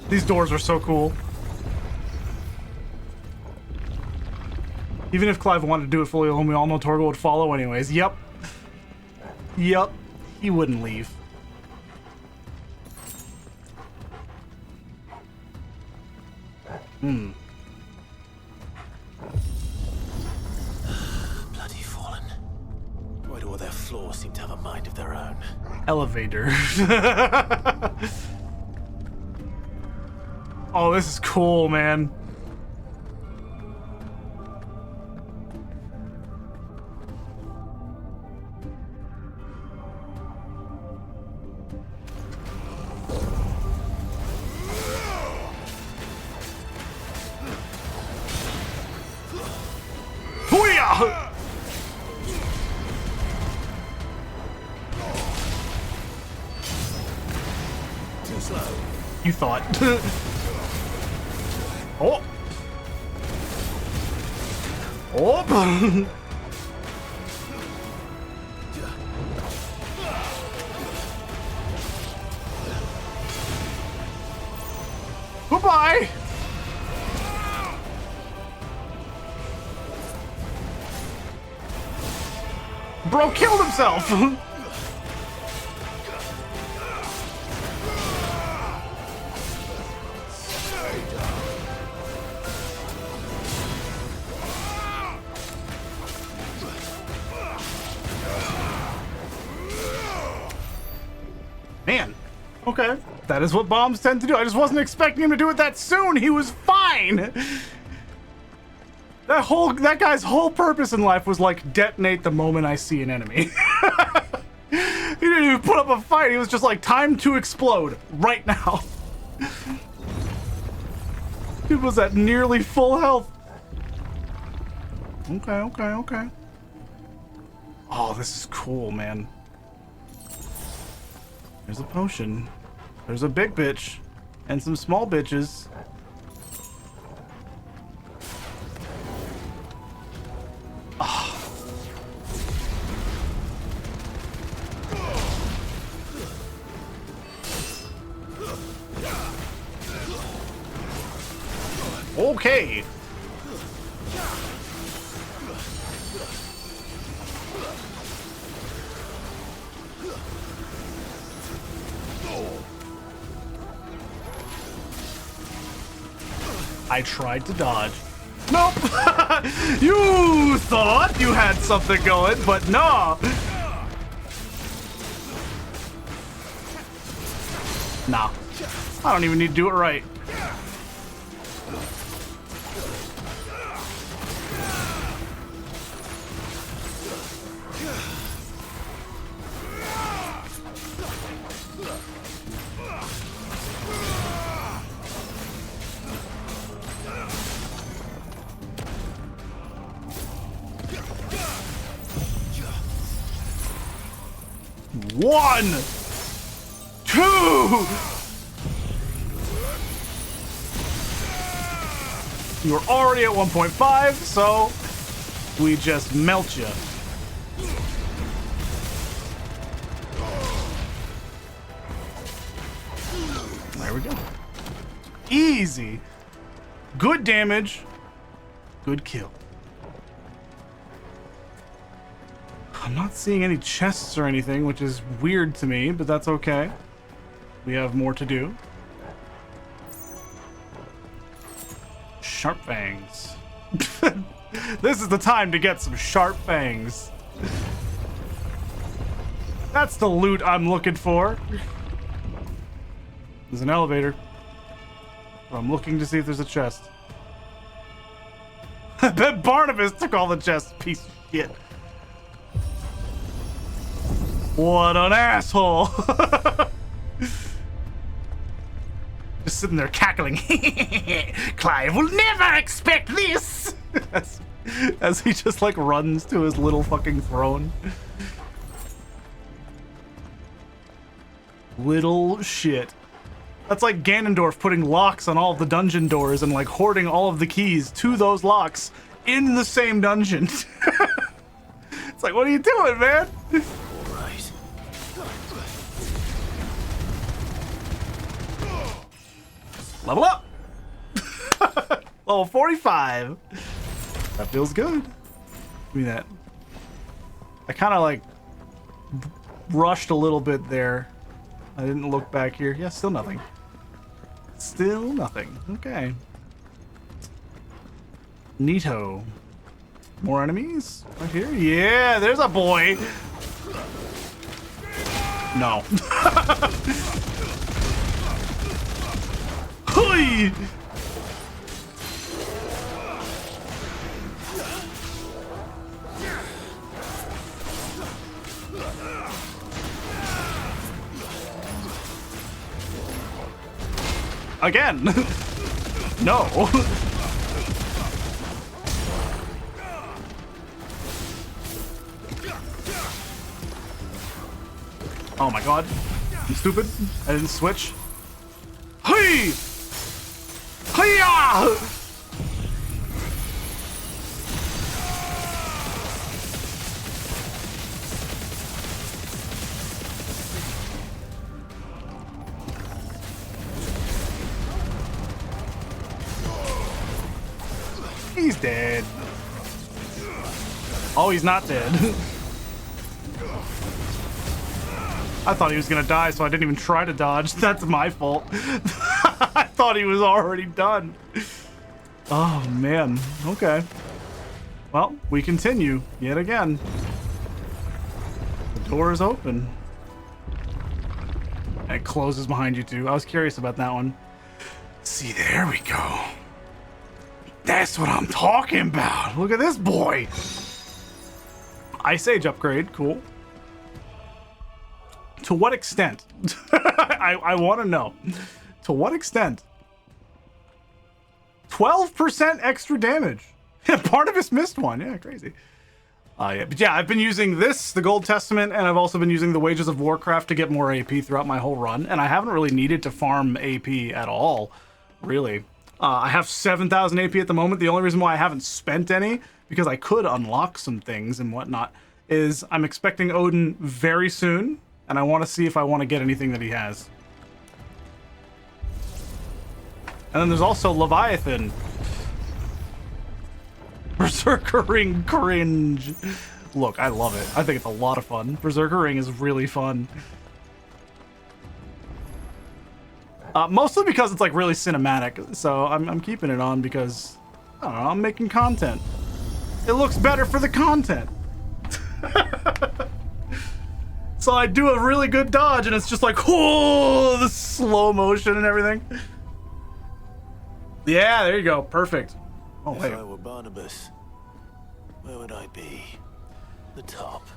These doors are so cool. Even if Clive wanted to do it fully alone, we all know Torgal would follow anyways. Yep. Yep. He wouldn't leave. Bloody fallen. Why do all their floors seem to have a mind of their own? Elevator. Oh, this is cool, man. Hoo-yah! Too slow. You thought. Oh! Oh! Goodbye! Bro killed himself! Okay. That is what bombs tend to do. I just wasn't expecting him to do it that soon. He was fine. That guy's whole purpose in life was like detonate the moment I see an enemy. He didn't even put up a fight. He was just like, time to explode right now. Dude was at nearly full health. Okay. Oh, this is cool, man. There's a potion. There's a big bitch. And some small bitches. Oh. Okay. I tried to dodge. Nope. You thought you had something going, but nah. Nah. I don't even need to do it right. One, two. You're already at 1.5, so we just melt you. There we go. Easy. Good damage. Good kill. I'm not seeing any chests or anything, which is weird to me, but that's okay. We have more to do. Sharp fangs. This is the time to get some sharp fangs. That's the loot I'm looking for. There's an elevator. I'm looking to see if there's a chest. I bet Barnabas took all the chests, piece of shit. What an asshole! Just sitting there cackling. Clive will never expect this! as he just like runs to his little fucking throne. Little shit. That's like Ganondorf putting locks on all of the dungeon doors and like hoarding all of the keys to those locks in the same dungeon. It's like, what are you doing, man? Level up! Level 45. That feels good. Give me that. I kind of like rushed a little bit there. I didn't look back here. Yeah, still nothing. Still nothing. Okay. Neato. More enemies? Right here? Yeah, there's a boy. No. Hui! Again. No. Oh my god. I'm stupid. I didn't switch. Hey! Hiya! He's dead. Oh, he's not dead. I thought he was gonna die, so I didn't even try to dodge. That's my fault. I thought he was already done. Oh, man. Okay. Well, we continue yet again. The door is open. And it closes behind you too. I was curious about that one. See, there we go. That's what I'm talking about. Look at this boy. Ice Age upgrade, cool. To what extent? I want to know. To what extent? 12% extra damage. Part of us missed one. Yeah, crazy. Yeah, but yeah, I've been using this, the Gold Testament, and I've also been using the Wages of Warcraft to get more AP throughout my whole run, and I haven't really needed to farm AP at all, really. I have 7,000 AP at the moment. The only reason why I haven't spent any, because I could unlock some things and whatnot, is I'm expecting Odin very soon, and I want to see if I want to get anything that he has. And then there's also Leviathan. Berserker Ring cringe. Look, I love it. I think it's a lot of fun. Berserker Ring is really fun. Mostly because it's like really cinematic. So I'm keeping it on because, I don't know, I'm making content. It looks better for the content. So I do a really good dodge and it's just like, oh, the slow motion and everything. Yeah, there you go. Perfect. Oh, wait. If I were Barnabas, where would I be? The top.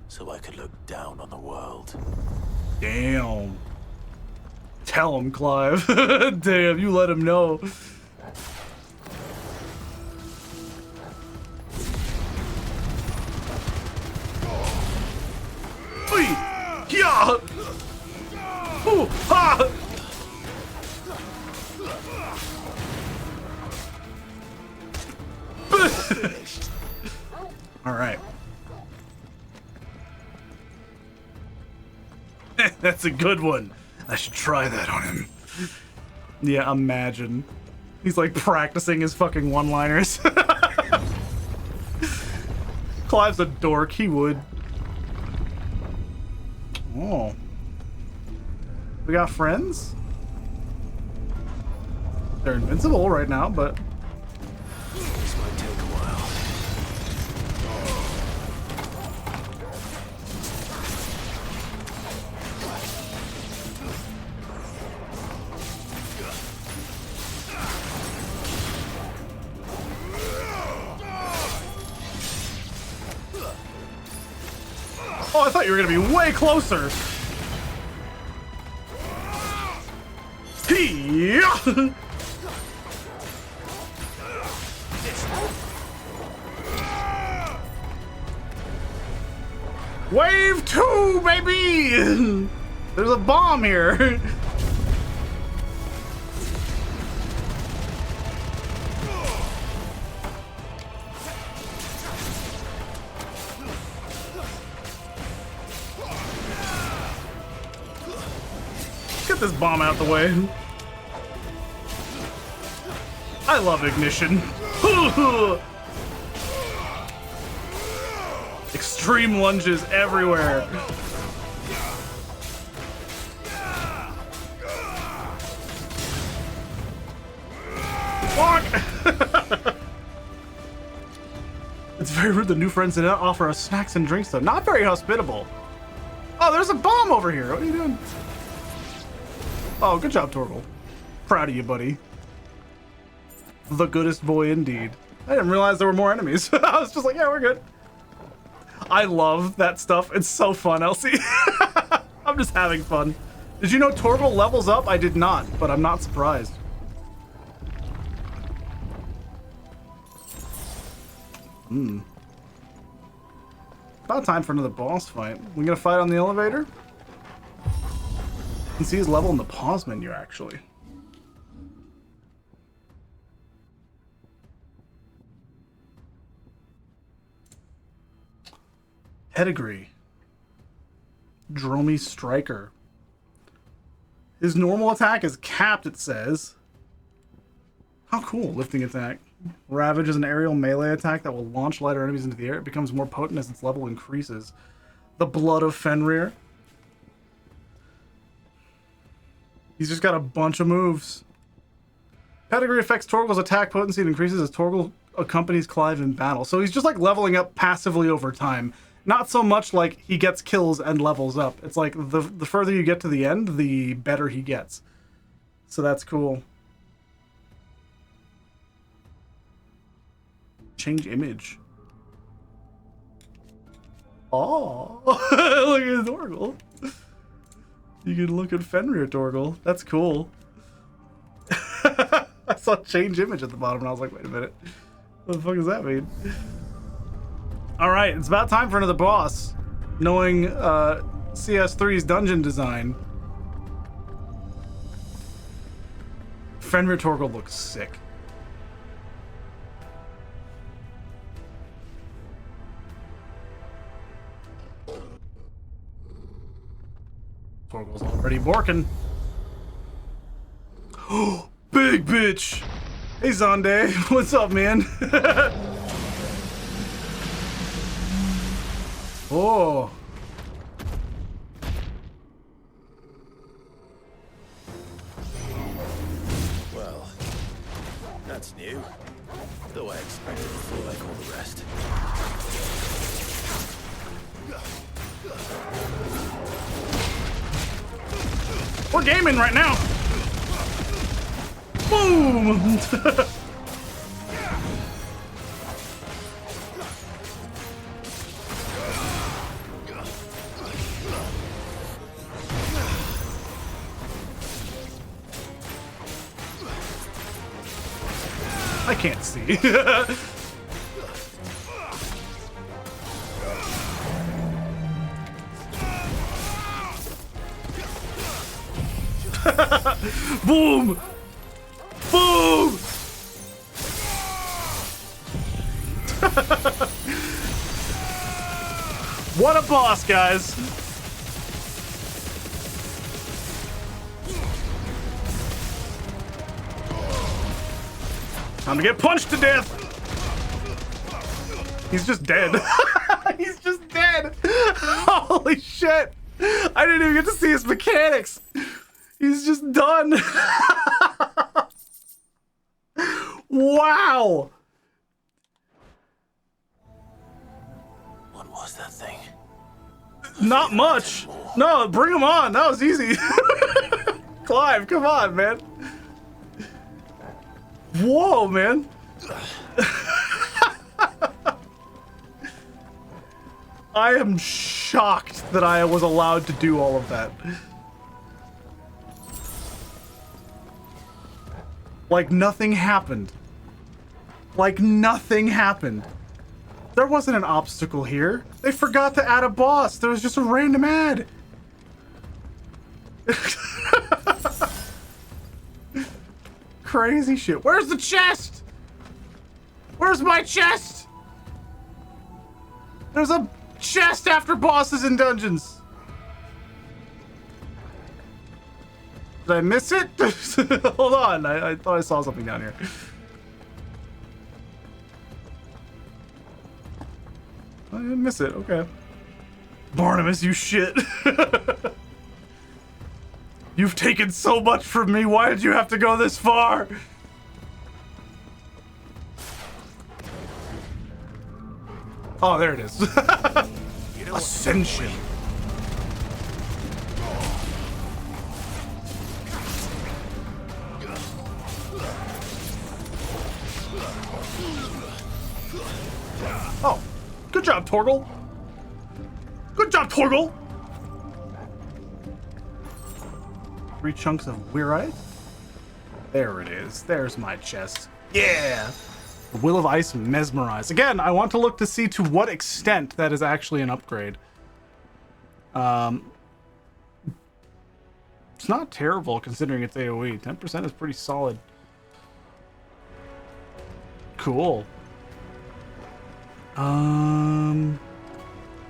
So I could look down on the world. Damn. Tell him, Clive. Damn, you let him know. Yeah. Ooh, ha. All right. That's a good one. I should try that on him. Yeah, imagine. He's like practicing his fucking one-liners. Clive's a dork. He would. Oh. We got friends? They're invincible right now, but... This might take a while. Oh, I thought you were gonna be way closer. Yeah. Wave 2, baby! There's a bomb here. Get this bomb out the way. I love ignition. Extreme lunges everywhere. Fuck! It's very rude the new friends did not offer us snacks and drinks though. Not very hospitable. Oh, there's a bomb over here. What are you doing? Oh, good job, Torgal. Proud of you, buddy. The goodest boy indeed. I didn't realize there were more enemies. I was just like, yeah, we're good. I love that stuff. It's so fun, Elsie. I'm just having fun. Did you know Torgal levels up? I did not, but I'm not surprised. About time for another boss fight. We gonna fight on the elevator? You can see his level in the pause menu, actually. Pedigree. Dromy Striker. His normal attack is capped, it says. How cool, lifting attack. Ravage is an aerial melee attack that will launch lighter enemies into the air. It becomes more potent as its level increases. The Blood of Fenrir. He's just got a bunch of moves. Pedigree affects Torgal's attack potency and increases as Torgal accompanies Clive in battle. So he's just like leveling up passively over time. not so much like he gets kills and levels up. It's like the further you get to the end, the better he gets. So that's cool. Change image. Oh, look at Torgal. You can look at Fenrir Torgal. That's cool. I saw change image at the bottom and I was like, wait a minute. What the fuck does that mean? Alright, it's about time for another boss. Knowing CS3's dungeon design. Fenrir Torgal looks sick. Torgal's already borking. Oh, big bitch! Hey Zonde, what's up, man? Oh. Well, that's new. Though I expected before like all the rest. We're gaming right now. Boom! I can't see. Boom! Boom! What a boss, guys! Time to get punched to death! He's just dead. He's just dead! Holy shit! I didn't even get to see his mechanics! He's just done! Wow! What was that thing? Not much! No, bring him on! That was easy! Clive, come on, man! Whoa, man! I am shocked that I was allowed to do all of that. Like nothing happened. Like nothing happened. There wasn't an obstacle here. They forgot to add a boss. There was just a random ad. Crazy shit. Where's the chest? Where's my chest? There's a chest after bosses in dungeons. Did I miss it? Hold on. I thought I saw something down here. I didn't miss it. Okay. Barnabas, you shit. You've taken so much from me. Why did you have to go this far? Oh, there it is. Ascension. Oh, good job, Torgal. Good job, Torgal. 3 chunks of Weirite. There it is. There's my chest. Yeah. Will of Ice Mesmerize. Again, I want to look to see to what extent that is actually an upgrade. It's not terrible considering it's AoE. 10% is pretty solid. Cool.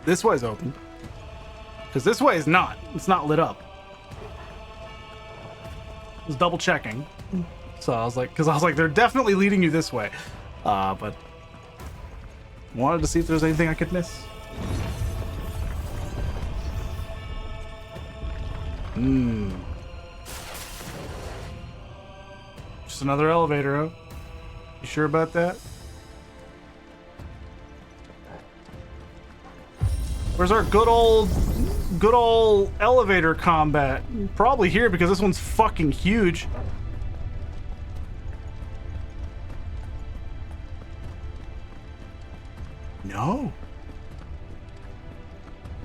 This way's open. Because this way is not. It's not lit up. I was double checking. So I was like, they're definitely leading you this way. But wanted to see if there's anything I could miss. Just another elevator, huh? You sure about that? Where's our good old elevator combat? Probably here because this one's fucking huge. No.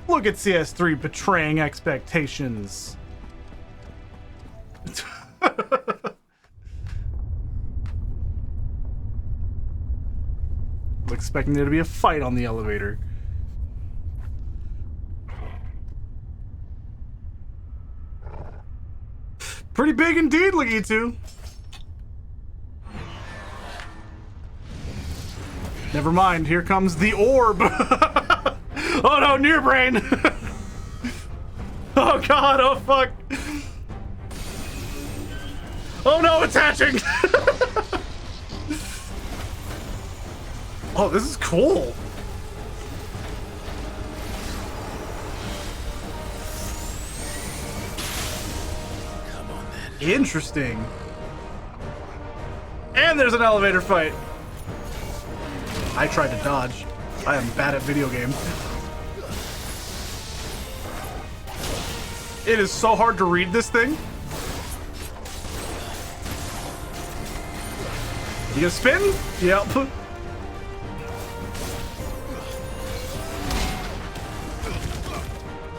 Look at CS3 betraying expectations. I was expecting there to be a fight on the elevator. Pretty big indeed, look at you two. Never mind, here comes the orb. Oh no, near brain. Oh god, oh fuck. Oh no, it's hatching. Oh, this is cool. Come on then. Interesting. And there's an elevator fight. I tried to dodge. I am bad at video games. It is so hard to read this thing. You gonna spin? Yep.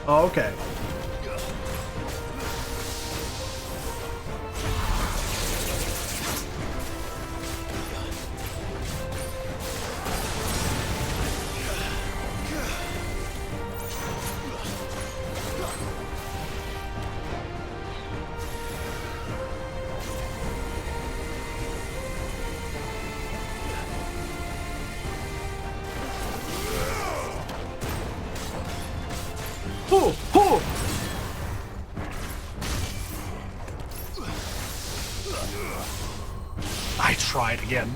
Oh, okay. I tried again.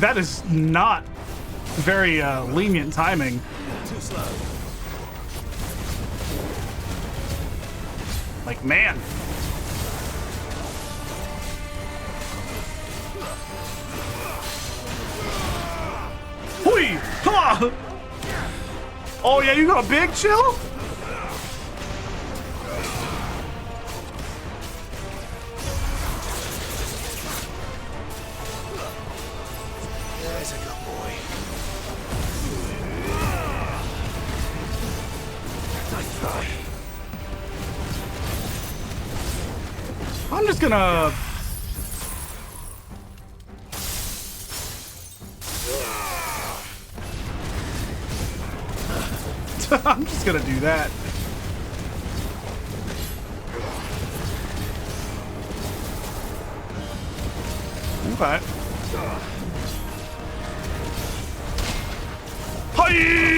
That is not very lenient timing. Too slow. Like, man. Hui! Ha! Oh yeah, you got a big chill? There's a good boy. Nice try. I'm just gonna... I'm just gonna do that. Okay. Hi-ya!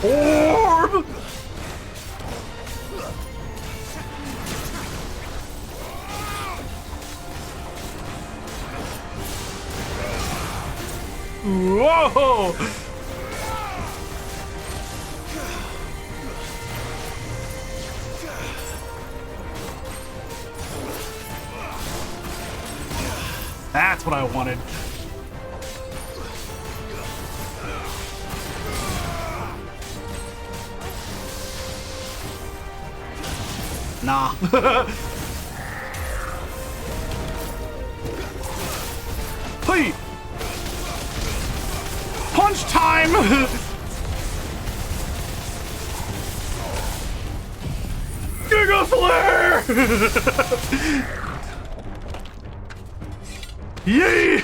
Orb! Whoa! That's what I wanted. Nah. Hey! Punch time! Giga Flare! Yay!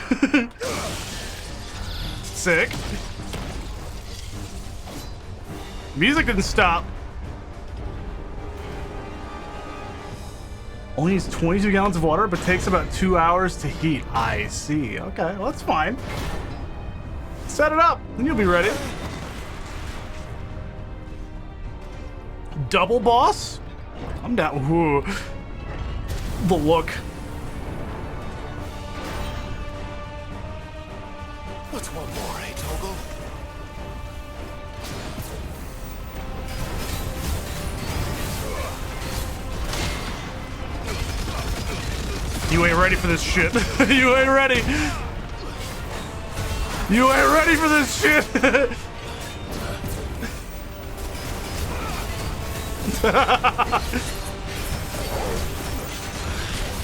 Sick. Music didn't stop. Only needs 22 gallons of water, but takes about 2 hours to heat. I see. Okay, well, that's fine. Set it up, and you'll be ready. Double boss? I'm down. Ooh. The look. You ain't ready for this shit. You ain't ready. You ain't ready for this shit.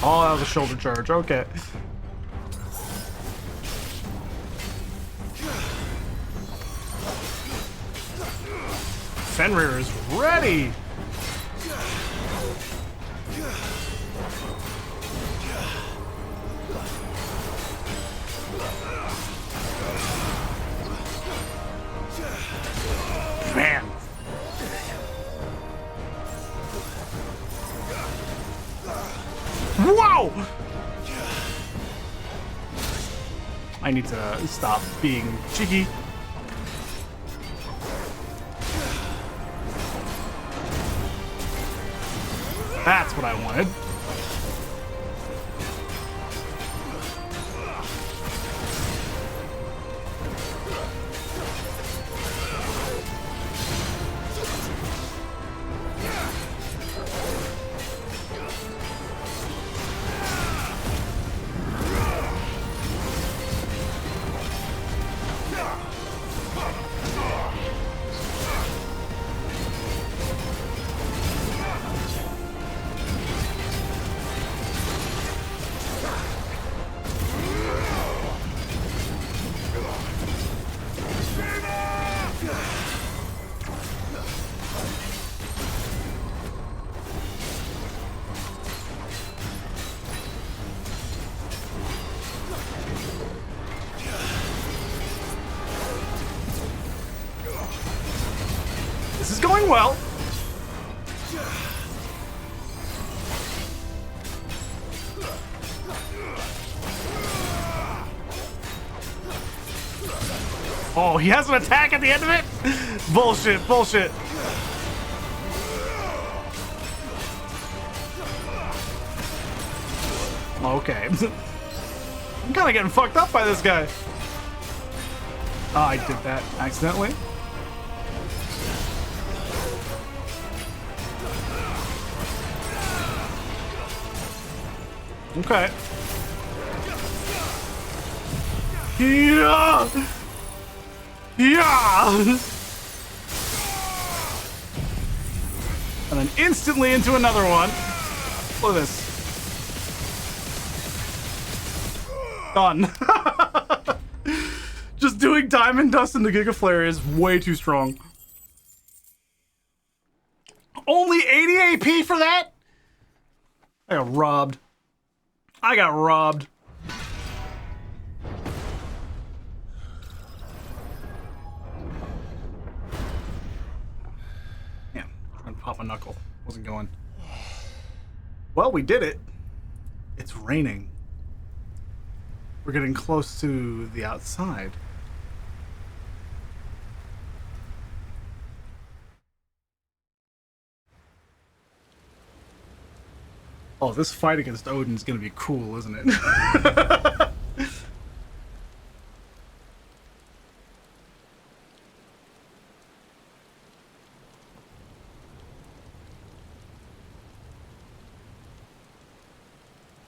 Oh, that was a shoulder charge. Okay. Fenrir is ready. Man. Whoa! I need to stop being cheeky. That's what I wanted. This is going well. Oh, he has an attack at the end of it? Bullshit, bullshit. Okay. I'm kind of getting fucked up by this guy. Oh, I did that accidentally. Okay. Yeah. Yeah. And then instantly into another one. Look at this. Done. Just doing Diamond Dust into Giga Flare is way too strong. Only 80 AP for that? I got robbed. I got robbed. Yeah, trying to pop a knuckle. Wasn't going. Well, we did it. It's raining. We're getting close to the outside. Oh, this fight against Odin's gonna be cool, isn't it?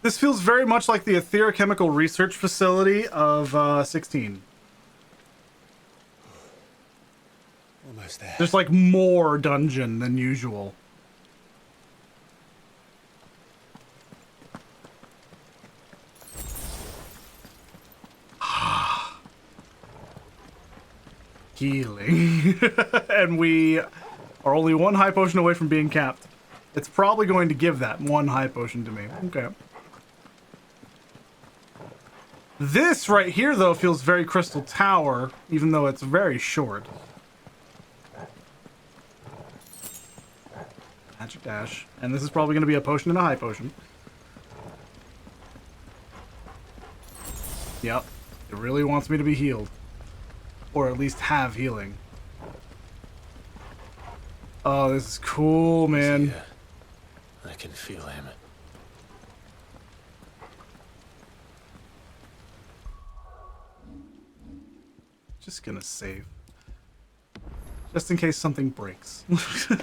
This feels very much like the Etherochemical Research Facility of 16. Almost there. There's like more dungeon than usual. Healing. And we are only one high potion away from being capped. It's probably going to give that one high potion to me. Okay. This right here, though, feels very Crystal Tower, even though it's very short. Magic Dash. And this is probably going to be a potion and a high potion. Yep. It really wants me to be healed. Or at least have healing. Oh, this is cool, man. I can feel him. Just gonna save. Just in case something breaks. Because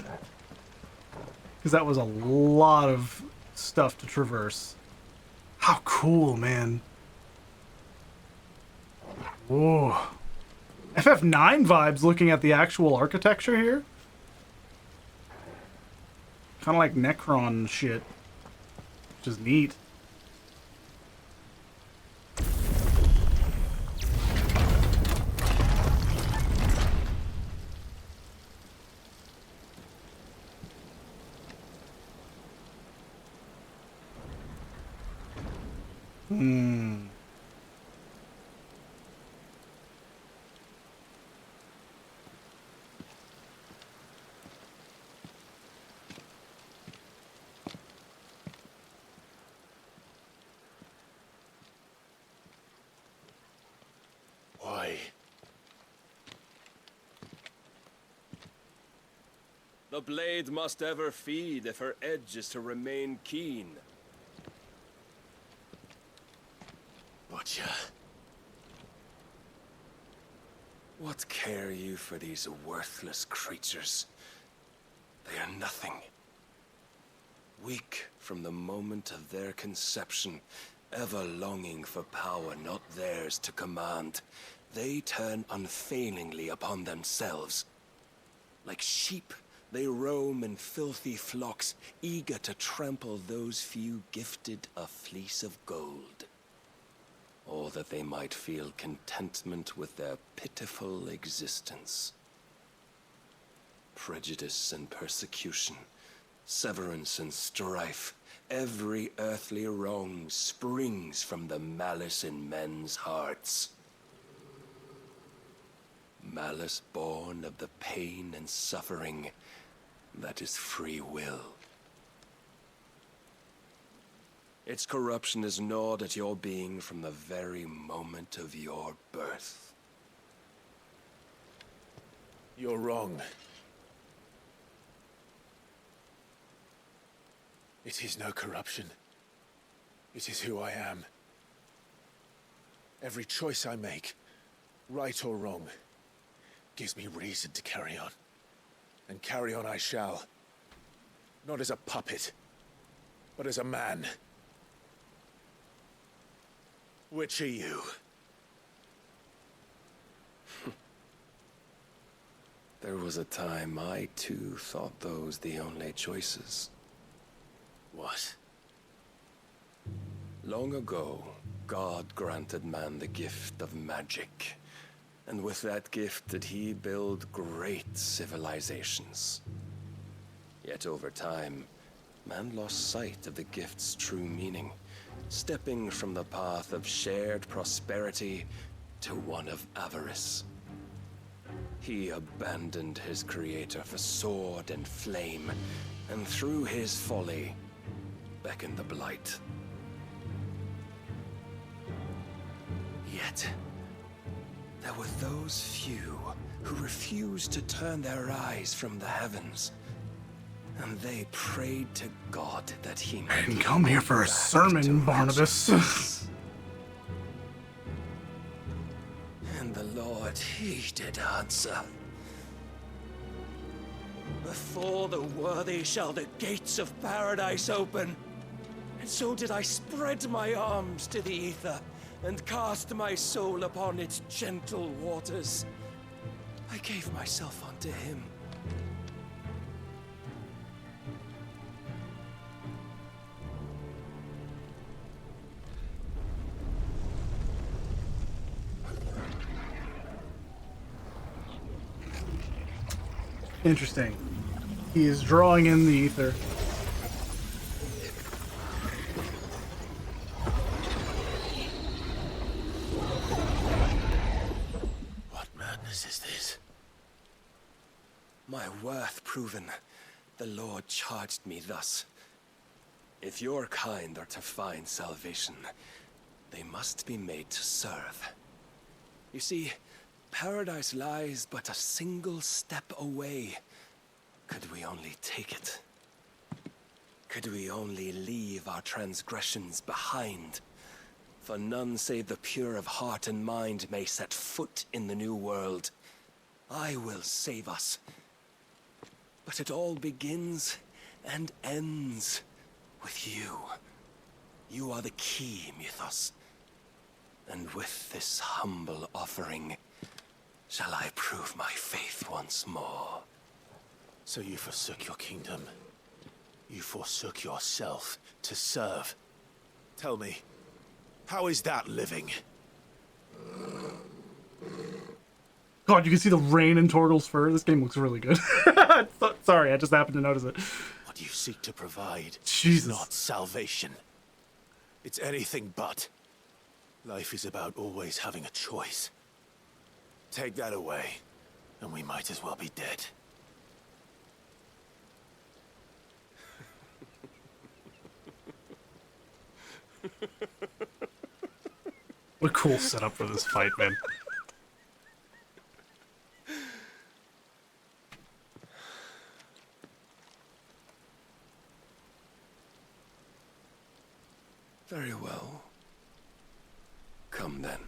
that was a lot of stuff to traverse. How cool, man. Whoa. FF9 vibes looking at the actual architecture here. Kind of like Necron shit. Which is neat. Why? The blade must ever feed if her edge is to remain keen. Butcher. What care you for these worthless creatures? They are nothing. Weak from the moment of their conception, ever longing for power not theirs to command, they turn unfailingly upon themselves. Like sheep, they roam in filthy flocks, eager to trample those few gifted a fleece of gold. Or that they might feel contentment with their pitiful existence. Prejudice and persecution, severance and strife, every earthly wrong springs from the malice in men's hearts. Malice born of the pain and suffering that is free will. Its corruption is gnawed at your being from the very moment of your birth. You're wrong. It is no corruption. It is who I am. Every choice I make, right or wrong, gives me reason to carry on. And carry on I shall. Not as a puppet, but as a man. Which are you? There was a time I too thought those the only choices. What? Long ago, God granted man the gift of magic. And with that gift did he build great civilizations. Yet over time, man lost sight of the gift's true meaning, stepping from the path of shared prosperity to one of avarice. He abandoned his creator for sword and flame, and through his folly, beckoned the blight. Yet, there were those few who refused to turn their eyes from the heavens, and they prayed to God that he might. I didn't come here for a sermon, Barnabas. And the Lord, he did answer. Before the worthy shall the gates of paradise open. And so did I spread my arms to the ether, and cast my soul upon its gentle waters. I gave myself unto him. Interesting. He is drawing in the ether. What madness is this? My worth proven, the Lord charged me thus. If your kind are to find salvation, they must be made to serve. You see, paradise lies but a single step away. Could we only take it? Could we only leave our transgressions behind? For none save the pure of heart and mind may set foot in the new world. I will save us. But it all begins and ends with you. You are the key, Mythos. And with this humble offering, shall I prove my faith once more? So you forsook your kingdom. You forsook yourself to serve. Tell me, how is that living? God, you can see the rain in Torgal's fur. This game looks really good. Sorry, I just happened to notice it. What you seek to provide Jesus. is not salvation. It's anything but. Life is about always having a choice. Take that away, and we might as well be dead. What a cool setup for this fight, man. Very well. Come then.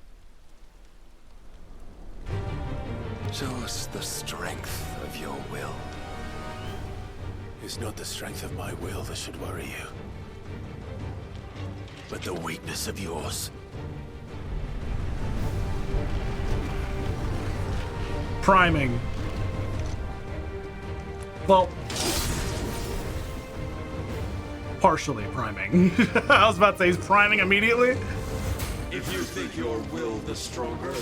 Show us the strength of your will. It's not the strength of my will that should worry you, but the weakness of yours. Priming. Well, partially priming. I was about to say he's priming immediately. If you think your will the stronger,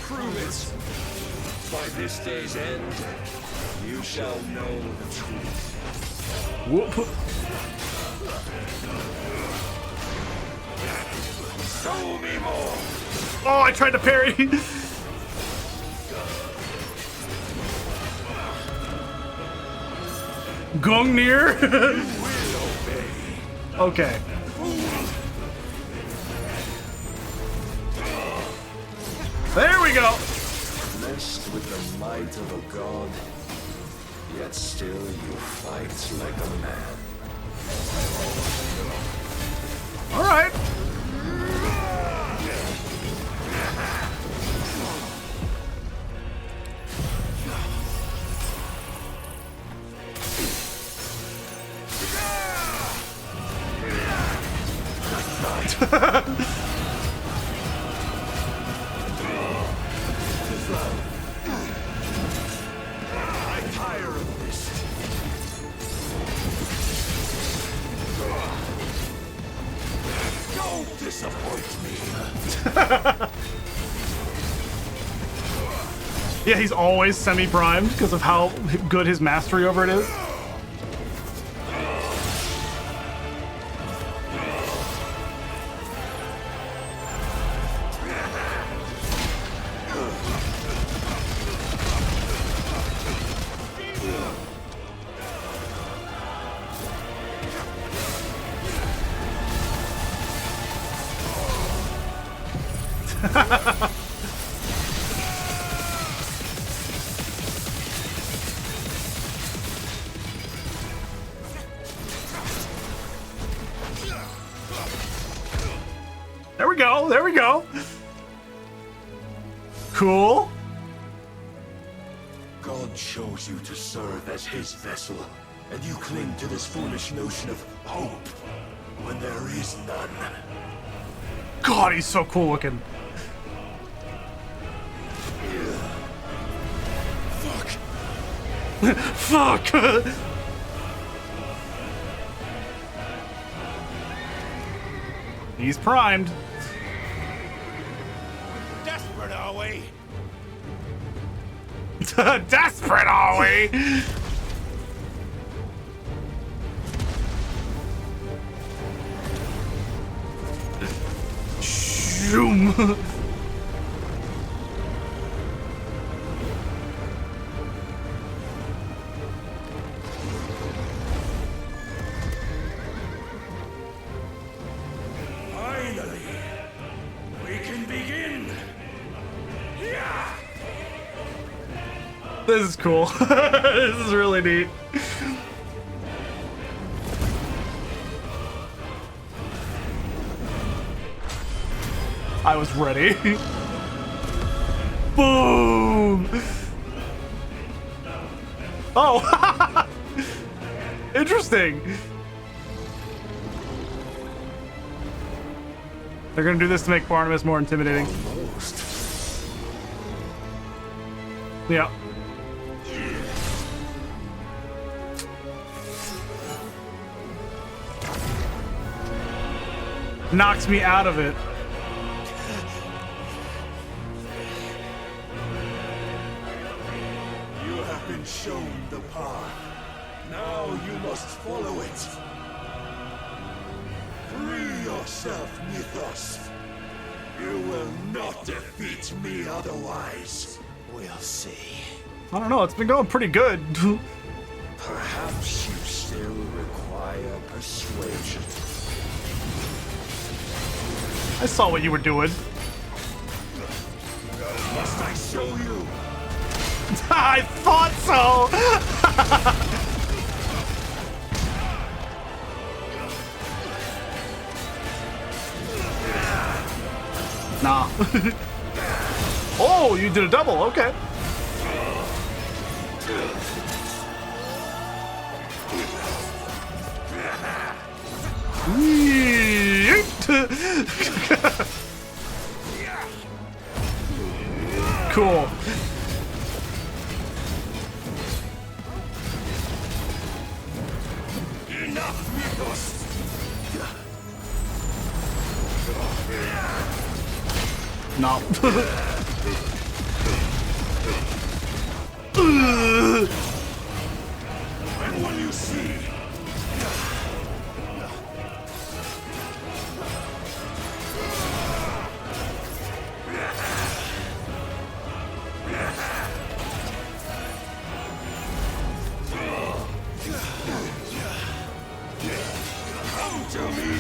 prove it. By this day's end, you shall know the truth. Whoop. Show me more. Oh, I tried to parry. Gungnir. Okay. There we go. Blessed with the might of a god, yet still you fight like a man. All right. I'm tired of this. Don't disappoint me. Yeah, he's always semi-primed because of how good his mastery over it is. There we go. There we go. Cool. God chose you to serve as his vessel, and you cling to this foolish notion of hope when there is none. God, he's so cool looking. Fuck. Fuck. He's primed. Desperate, are we? Desperate, are we? Shoom. Finally, we can begin. Yeah. This is cool. This is really neat. I was ready. Boom! Oh! Interesting. They're gonna do this to make Barnabas more intimidating. Yeah. Knocks me out of it. You have been shown the path. Now you must follow it. Free yourself, Mythos. You will not defeat me otherwise. We'll see. I don't know, it's been going pretty good. Perhaps you still require persuasion. I saw what you were doing. Must I show you? I thought so! Nah. Oh, you did a double, okay. Cool. Enough, Mythos! No. And when you see, come to me.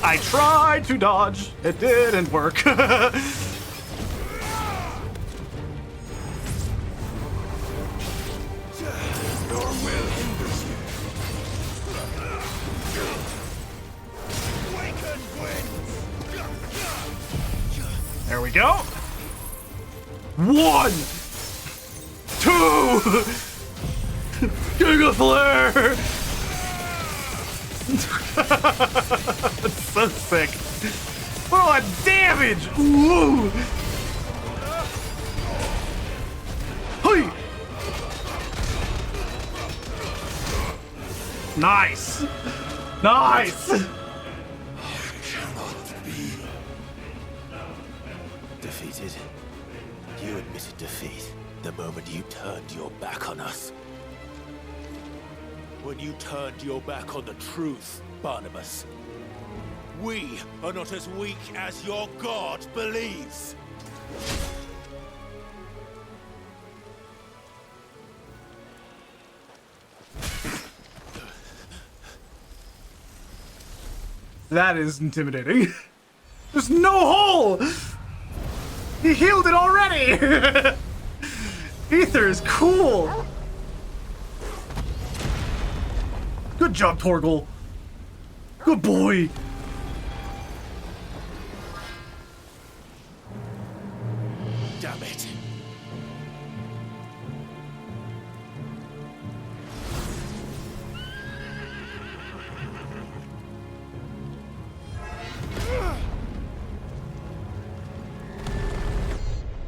I tried to dodge. It didn't work. There we go. 1, 2. Giga flare. That's so sick. What a lot of damage. Woo. Hey. Nice. Nice. Defeated? You admitted defeat the moment you turned your back on us. When you turned your back on the truth, Barnabas. We are not as weak as your god believes. That is intimidating. There's no hole! He healed it already! Ether is cool! Good job, Torgal. Good boy. Damn it.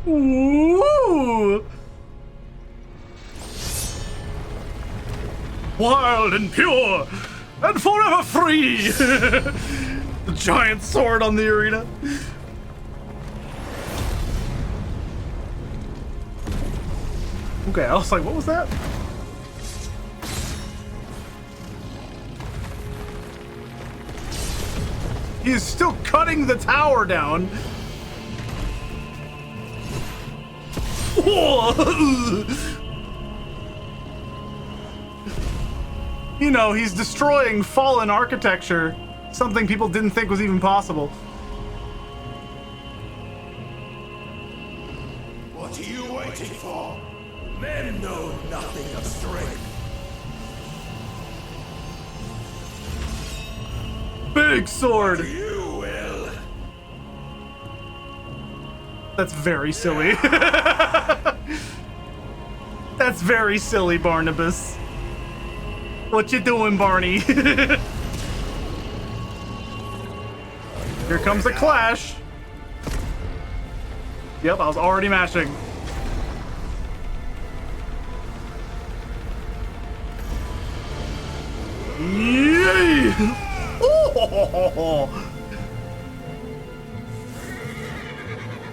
Woo! Wild and pure and forever free! The giant sword on the arena. Okay, I was like, what was that? He's still cutting the tower down. You know, he's destroying fallen architecture, something people didn't think was even possible. What are you waiting for? Men know nothing of strength. Big sword. You will. That's very silly. That's very silly, Barnabas. What you doing, Barney? You're Here comes the clash. Yep, I was already mashing. Yay! Oh!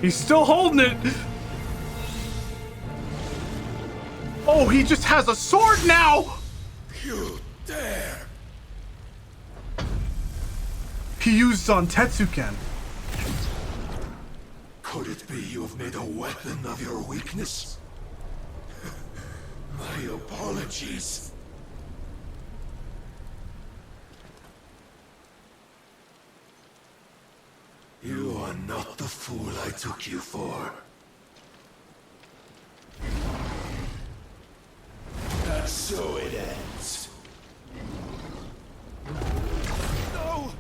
He's still holding it. Oh, he just has a sword now. You dare! He used on Tetsuken. Could it be you have made a weapon of your weakness? My apologies. You are not the fool I took you for. And so it ends. No!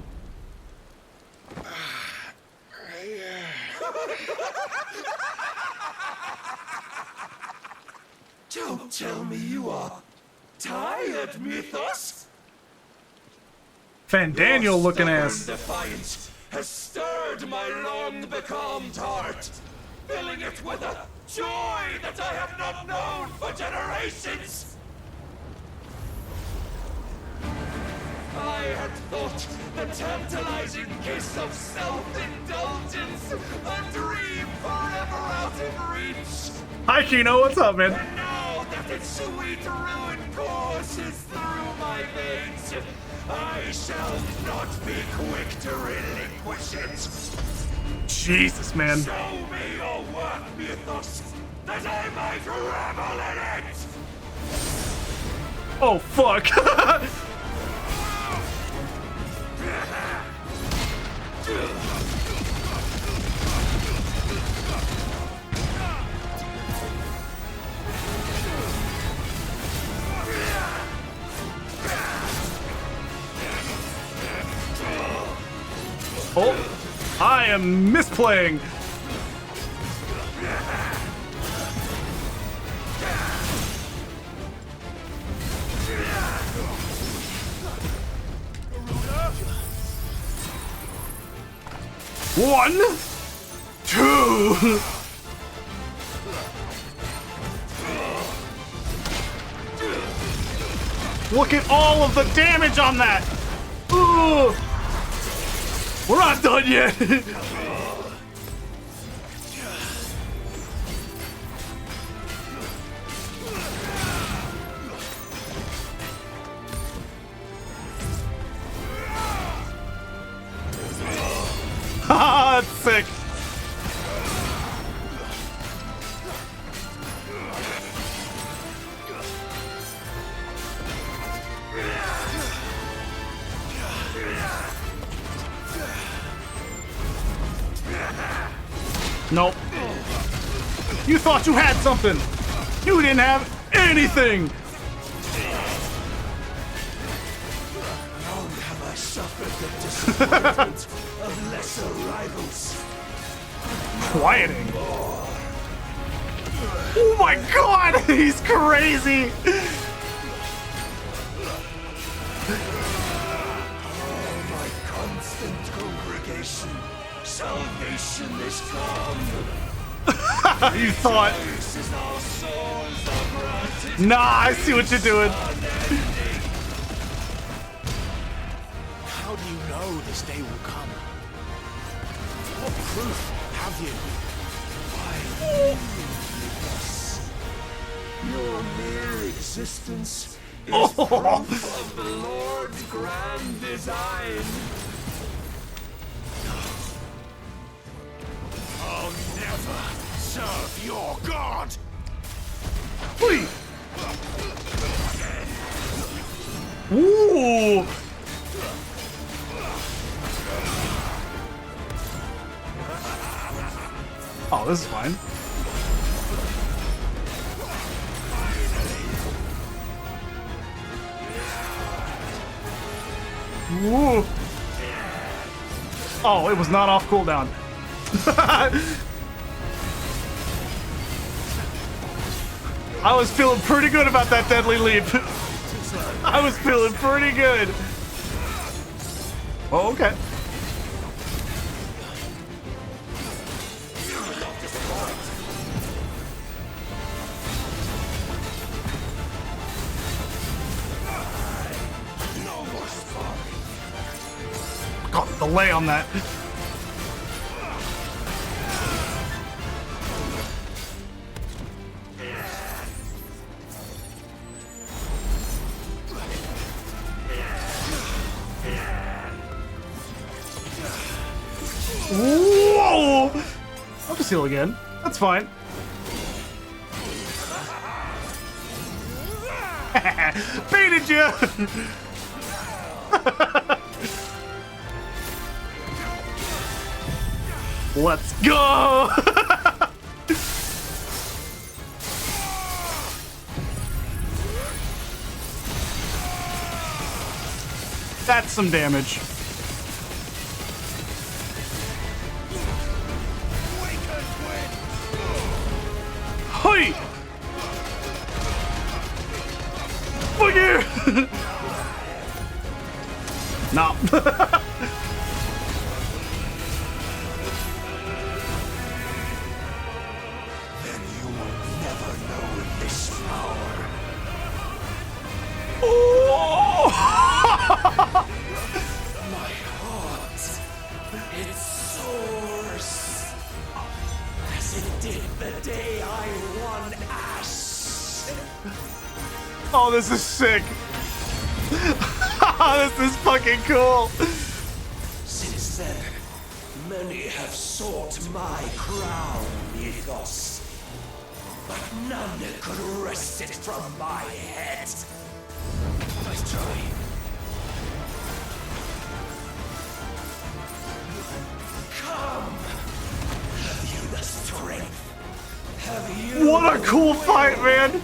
Don't tell me you are tired, Mythos! Fandaniel looking Your ass. stubborn defiance has stirred my long-becalmed heart, filling it with a joy that I have not known for generations! I had thought the tantalizing kiss of self-indulgence a dream forever out of reach. Hi, Kino. What's up, man? And now that its sweet ruin courses through my veins, I shall not be quick to relinquish it. Jesus, man. Show me your work, Mythos, that I might revel in it! Oh, fuck. Oh, I am misplaying. One, two. Look at all of the damage on that. Ugh. We're not done yet. Haha, that's sick. Nope. You thought you had something. You didn't have anything. Long have I suffered the disappointment of lesser rivals. Quieting. Oh my god, he's crazy. Oh, my constant congregation. Salvation is come. You thought. Nah, I see what you're doing. How do you know this day will come? What proof have you? Why, your mere existence is proof of the Lord's grand design. I'll never serve your god! Please. Ooh. Oh, this is fine. Woo. Oh, it was not off cooldown. I was feeling pretty good about that deadly leap. I was feeling pretty good. Oh, okay. God, the delay on that. Whoa! I'll just heal again. That's fine. Baited you! Let's go! That's some damage. Hey! Fuck you! No. Then you will never know this power. Oh! My heart, it soars as it did the day I won Ash. Oh, this is sick. This is fucking cool. Since then, many have sought my crown, Ethos, but none could wrest it from my head. Nice try. Come. Have you the strength? Have you? What a cool fight, man.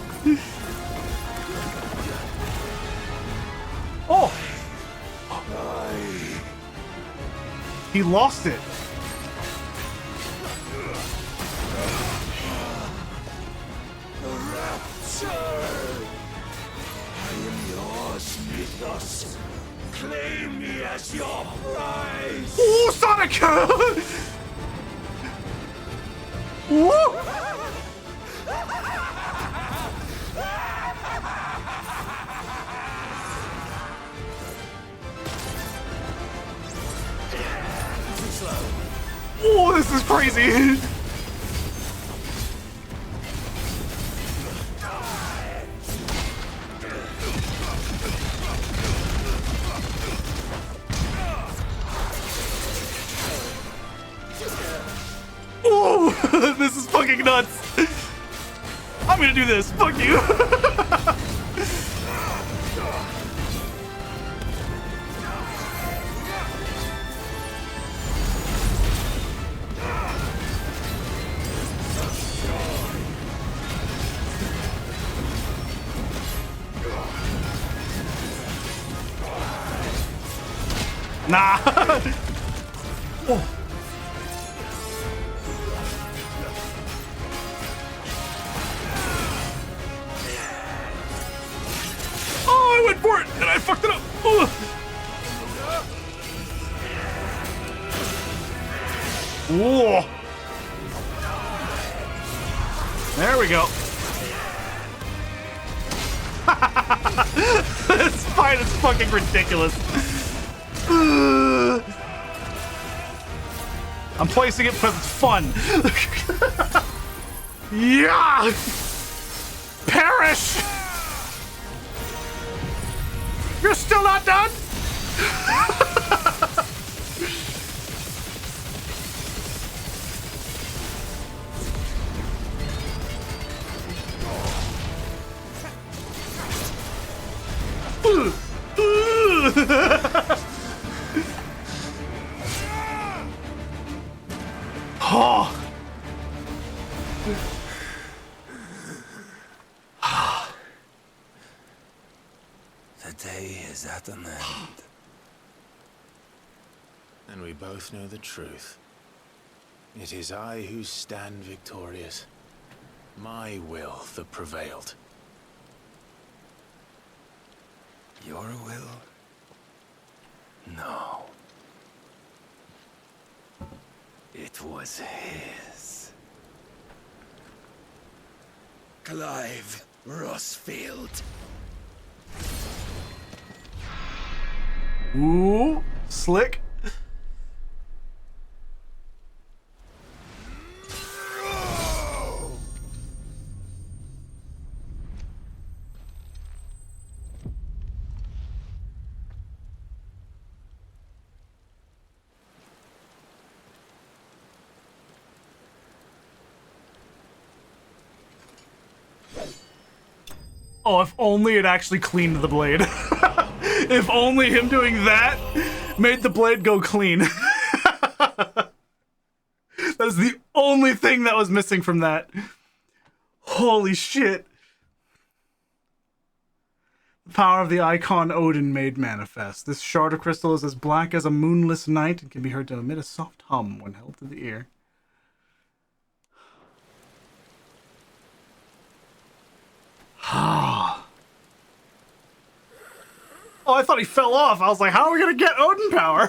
Oh. He lost it. The rapture! I am yours, Mythos. Claim me as your prize! Oh, Sonic! Woo! Oh, this is crazy! Oh, this is fucking nuts! I'm gonna do this, fuck you! Nah. Oh. Oh, I went for it and I fucked it up. Ugh. Whoa. There we go. This fight is fucking ridiculous. I'm placing it because it's fun. Yeah! Perish! You're still not done? Oh. The day is at an end. And we both know the truth. It is I who stand victorious. My will that prevailed. Your will? No. It was his. Clive Rossfield. Ooh, slick. Oh, if only it actually cleaned the blade. If only him doing that made the blade go clean. That is the only thing that was missing from that. Holy shit. The power of the icon Odin made manifest. This shard of crystal is as black as a moonless night and can be heard to emit a soft hum when held to the ear. Oh, I thought he fell off. I was like, how are we going to get Odin power?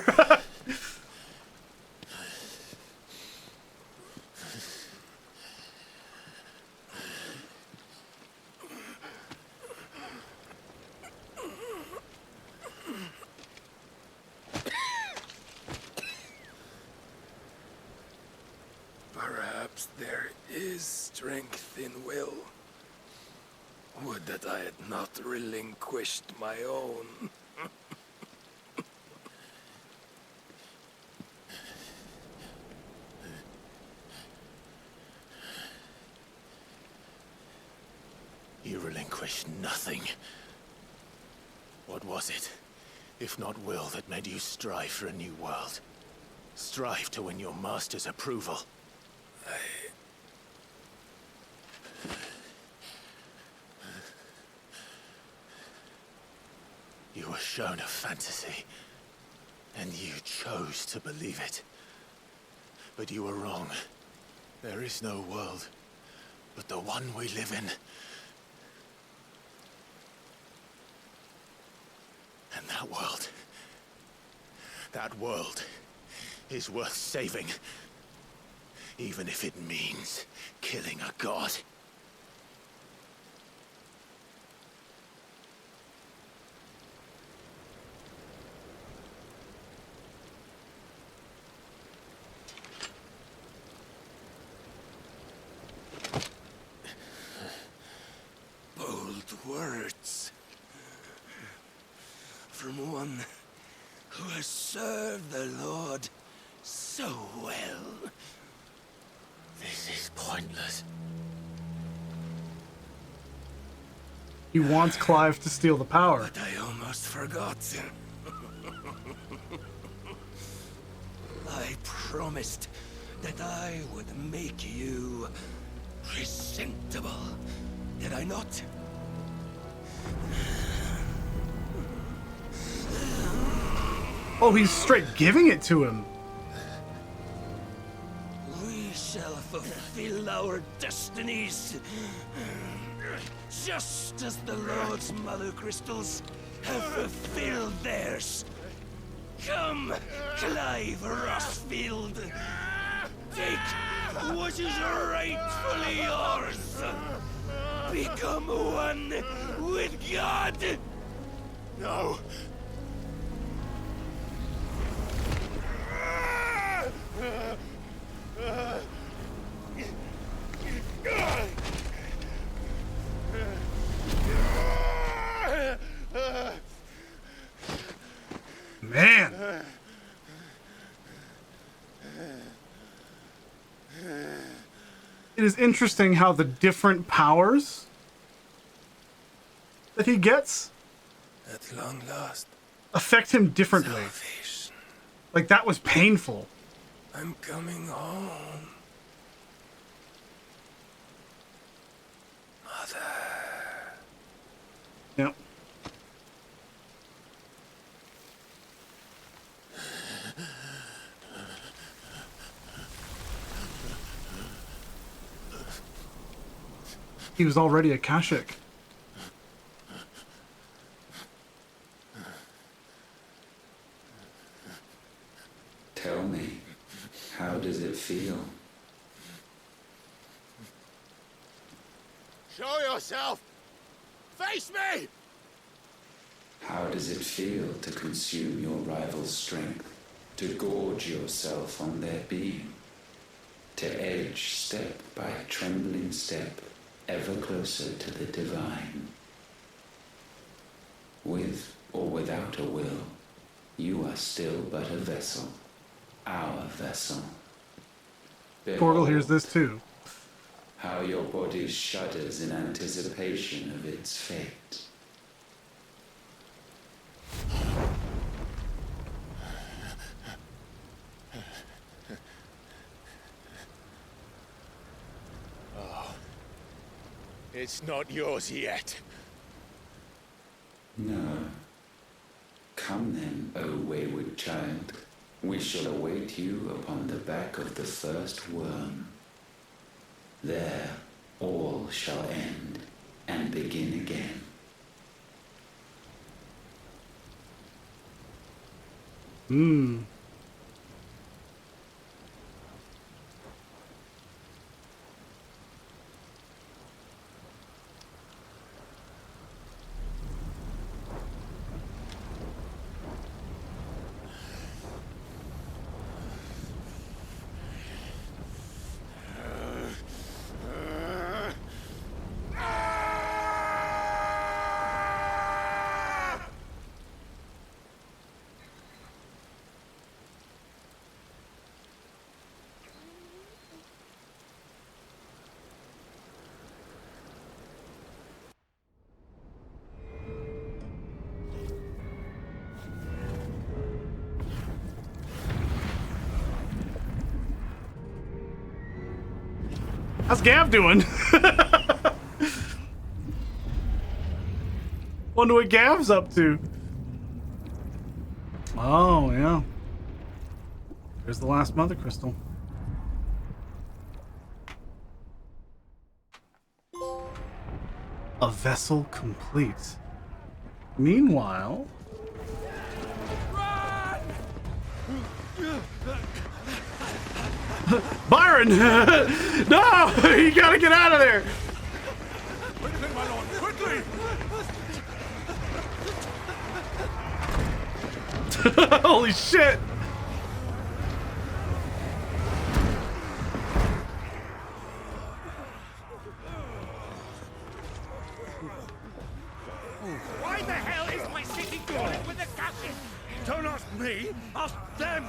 Perhaps there is strength in will. Would that I had not relinquished my own. You relinquished nothing. What was it, if not will, that made you strive for a new world? Strive to win your master's approval? You were shown a fantasy, and you chose to believe it. But you were wrong. There is no world, but the one we live in. And that world is worth saving, even if it means killing a god. Bold words. From one who has served the Lord so well. This is pointless. He wants Clive to steal the power. But I almost forgot. I promised that I would make you presentable. Did I not? Oh, he's straight giving it to him. We shall fulfill our destinies, just as the Lord's mother crystals have fulfilled theirs. Come, Clive Rossfield. Take what is rightfully yours. Become one with God. No. Man. It is interesting how the different powers that he gets At long last affect him differently. Salvation. Like, that was painful. I'm coming home. Mother. Yep. He was already a Kashik. Tell me, how does it feel? Show yourself! Face me! How does it feel to consume your rival's strength, to gorge yourself on their being, to edge step by trembling step ever closer to the divine? With or without a will, you are still but a vessel, our vessel. Torgal hears this too. how your body shudders in anticipation of its fate. Oh, it's not yours yet. No. Come then, O wayward child. We shall await you upon the back of the first worm. There, all shall end and begin again. Hmm. How's Gav doing? Wonder what Gav's up to. Oh, yeah. There's the last mother crystal. A vessel complete. Meanwhile... Byron! No! You gotta get out of there! Quickly, my lord, quickly! Holy shit! Why the hell is my city crawling with the captain? Don't ask me, ask them!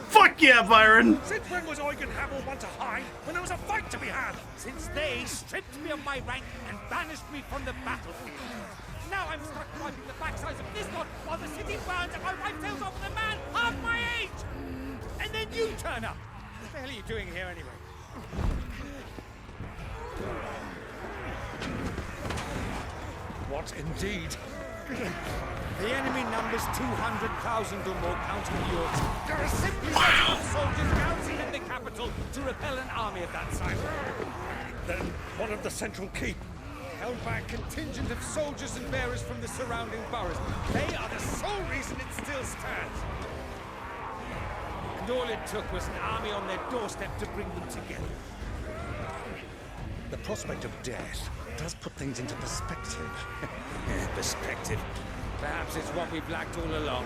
Fuck yeah, Byron! Since when was Eugen Hamel one to hide when there was a fight to be had? Since they stripped me of my rank and banished me from the battlefield. Now I'm stuck wiping the backsides of this lot while the city burns and my wife tells off with a man half my age! And then you turn up! What the hell are you doing here anyway? What indeed? The enemy numbers 200,000 or more, counting yours. There are simply enough soldiers garrisoned in the capital to repel an army of that size. Then what of the central keep? Held by a contingent of soldiers and bearers from the surrounding boroughs. They are the sole reason it still stands. And all it took was an army on their doorstep to bring them together. The prospect of death does put things into perspective. Perspective. Perhaps it's what we've lacked all along.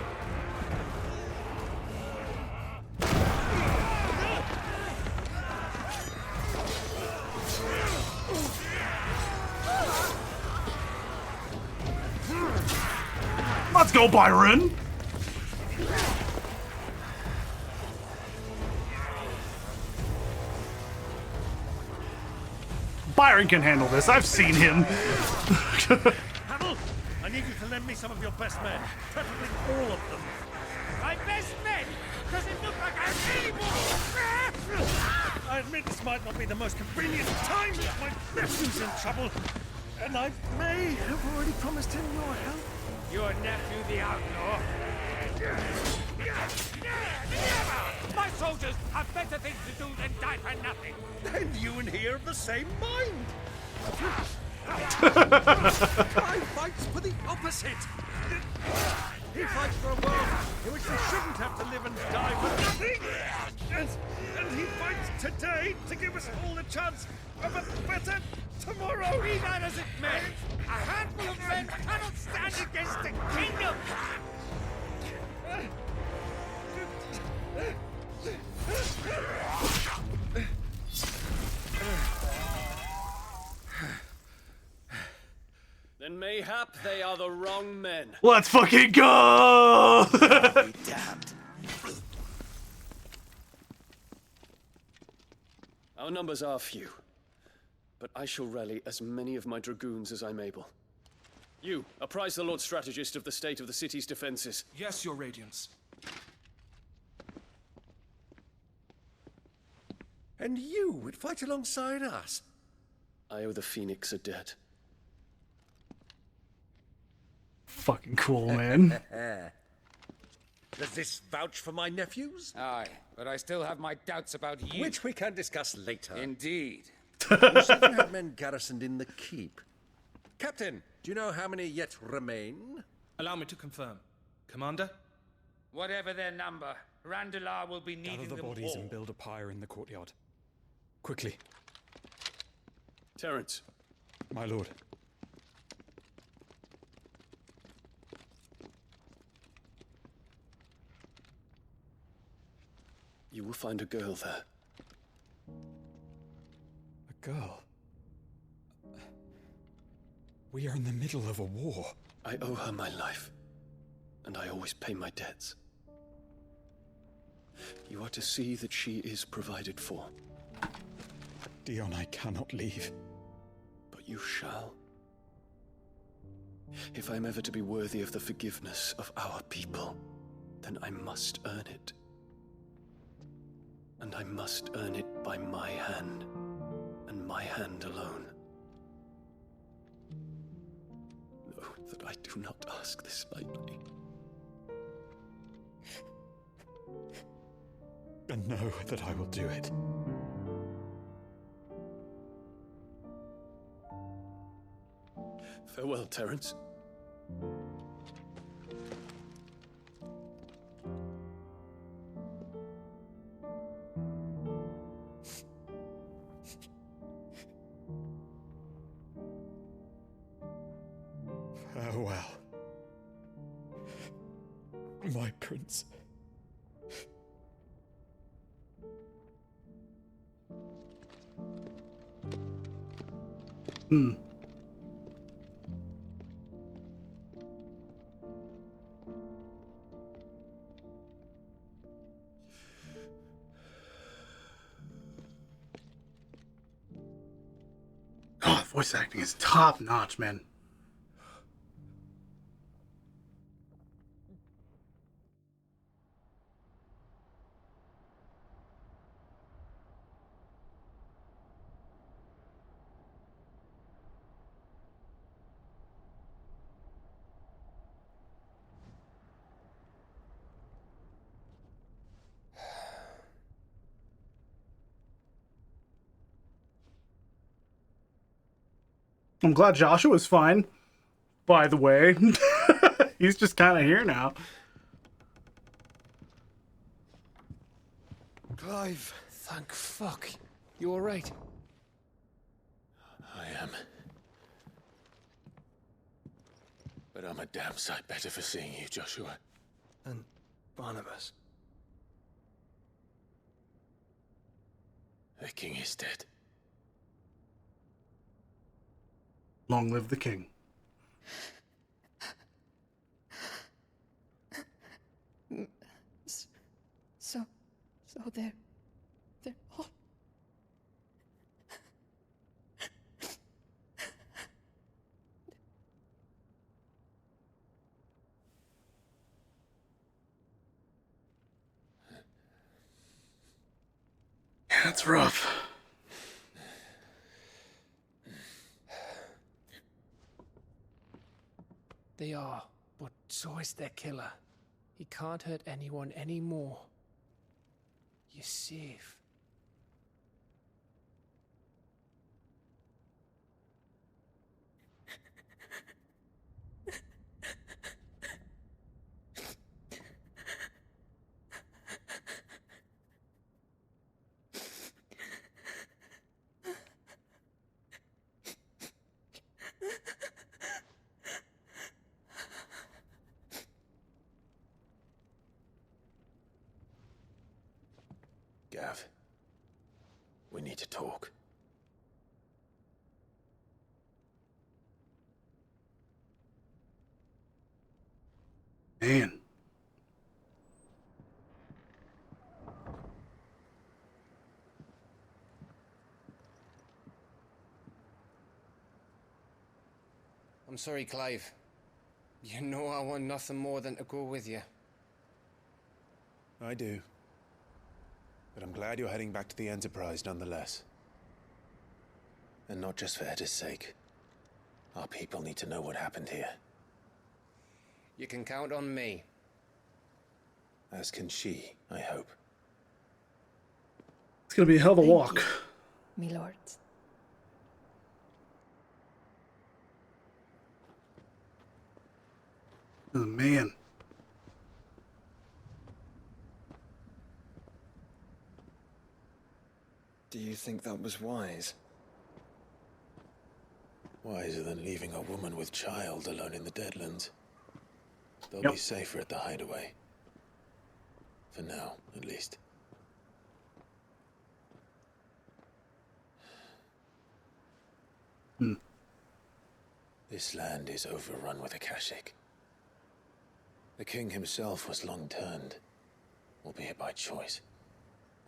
Let's go, Byron! Byron can handle this. I've seen him. Hamel, I need you to lend me some of your best men. Preferably all of them. My best men? Does it look like I have any more? I admit this might not be the most convenient time, but my nephew's in trouble. And I may have already promised him your help. Your nephew, the outlaw? My soldiers have better things to do than die for nothing. Then you and he are of the same mind. I fights for the opposite. He fights for a world in which they shouldn't have to live and die for nothing. And he fights today to give us all a chance of a better tomorrow. Be that as it may, a handful of men cannot stand against the kingdom. Then mayhap they are the wrong men. Let's fucking go! Our numbers are few, but I shall rally as many of my dragoons as I'm able. You, apprise the Lord Strategist of the state of the city's defenses. Yes, Your Radiance. And you would fight alongside us? I owe the Phoenix a debt. Fucking cool, man. Does this vouch for my nephews? Aye, but I still have my doubts about you. Which we can discuss later. Indeed. You said you had men garrisoned in the keep. Captain, do you know how many yet remain? Allow me to confirm. Commander? Whatever their number, Randalar will be needing Gather the them bodies all. and build a pyre in the courtyard. Quickly. Terence. My lord. You will find a girl there. A girl? We are in the middle of a war. I owe her my life, and I always pay my debts. You are to see that she is provided for. Dion, I cannot leave. But you shall. If I'm ever to be worthy of the forgiveness of our people, then I must earn it. And I must earn it by my hand, and my hand alone. Know that I do not ask this lightly. And know that I will do it. Farewell, Terence. Farewell, my prince. Oh, voice acting is top notch, man. I'm glad Joshua's fine, by the way. He's just kind of here now. Clive, thank fuck. You alright? I am. But I'm a damn sight better for seeing you, Joshua. And Barnabas. The king is dead. Long live the king. So they're all... Yeah, that's rough. They are, but so is their killer. He can't hurt anyone anymore. You're safe. Gav, we need to talk. Man. I'm sorry, Clive. You know I want nothing more than to go with you. I do. But I'm glad you're heading back to the Enterprise nonetheless. And not just for Edda's sake. Our people need to know what happened here. You can count on me. As can she, I hope. It's gonna be a hell of a walk. My lord. Oh, man. Do you think that was wise? Wiser than leaving a woman with child alone in the Deadlands. They'll Yep. be safer at the hideaway. For now, at least. This land is overrun with Akashic. The king himself was long turned, albeit by choice,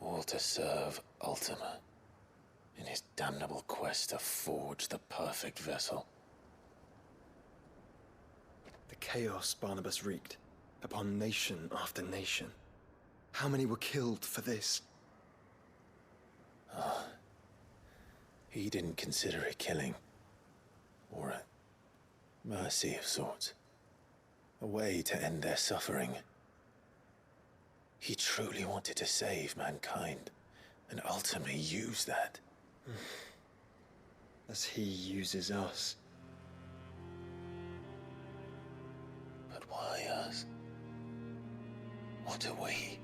all to serve Ultima, in his damnable quest to forge the perfect vessel. The chaos Barnabas wreaked upon nation after nation. How many were killed for this? He didn't consider it killing, or a mercy of sorts. A way to end their suffering. He truly wanted to save mankind, and ultimately used that. As he uses us. But why us? What are we?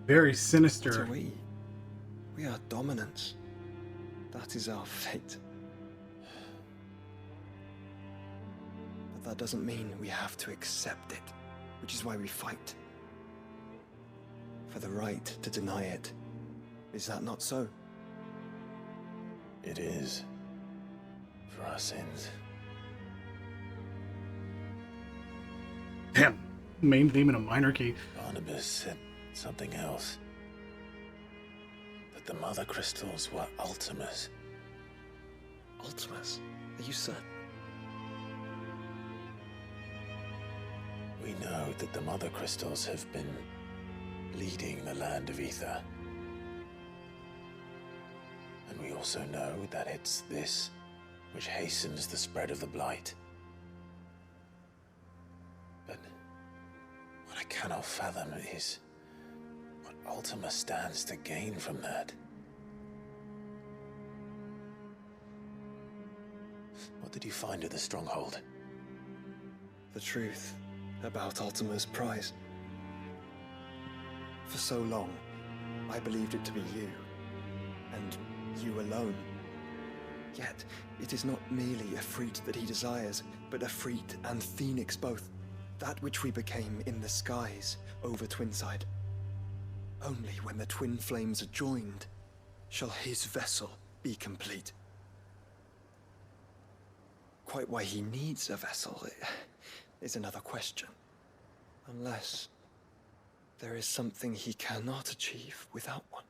Very sinister. What are we? We are dominance. That is our fate. But that doesn't mean we have to accept it, which is why we fight. For the right to deny it. Is that not so? It is. For our sins. Damn. Main theme in a minor key. Barnabas said something else. That the mother crystals were Ultimas. Ultimas? Are you certain? We know that the mother crystals have been leading the land of Ether. And we also know that it's this which hastens the spread of the blight. But what I cannot fathom is what Ultima stands to gain from that. What did you find at the stronghold? The truth about Ultima's prize. For so long, I believed it to be you, and you alone. Yet, it is not merely a freat that he desires, but a freat and phoenix both. That which we became in the skies over Twinside. Only when the twin flames are joined shall his vessel be complete. Quite why he needs a vessel is another question. Unless there is something he cannot achieve without one.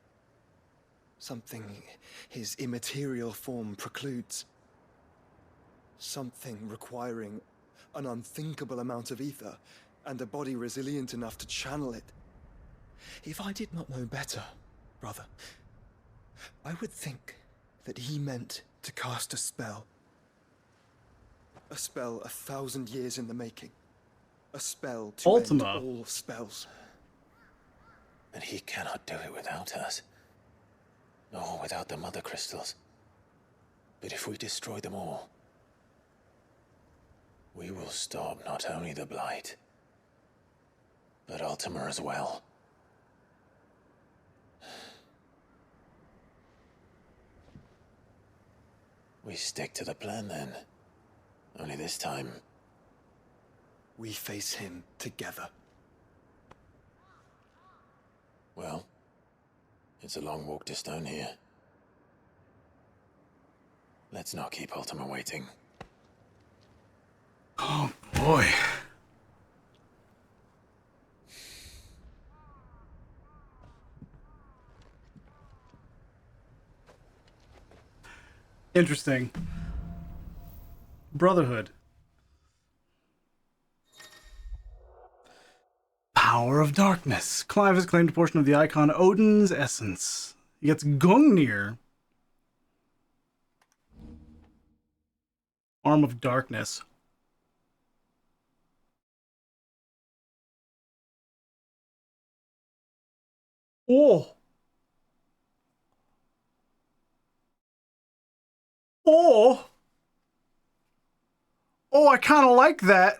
Something his immaterial form precludes. Something requiring an unthinkable amount of ether and a body resilient enough to channel it. If I did not know better, brother, I would think that he meant to cast a spell. A spell 1,000 years in the making. A spell to Ultima. end all spells. And he cannot do it without us. Nor without the mother crystals. But if we destroy them all, we will stop not only the blight, but Ultima as well. We stick to the plan then. Only this time, we face him together. Well, it's a long walk to Stone here. Let's not keep Ultima waiting. Oh boy. Interesting. Brotherhood. Power of Darkness. Clive has claimed a portion of the icon Odin's essence. He gets Gungnir. Arm of Darkness. Oh! Oh! Oh, I kind of like that.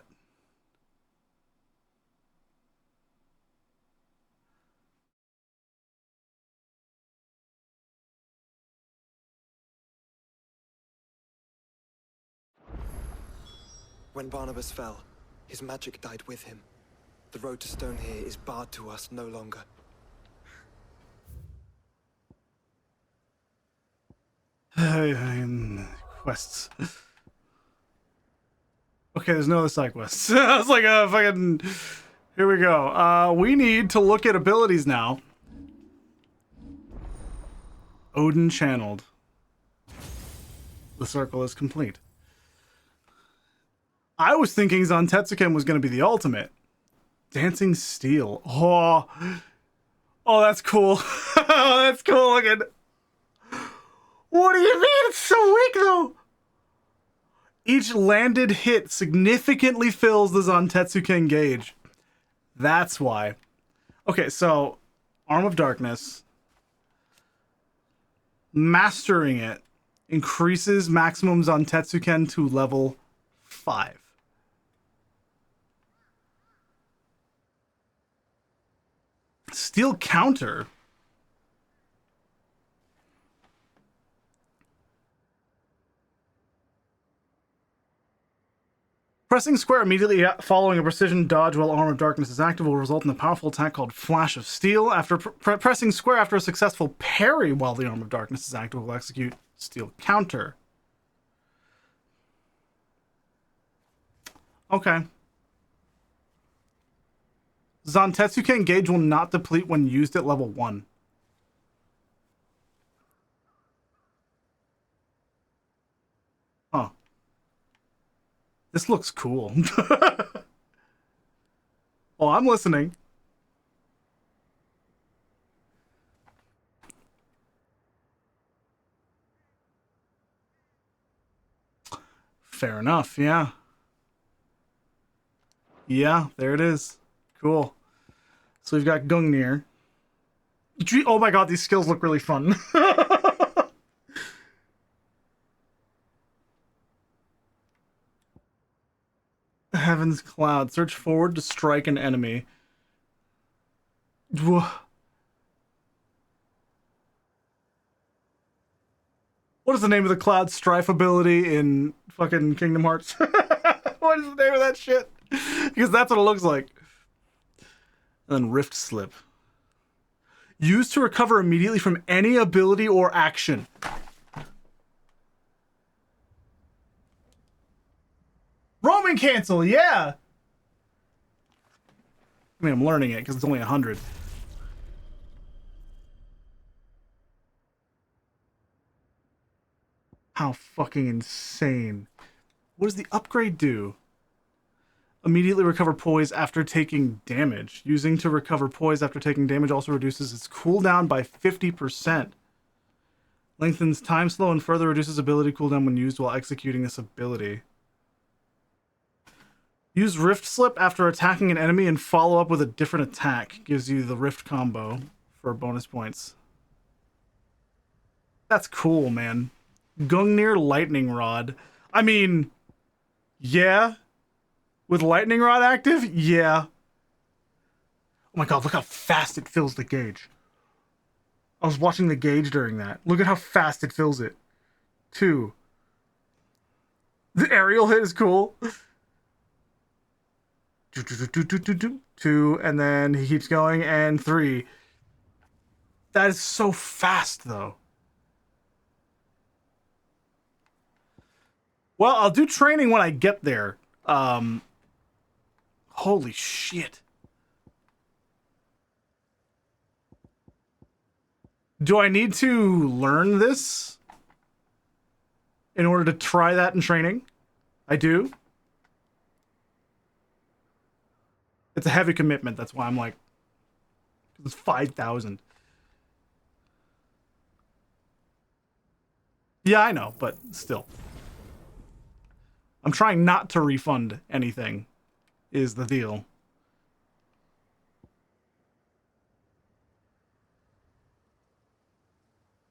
When Barnabas fell, his magic died with him. The road to stone here is barred to us no longer. Quests. Okay, there's no other side quests. I was like, fucking... Here we go. We need to look at abilities now. Odin channeled. The circle is complete. I was thinking Zantetsuken was going to be the ultimate. Dancing Steel. Oh, that's cool. Oh, that's cool looking. What do you mean? It's so weak, though. Each landed hit significantly fills the Zantetsuken gauge. That's why. Okay, so Arm of Darkness. Mastering it increases maximum Zantetsuken to level 5. Steel counter. Pressing square immediately following a precision dodge while Arm of Darkness is active will result in a powerful attack called Flash of Steel. After pressing square after a successful parry while the Arm of Darkness is active will execute Steel counter. Okay. Zantetsuken gauge will not deplete when used at level 1. Huh. This looks cool. Oh, I'm listening. Fair enough, yeah. Yeah, there it is. Cool. So we've got Gungnir. Oh my god, these skills look really fun. Heaven's Cloud. Search forward to strike an enemy. What is the name of the Cloud Strife ability in fucking Kingdom Hearts? What is the name of that shit? Because that's what it looks like. And then Rift Slip. Used to recover immediately from any ability or action. Roaming cancel, yeah! I mean, I'm learning it because it's only 100. How fucking insane. What does the upgrade do? Immediately recover poise after taking damage. Using to recover poise after taking damage also reduces its cooldown by 50%. Lengthens time slow and further reduces ability cooldown when used while executing this ability. Use Rift Slip after attacking an enemy and follow up with a different attack. Gives you the Rift combo for bonus points. That's cool, man. Gungnir Lightning Rod. I mean, yeah. With Lightning Rod active, yeah. Oh my god, look how fast it fills the gauge. I was watching the gauge during that. Look at how fast it fills it. 2. The aerial hit is cool. 2, and then he keeps going, and 3. That is so fast, though. Well, I'll do training when I get there. Holy shit. Do I need to learn this in order to try that in training? I do. It's a heavy commitment. That's why I'm like, it's 5,000. Yeah, I know, but still. I'm trying not to refund anything, is the deal.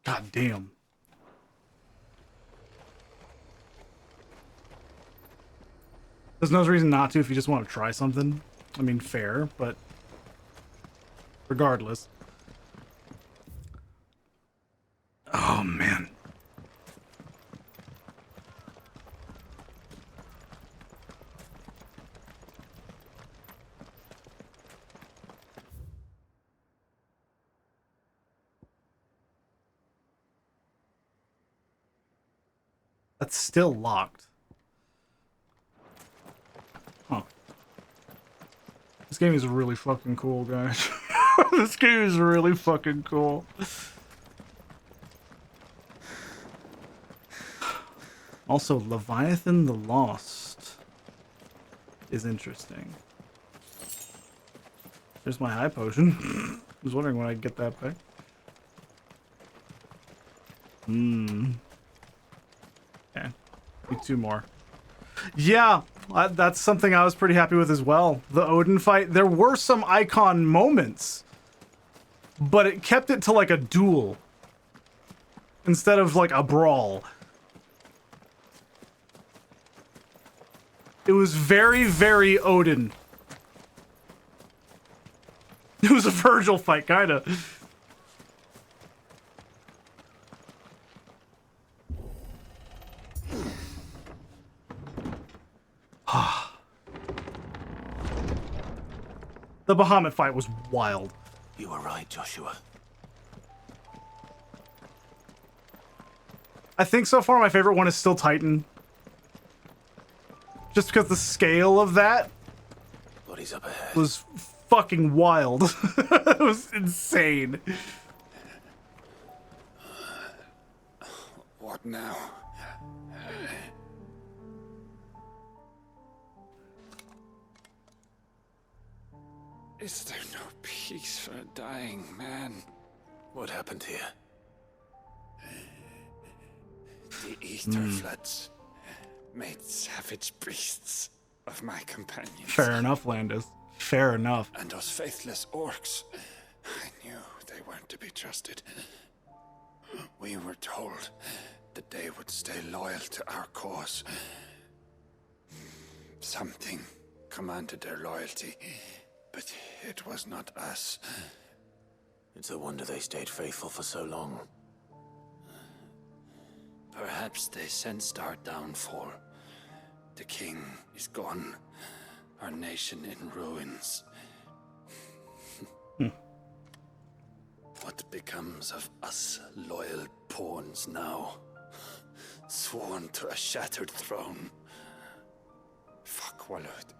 God damn. There's no reason not to if you just want to try something. I mean, fair, but regardless. Oh, man. That's still locked. Huh. This game is really fucking cool, guys. This game is really fucking cool. Also, Leviathan the Lost is interesting. There's my high potion. I was wondering when I'd get that back. Okay. Need 2 more. Yeah, that's something I was pretty happy with as well. The Odin fight, there were some icon moments, but it kept it to like a duel instead of like a brawl. It was very, very Odin. It was a Virgil fight, kinda. The Bahamut fight was wild. You were right, Joshua. I think so far my favorite one is still Titan. Just because the scale of that Bodies up ahead. was fucking wild. It was insane. What now? Is there no peace for a dying man? What happened here? The ether floods made savage beasts of my companions. Fair enough, Landis. Fair enough. And those faithless orcs, I knew they weren't to be trusted. We were told that they would stay loyal to our cause. Something commanded their loyalty, but it was not us. It's a wonder they stayed faithful for so long. Perhaps they sensed our downfall. The king is gone, our nation in ruins. What becomes of us loyal pawns now? Sworn to a shattered throne. Fuck Walud.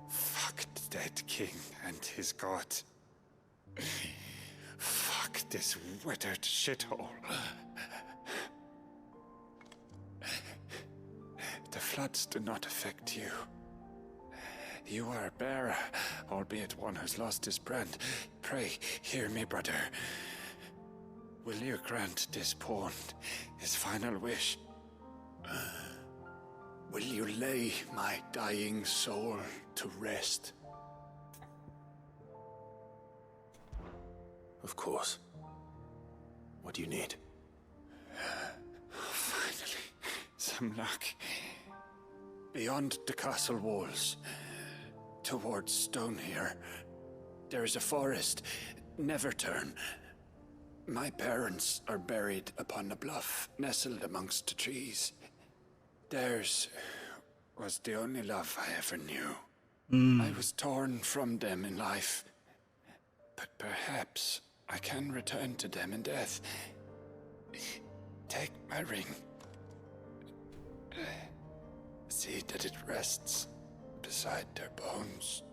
Fuck the dead king and his god. Fuck this withered shithole. The floods do not affect you. You are a bearer, albeit one who's lost his brand. Pray, hear me, brother. Will you grant this pawn his final wish? Will you lay my dying soul to rest? Of course. What do you need? Finally, some luck. Beyond the castle walls, towards Stone here, there is a forest. Never turn. My parents are buried upon a bluff, nestled amongst the trees. Theirs was the only love I ever knew. I was torn from them in life, but perhaps I can return to them in death. Take my ring. See that it rests beside their bones.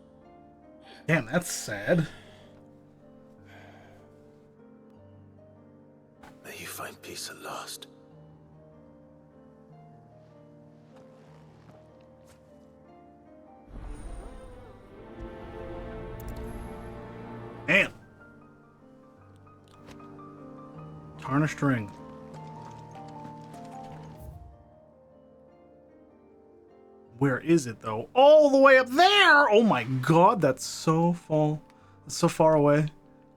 Damn, that's sad. May you find peace at last. Tarnished ring. Where is it though? All the way up there! Oh my god, that's so far away.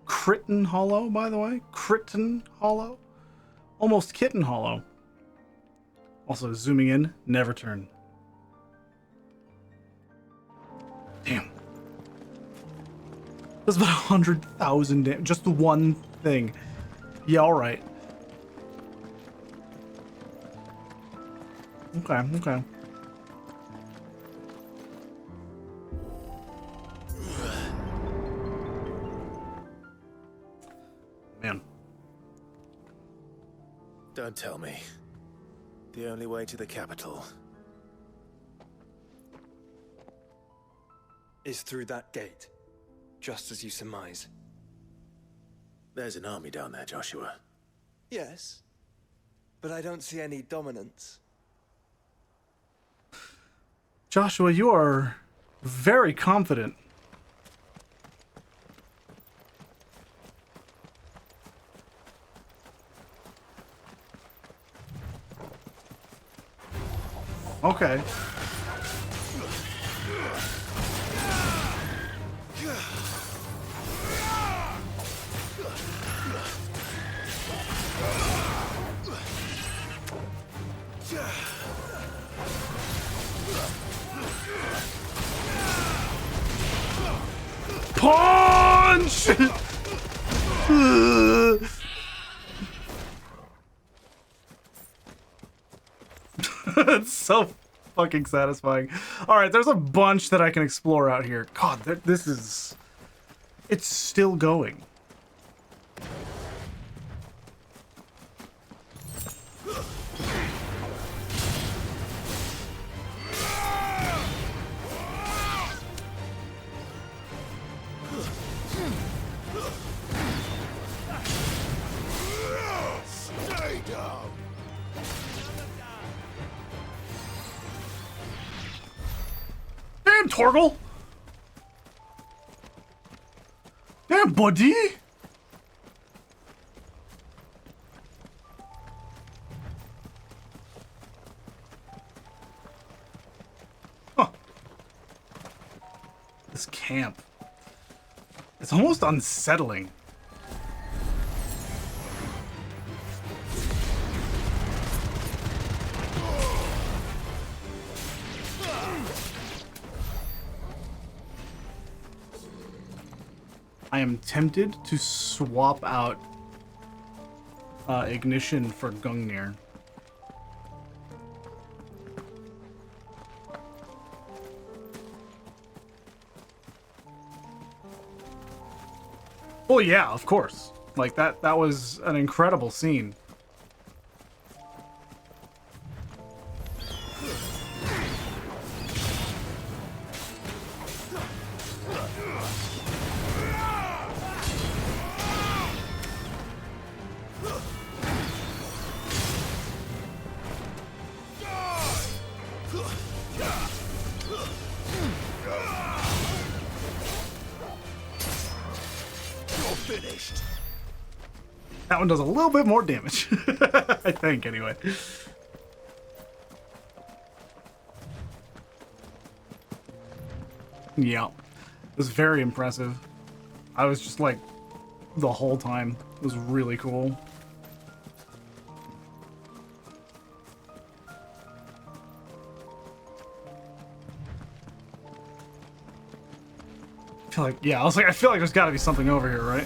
Crichton Hollow, by the way. Crichton Hollow. Almost Kitten Hollow. Also, zooming in, never turn. Damn. That's about 100,000 damage. Just the one thing. Yeah, alright. Okay. Man. Don't tell me. The only way to the capital is through that gate, just as you surmise. There's an army down there, Joshua. Yes, but I don't see any dominance. Joshua, you are very confident. Okay. Punch! It's so fucking satisfying. Alright, there's a bunch that I can explore out here. God, this is... It's still going. Stay down. Damn, Torgal! Damn, buddy! Huh. This camp. It's almost unsettling. I am tempted to swap out Ignition for Gungnir. Well, yeah, of course. Like, that was an incredible scene. Finished. That one does a little bit more damage. I think, anyway. Yeah. It was very impressive. I was just like, the whole time. It was really cool. I feel like, yeah, I feel like there's gotta be something over here, right?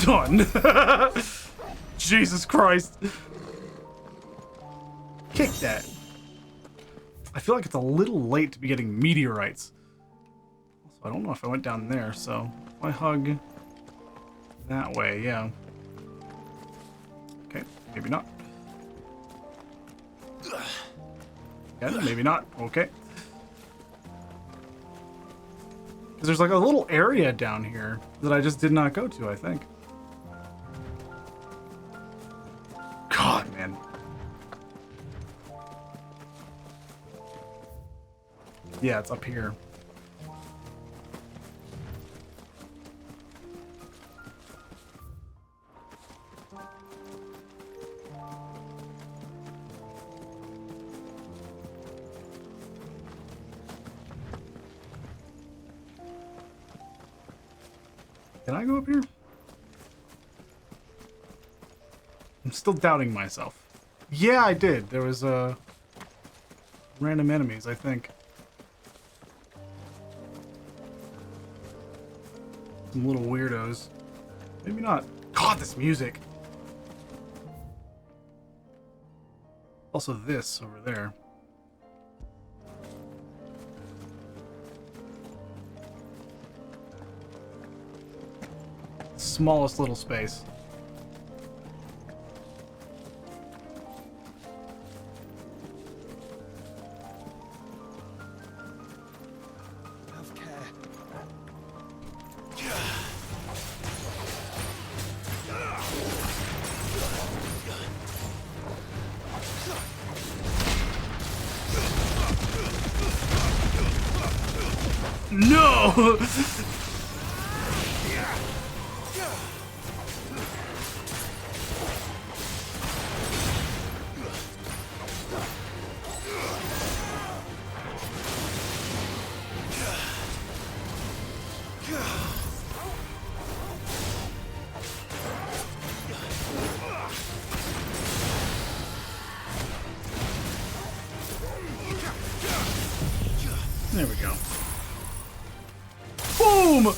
Done. Jesus Christ. Kick that. I feel like it's a little late to be getting meteorites. Also, I don't know if I went down there, so if I hug that way, yeah. Okay, maybe not. Yeah, maybe not. Okay. Because there's like a little area down here that I just did not go to, I think. God, man. Yeah, it's up here. Can I go up here? I'm still doubting myself. Yeah, I did. There was random enemies, I think. Some little weirdos. Maybe not. God, this music. Also this over there. Smallest little space. Have care. No! There we go. Boom! Boom!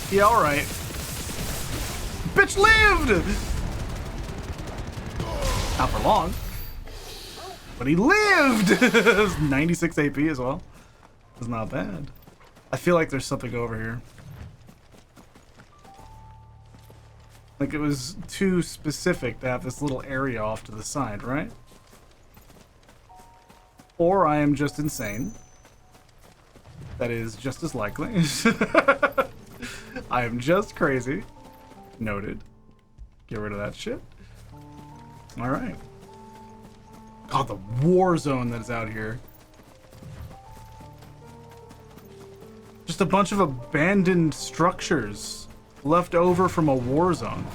Yeah, alright. Bitch lived! Not for long. But he lived! 96 AP as well. That's not bad. I feel like there's something over here. Like it was too specific to have this little area off to the side, right? Or I am just insane. That is just as likely. I am just crazy. Noted. Get rid of that shit. Alright. God, the war zone that is out here. Just a bunch of abandoned structures left over from a war zone.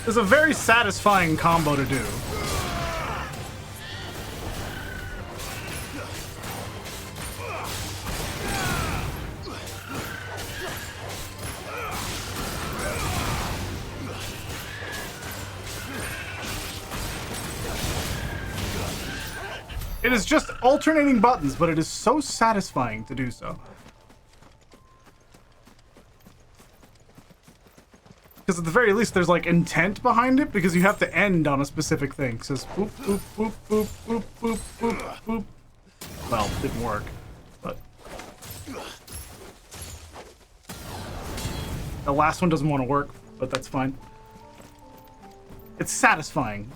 It's a very satisfying combo to do. It is just alternating buttons, but it is so satisfying to do so. Because at the very least, there's like intent behind it, because you have to end on a specific thing. It says boop, boop, boop, boop, boop, boop, boop, boop. Well, it didn't work, but... The last one doesn't want to work, but that's fine. It's satisfying.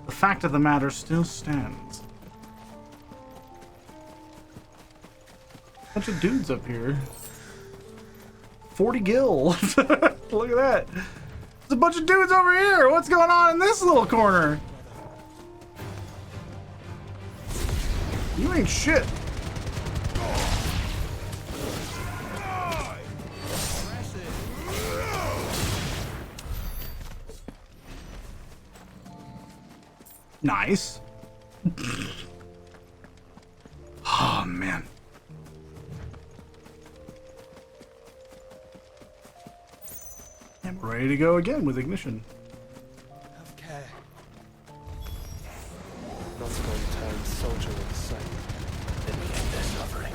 The fact of the matter still stands. Bunch of dudes up here. 40 gil. Look at that. There's a bunch of dudes over here. What's going on in this little corner? You ain't shit. Nice. Oh, man. And we're ready to go again with ignition. Have care. Not an unturned soldier of the sun. Then we end their suffering.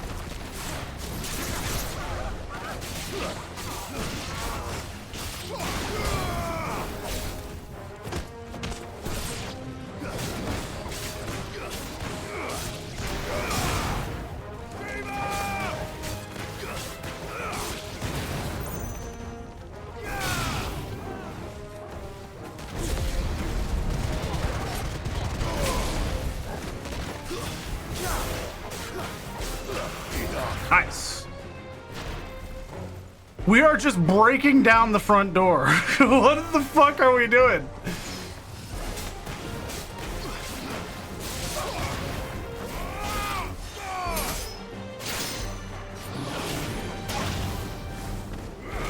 We are just breaking down the front door. What the fuck are we doing?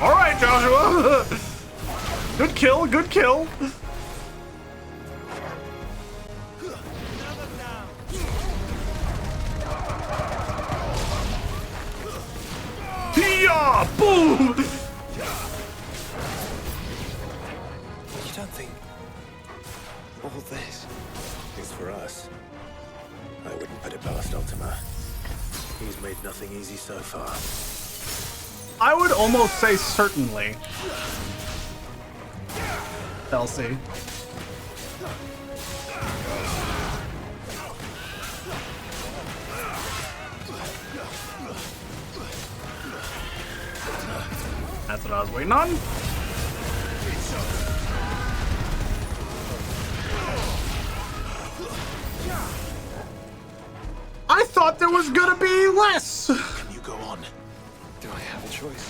All right, Joshua. Good kill, good kill. Yeah, boom! You don't think all this is for us? I wouldn't put it past Ultima. He's made nothing easy so far. I would almost say certainly. Elsie. That's what I was waiting on. I thought there was gonna be less. Can you go on? Do I have a choice?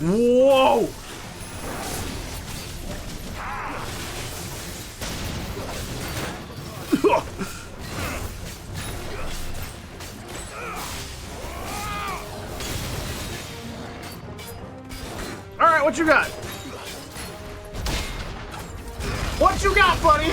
Whoa! All right, what you got? What you got, buddy?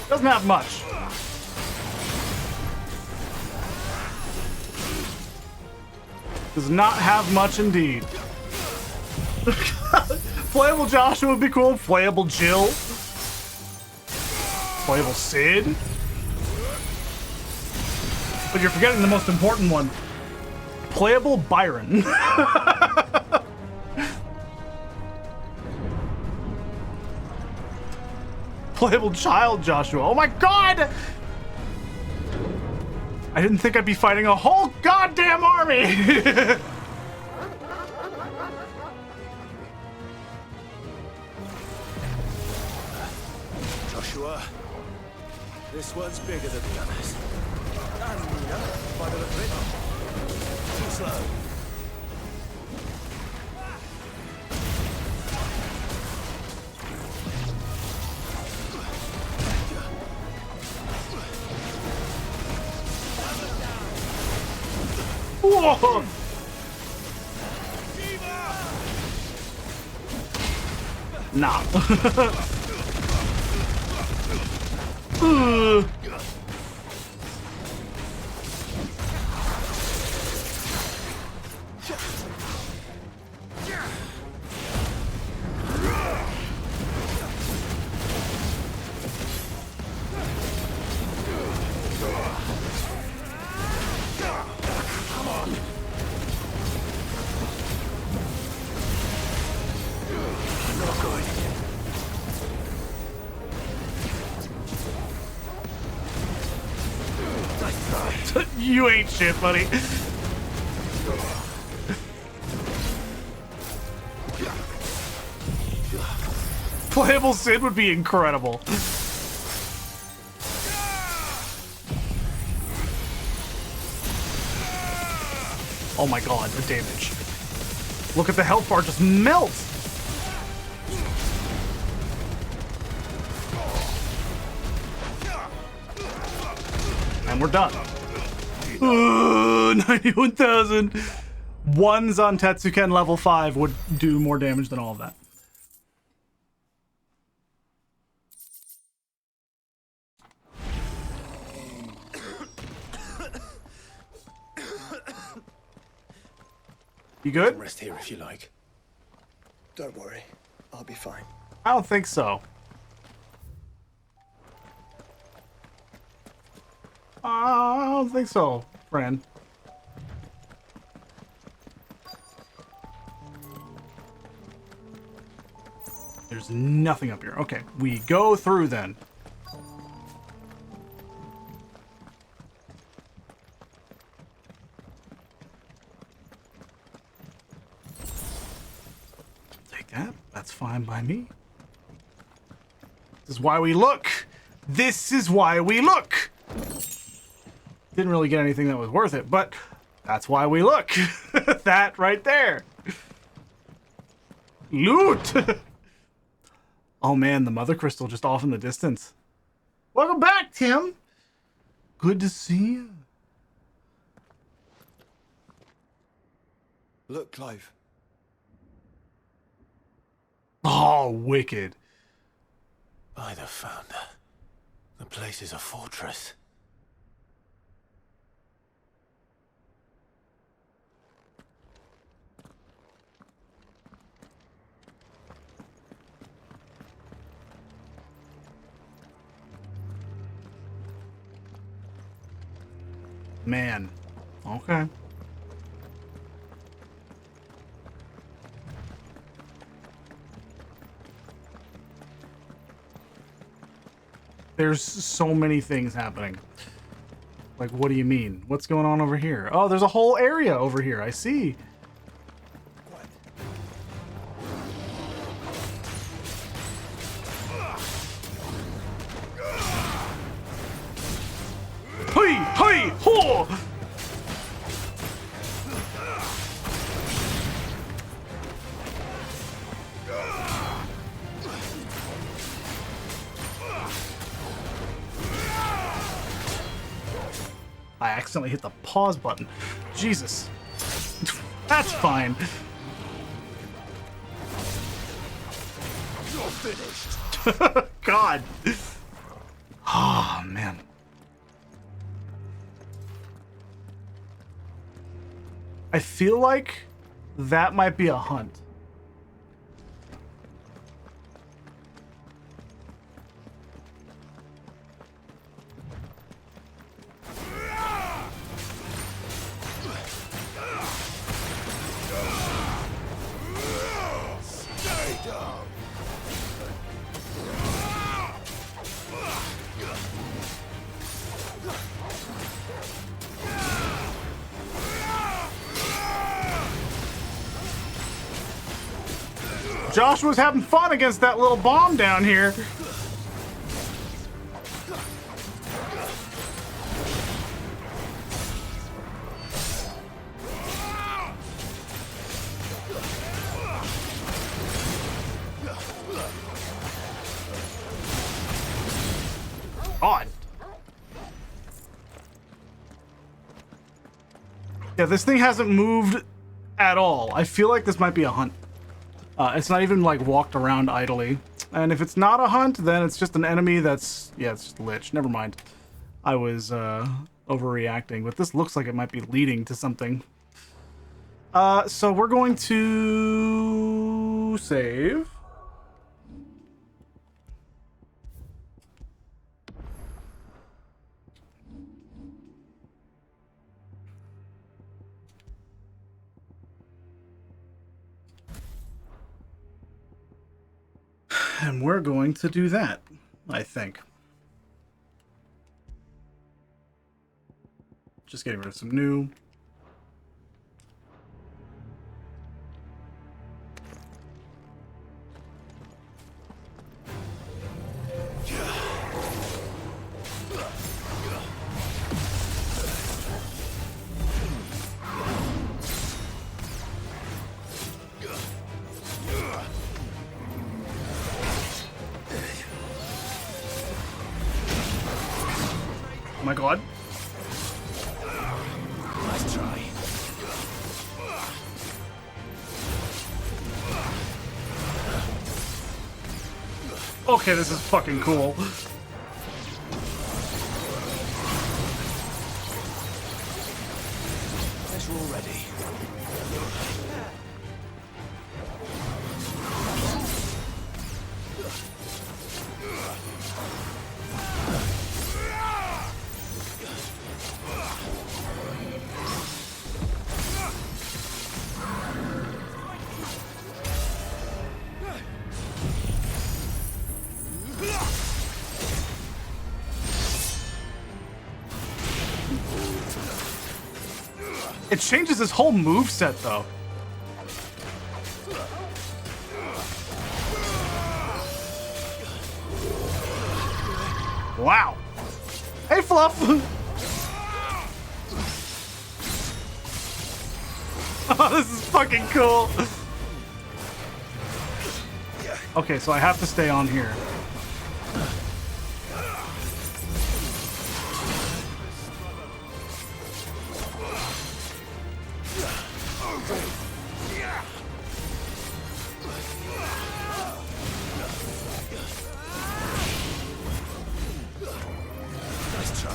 Doesn't have much. Does not have much indeed. Playable Joshua would be cool. Playable Jill. Playable Sid. But you're forgetting the most important one. Playable Byron. Playable child Joshua. Oh my god! I didn't think I'd be fighting a whole goddamn army! Joshua, this one's bigger than the others. And Nina, by the look of it, too slow. Whoa! Nah. You ain't shit, buddy. Playable Sid would be incredible. Oh my god, the damage. Look at the health bar just melt. And we're done. 91,000. Ones on Tetsuken level 5 would do more damage than all of that. You good? Rest here if you like. Don't worry, I'll be fine. I don't think so. I don't think so, friend. There's nothing up here. Okay, we go through then. That's fine by me. This is why we look. This is why we look. Didn't really get anything that was worth it, but that's why we look. That right there. Loot. Oh man, the mother crystal just off in the distance. Welcome back, Tim. Good to see you. Look, Clive. Oh, wicked. By the Founder, the place is a fortress. Man. Okay. There's so many things happening. Like, what do you mean? What's going on over here? Oh, there's a whole area over here. I see. Hey, hey, ho! I accidentally hit the pause button. Jesus. That's fine. You're finished. God. Oh, man. I feel like that might be a hunt. Joshua's having fun against that little bomb down here. Odd. Yeah, this thing hasn't moved at all. I feel like this might be a hunt. It's not even like walked around idly. And if it's not a hunt, then it's just an enemy that's, yeah, it's just a lich. Never mind. I was overreacting, but this looks like it might be leading to something. So we're going to save. And we're going to do that, I think. Just getting rid of some new. Oh my god. Nice try. Okay, this is fucking cool. Guess we're all ready. It changes his whole moveset though. Wow. Hey, Fluff. Oh, this is fucking cool. Okay, so I have to stay on here. Nice try.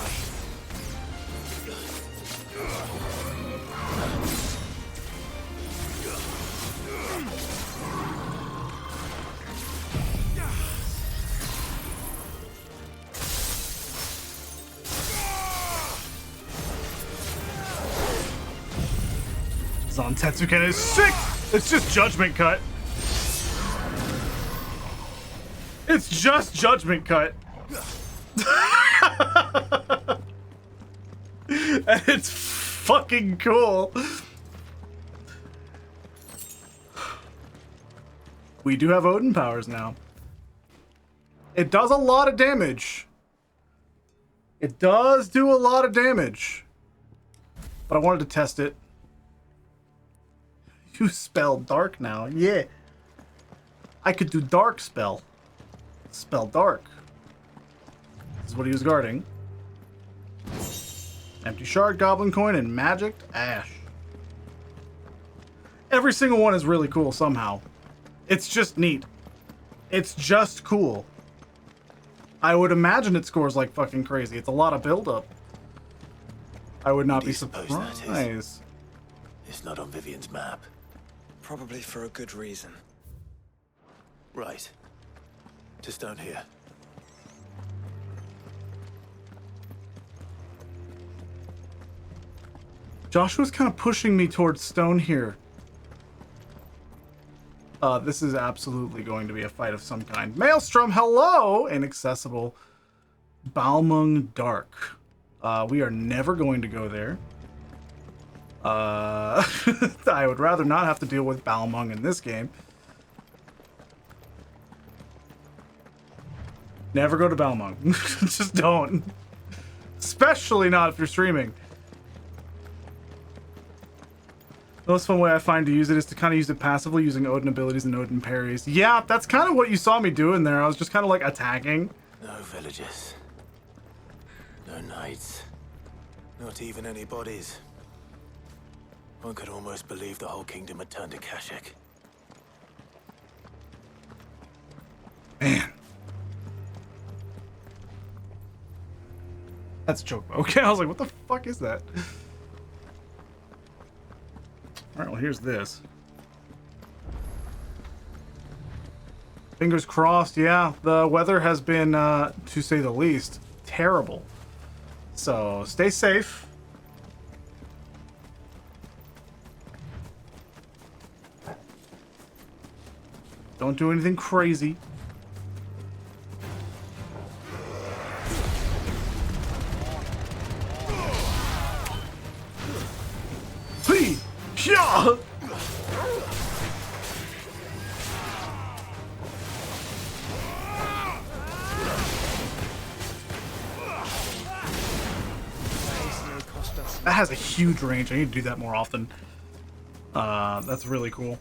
Zon Tetsuken is sick! It's just Judgment Cut. It's just Judgment Cut. And it's fucking cool. We do have Odin powers now. It does a lot of damage. It does do a lot of damage. But I wanted to test it. You spell dark now. Yeah. I could do dark spell. Spell dark. This is what he was guarding. Empty shard, goblin coin, and magicked ash. Every single one is really cool somehow. It's just neat. It's just cool. I would imagine it scores like fucking crazy. It's a lot of build-up. I would not be surprised. It's not on Vivian's map. Probably for a good reason. Right. To stone here. Joshua's kind of pushing me towards stone here. This is absolutely going to be a fight of some kind. Maelstrom, hello! Inaccessible. Balmung Dark. We are never going to go there. I would rather not have to deal with Balmung in this game. Never go to Balmung. Just don't. Especially not if you're streaming. The most fun way I find to use it is to kind of use it passively, using Odin abilities and Odin parries. Yeah, that's kind of what you saw me doing there. I was just kind of like attacking. No villages. No knights. Not even any bodies. One could almost believe the whole kingdom had turned to Kashyyyk. Man. That's a joke. Okay, I was like, what the fuck is that? Alright, well, here's this. Fingers crossed, yeah. The weather has been, to say the least, terrible. So, stay safe. Don't do anything crazy. Hey! Yeah! That has a huge range. I need to do that more often. That's really cool.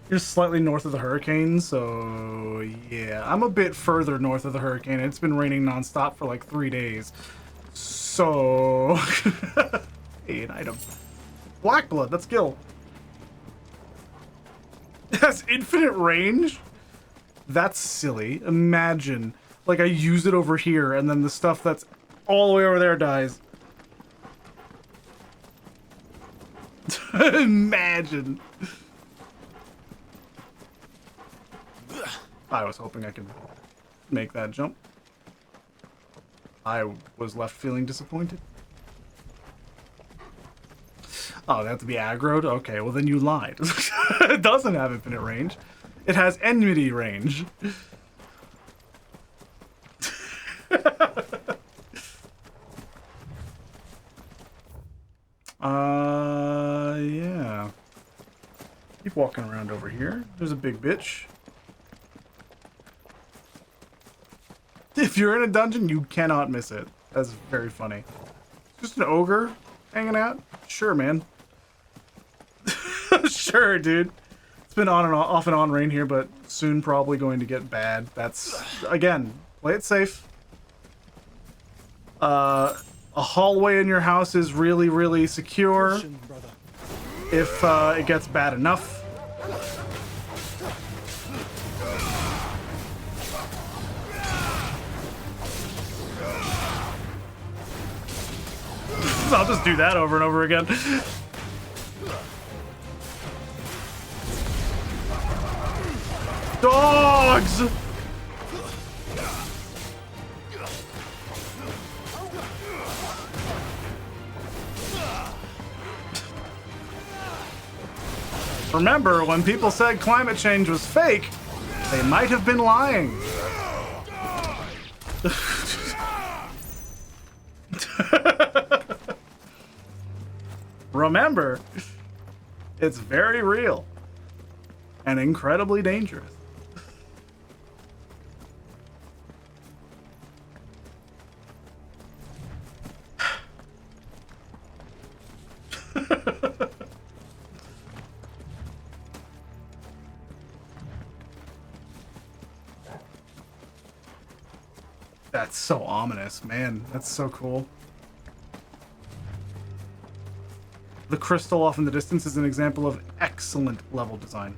You're slightly north of the hurricane, so yeah. I'm a bit further north of the hurricane. It's been raining nonstop for like 3 days. So... Hey, an item. Black blood, let's kill. It has infinite range? That's silly. Imagine, like, I use it over here, and then the stuff that's all the way over there dies. Imagine. I was hoping I could make that jump. I was left feeling disappointed. Oh, they have to be aggroed? Okay, well then you lied. It doesn't have infinite range. It has enmity range. Yeah. Keep walking around over here. There's a big bitch. If you're in a dungeon, you cannot miss it. That's very funny. Just an ogre hanging out? Sure, man. Sure, dude. It's been on and off and on rain here, but soon probably going to get bad. That's, again, play it safe. A hallway in your house is really, really secure. If it gets bad enough. I'll just do that over and over again. Dogs! Remember, when people said climate change was fake, they might have been lying. Remember, it's very real and incredibly dangerous. That's so ominous, man. That's so cool. The crystal off in the distance is an example of excellent level design.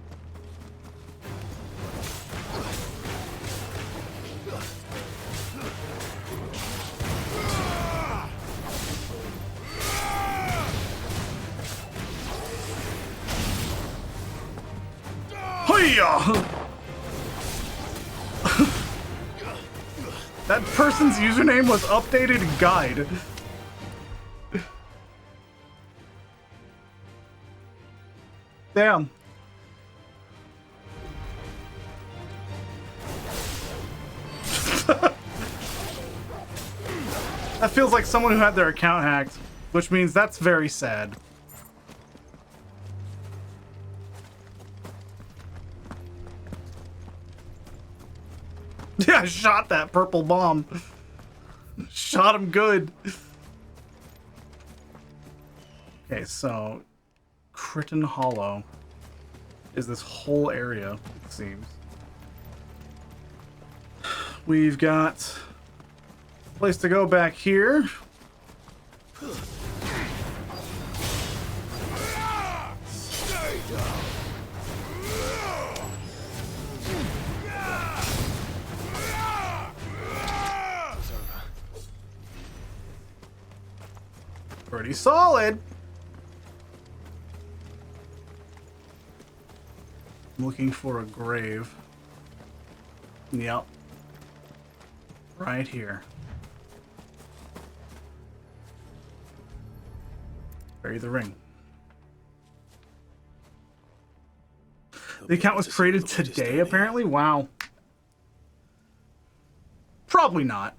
Hiya! That person's username was updated guide. Damn. That feels like someone who had their account hacked, which means that's very sad. Yeah, I shot that purple bomb. Shot him good. Okay, so Crichton Hollow is this whole area, it seems. We've got a place to go back here. Pretty solid. I'm looking for a grave. Yep. Right here. Bury the ring. The account was created today, apparently? Wow. Probably not.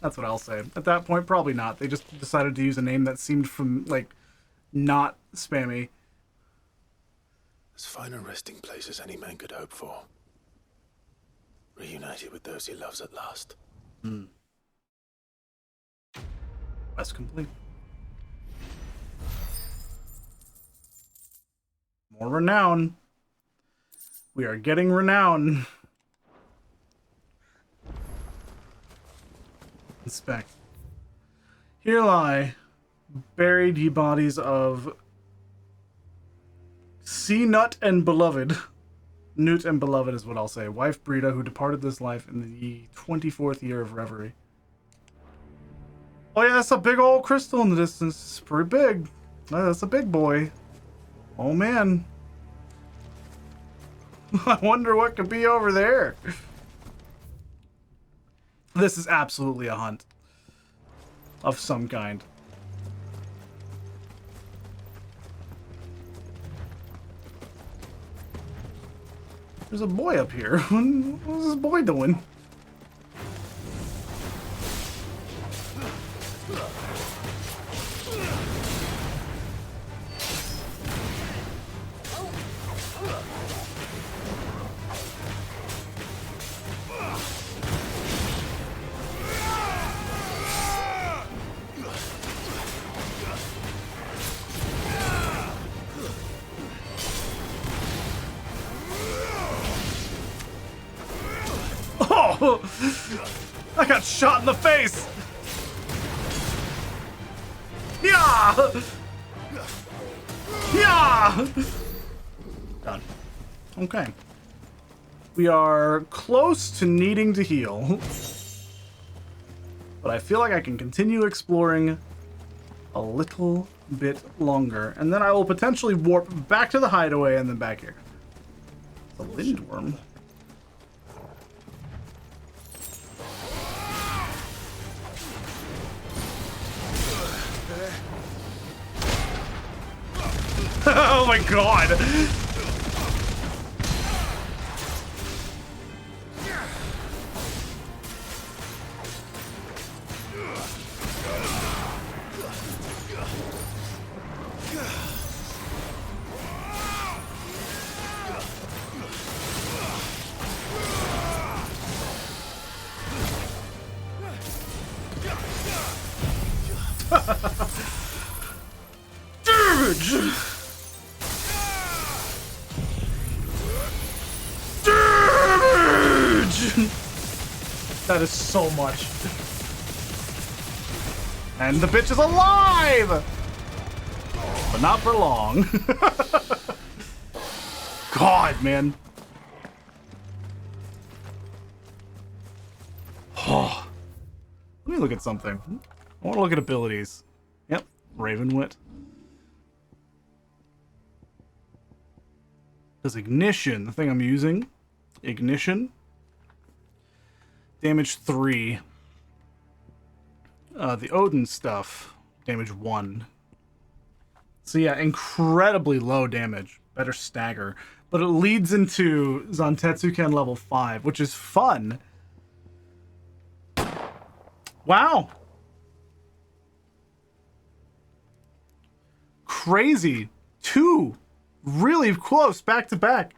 That's what I'll say. At that point, probably not. They just decided to use a name that seemed from, like, not spammy. As fine a resting place as any man could hope for. Reunited with those he loves at last. Quest complete. More renown. We are getting renown. Inspect. Here lie buried ye bodies of Sea Nut and Beloved. Newt and Beloved is what I'll say. Wife Brita, who departed this life in the 24th year of reverie. Oh yeah, that's a big old crystal in the distance. It's pretty big. That's a big boy. Oh man. I wonder what could be over there. This is absolutely a hunt of some kind. There's a boy up here. What's this boy doing? No! I got shot in the face! Yeah! Yeah! Done. Okay. We are close to needing to heal. But I feel like I can continue exploring a little bit longer. And then I will potentially warp back to the hideaway and then back here. The lindworm. Oh my god! Damage! Damage! That is so much. And the bitch is alive! But not for long. God, man. Oh. Let me look at something. I want to look at abilities. Yep, Ravenwit. Does ignition, the thing I'm using, ignition, damage 3. The Odin stuff, damage 1. So yeah, incredibly low damage, better stagger, but it leads into Zantetsuken level 5, which is fun. Wow. Crazy. 2 really close back to back.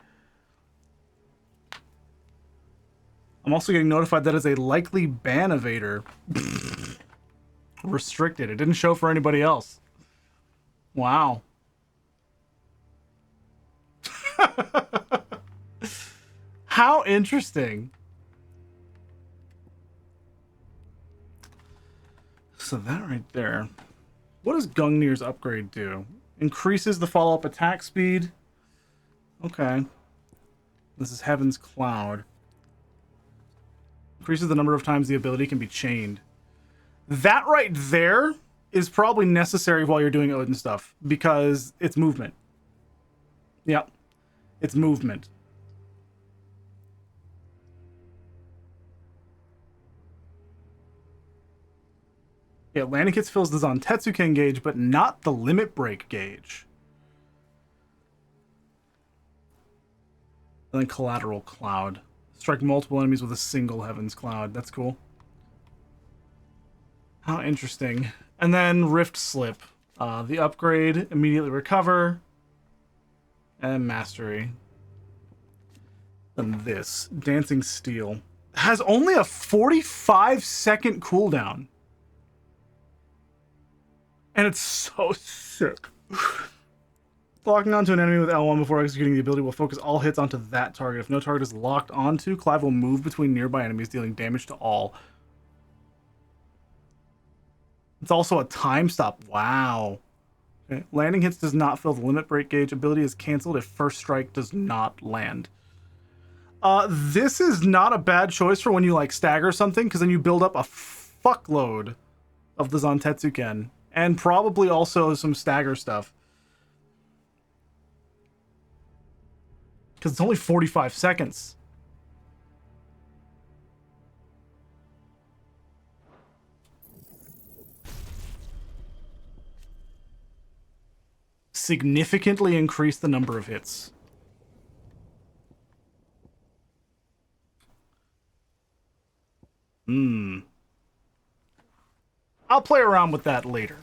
I'm also getting notified that is a likely ban evader. Restricted. It didn't show for anybody else. Wow. How interesting. So that right there. What does Gungnir's upgrade do? Increases the follow-up attack speed. Okay. This is Heaven's Cloud. Increases the number of times the ability can be chained. That right there is probably necessary while you're doing Odin stuff, because it's movement. Yep. It's movement. Yeah, landing kits fills the Zantetsuken gauge, but not the limit break gauge. And then Collateral Cloud. Strike multiple enemies with a single Heaven's Cloud. That's cool. How interesting. And then Rift Slip. The upgrade, immediately recover. And Mastery. And this, Dancing Steel. Has only a 45-second cooldown. And it's so sick. Locking onto an enemy with L1 before executing the ability will focus all hits onto that target. If no target is locked onto, Clive will move between nearby enemies, dealing damage to all. It's also a time stop. Wow. Okay. Landing hits does not fill the limit break gauge. Ability is canceled if first strike does not land. This is not a bad choice for when you like stagger something, because then you build up a fuckload of the Zantetsuken. And probably also some stagger stuff. Because it's only 45 seconds. Significantly increase the number of hits. I'll play around with that later.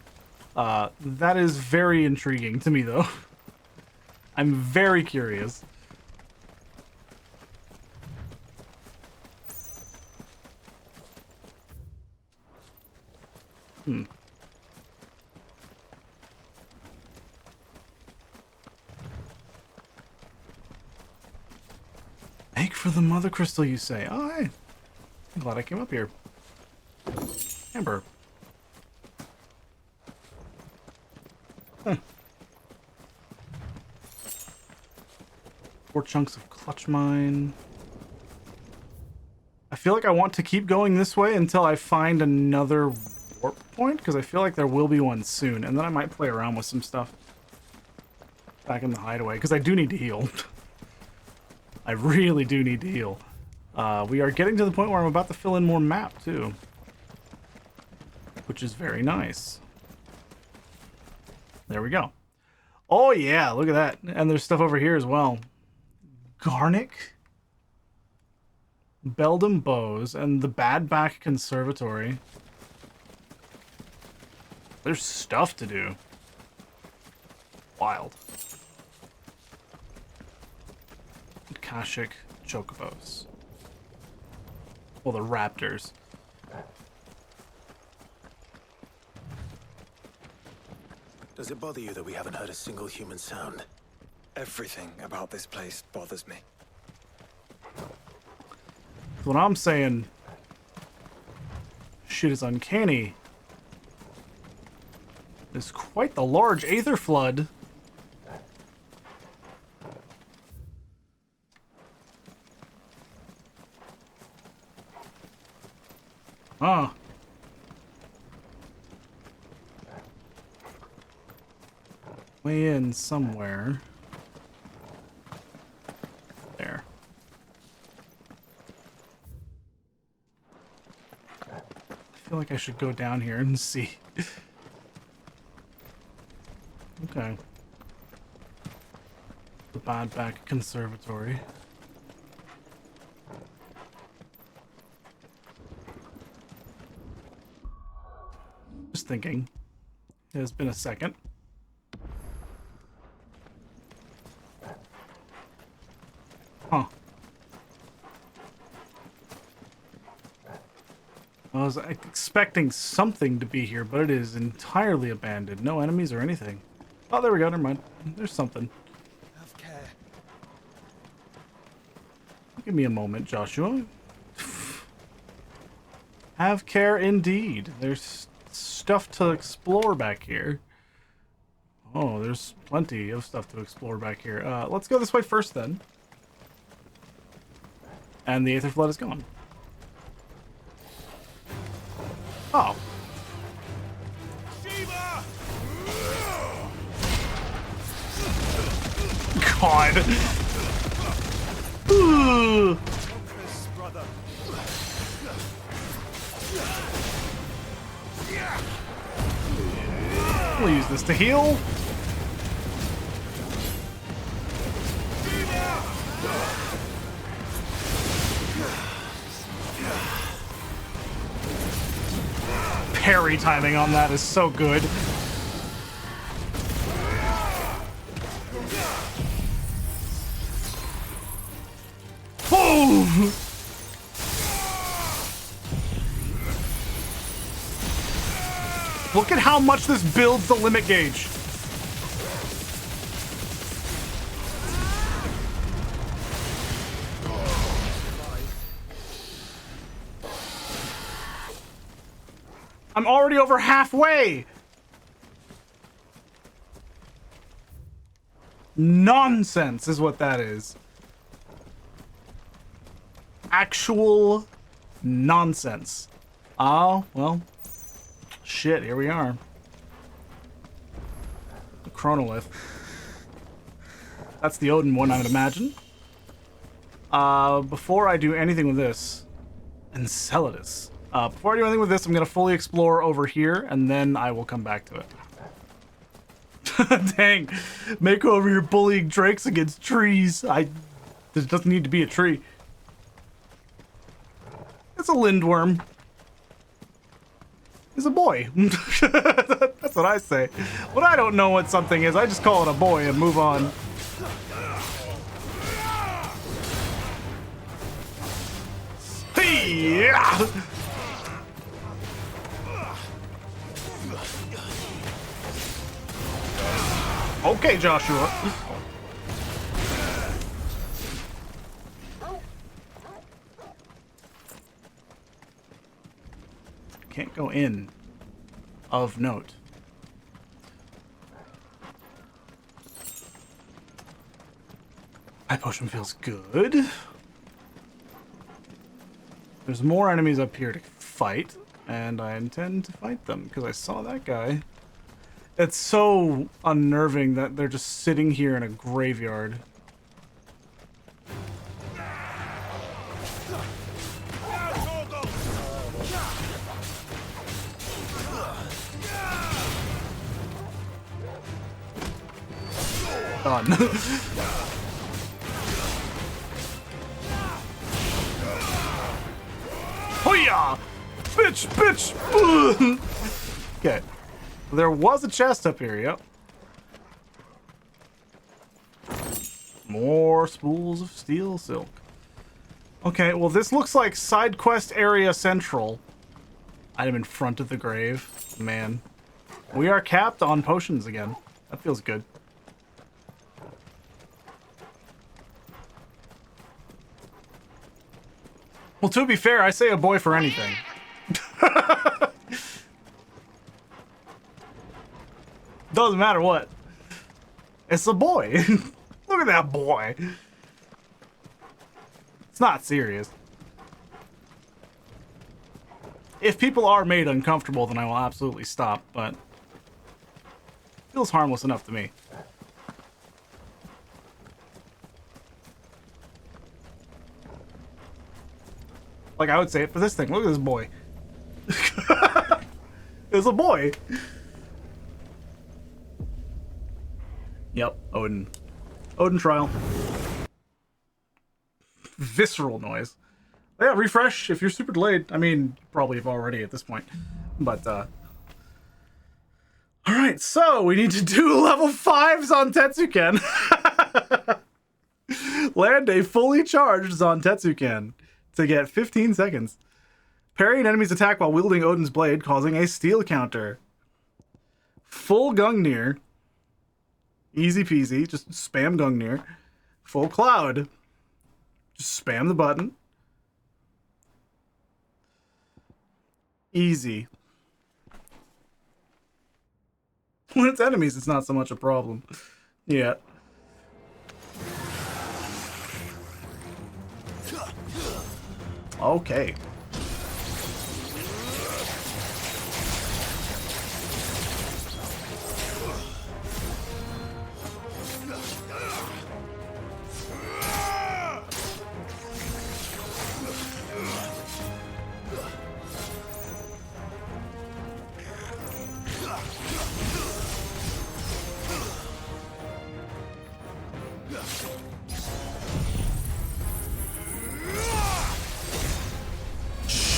That is very intriguing to me, though. I'm very curious. Make for the mother crystal, you say? Oh, hey. I'm glad I came up here. Amber. Huh. 4 chunks of clutch mine. I feel like I want to keep going this way until I find another warp point, because I feel like there will be one soon, and then I might play around with some stuff back in the hideaway, because I do need to heal. I really do need to heal. We are getting to the point where I'm about to fill in more map, too. Which is very nice. There we go. Oh, yeah, look at that. And there's stuff over here as well. Garnick, Beldam Bows, and the Bad Back Conservatory. There's stuff to do. Wild. Akashic Chocobos. Well, the Raptors. Does it bother you that we haven't heard a single human sound? Everything about this place bothers me. What I'm saying, shit is uncanny. There's quite the large aether flood. Ah. Way in somewhere. There. I feel like I should go down here and see. Okay. The Bad Back Conservatory. Just thinking. It has been a second. Huh. I was expecting something to be here, but it is entirely abandoned. No enemies or anything. Oh, there we go. Never mind. There's something. Have care. Give me a moment, Joshua. Have care indeed. There's stuff to explore back here. Oh, there's plenty of stuff to explore back here. Let's go this way first, then. And the aether flood is gone. Oh. God. Ooh. We'll use this to heal. Parry timing on that is so good. Boom! Look at how much this builds the limit gauge. I'm already over halfway. Nonsense is what that is. Actual nonsense. Oh, well. Shit, here we are. The Chronolith. That's the Odin one, I would imagine. Before I do anything with this, Enceladus. Before I do anything with this, I'm going to fully explore over here, and then I will come back to it. Dang. Make over your bullying drakes against trees. There doesn't need to be a tree. It's a lindworm. He's a boy. That's what I say. When I don't know what something is, I just call it a boy and move on. Hey, yeah. Okay, Joshua. go in of note. High potion feels good. There's more enemies up here to fight, and I intend to fight them because I saw that guy. It's so unnerving that they're just sitting here in a graveyard. Done. Hoya! Bitch, bitch! Okay. There was a chest up here, yep. More spools of steel silk. Okay, well this looks like side quest area central. Item in front of the grave. Man. We are capped on potions again. That feels good. Well, to be fair, I say a boy for anything. Doesn't matter what. It's a boy. Look at that boy. It's not serious. If people are made uncomfortable, then I will absolutely stop, but it feels harmless enough to me. Like I would say it for this thing. Look at this boy. It's a boy. Yep, Odin. Odin trial. Visceral noise. Yeah, refresh if you're super delayed. I mean, probably have already at this point. But, Alright, so we need to do level 5s on Tetsuken. Land a fully charged Zantetsuken to get 15 seconds. Parry an enemy's attack while wielding Odin's blade, causing a steel counter. Full Gungnir. Easy peasy, just spam Gungnir. Full Cloud. Just spam the button. Easy. When it's enemies, it's not so much a problem. Yeah. Okay.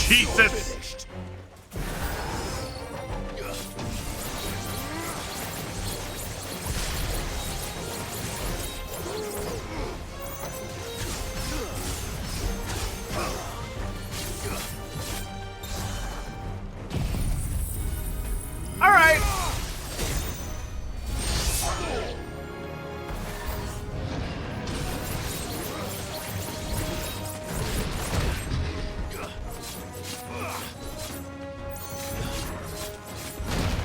Jesus! All right.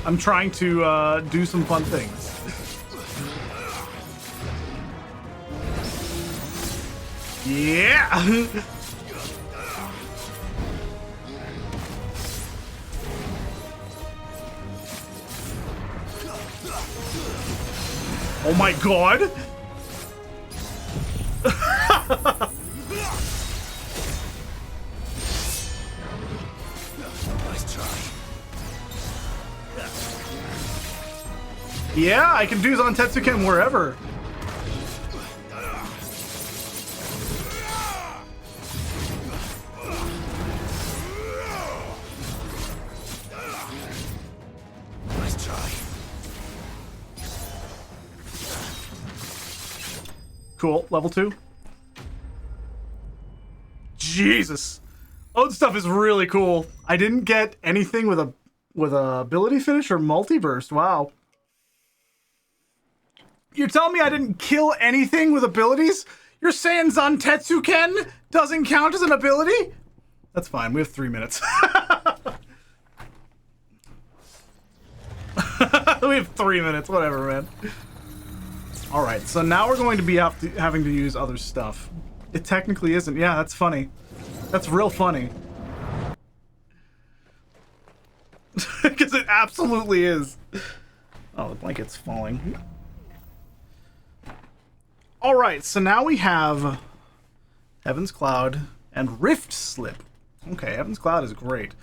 I'm trying to do some fun things. Yeah! Oh my god! Nice try. Yeah, I can do Zantetsuken wherever. Nice try. Cool, level 2. Jesus. Old stuff is really cool. I didn't get anything with a ability finish or multiburst. Wow. You're telling me I didn't kill anything with abilities? You're saying Zantetsuken doesn't count as an ability? That's fine. We have 3 minutes. We have 3 minutes. Whatever, man. All right, so now we're going to be having to use other stuff. It technically isn't. Yeah, that's funny. That's real funny. Because it absolutely is. Oh, the blanket's falling. All right, so now we have Heaven's Cloud and Rift Slip. Okay, Heaven's Cloud is great.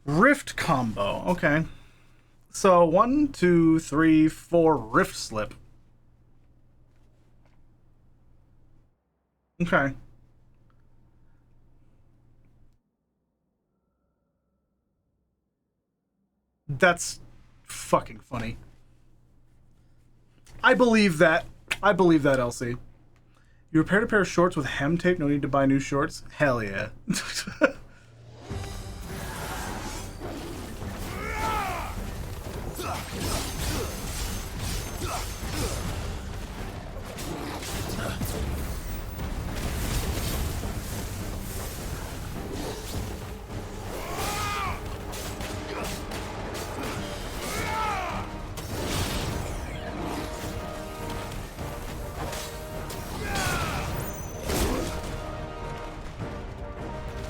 Rift combo. Okay. So 1, 2, 3, 4 Rift Slip. Okay. That's fucking funny. I believe that. I believe that, Elsie. You repaired a pair of shorts with hem tape, no need to buy new shorts? Hell yeah.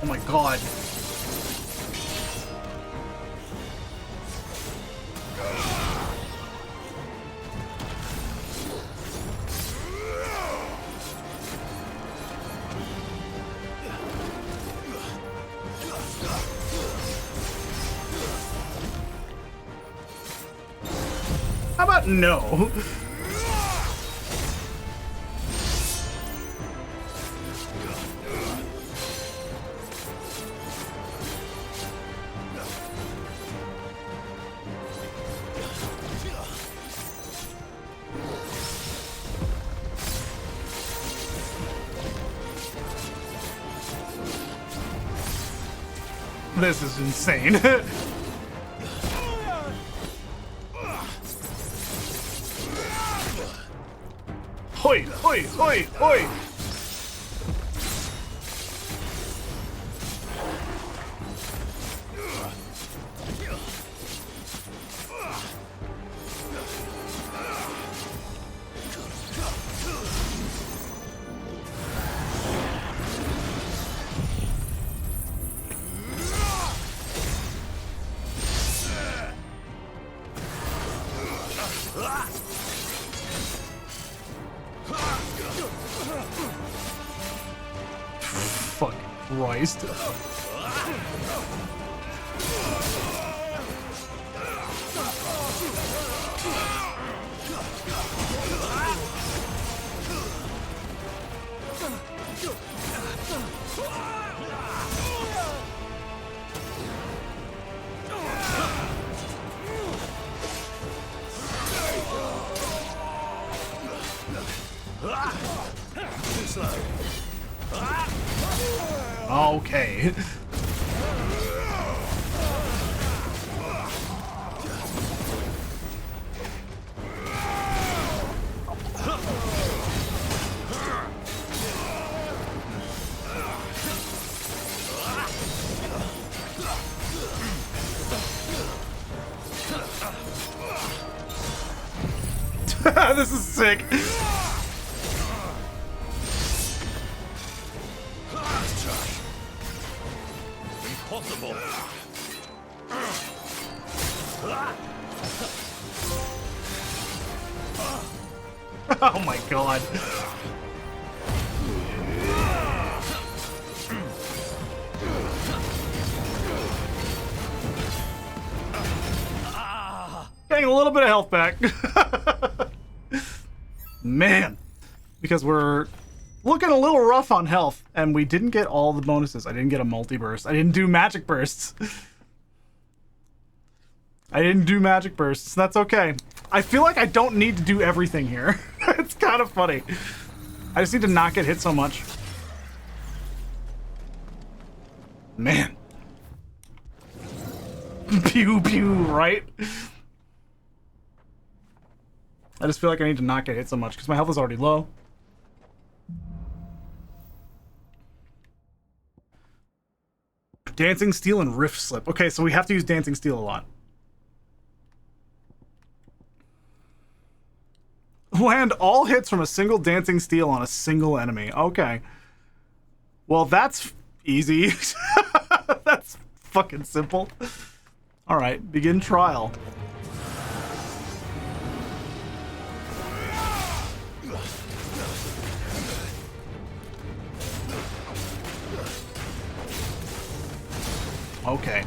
Oh my god. How about no? This is insane. Hoi, hoi, hoi, hoi! Fucking Christ. Too slow. Okay. This is sick. Impossible. Oh my god. Getting a little bit of health back. Man. Because we're looking a little rough on health, and we didn't get all the bonuses. I didn't get a multi-burst. I didn't do magic bursts. I didn't do magic bursts. That's okay. I feel like I don't need to do everything here. It's kind of funny. I just need to not get hit so much. Man. Pew pew, right? I just feel like I need to not get hit so much because my health is already low. Dancing Steel and Rift Slip. Okay, so we have to use Dancing Steel a lot. Land all hits from a single dancing steel on a single enemy. Okay. Well, that's easy. That's fucking simple. All right, begin trial. Okay.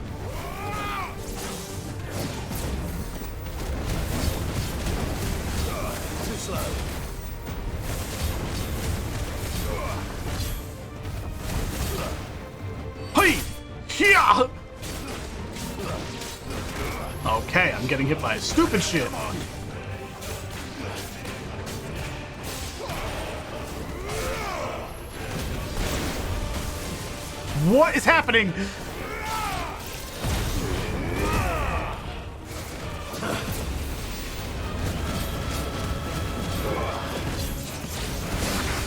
Too slow. Hey! Yeah! Okay, I'm getting hit by stupid shit. What is happening?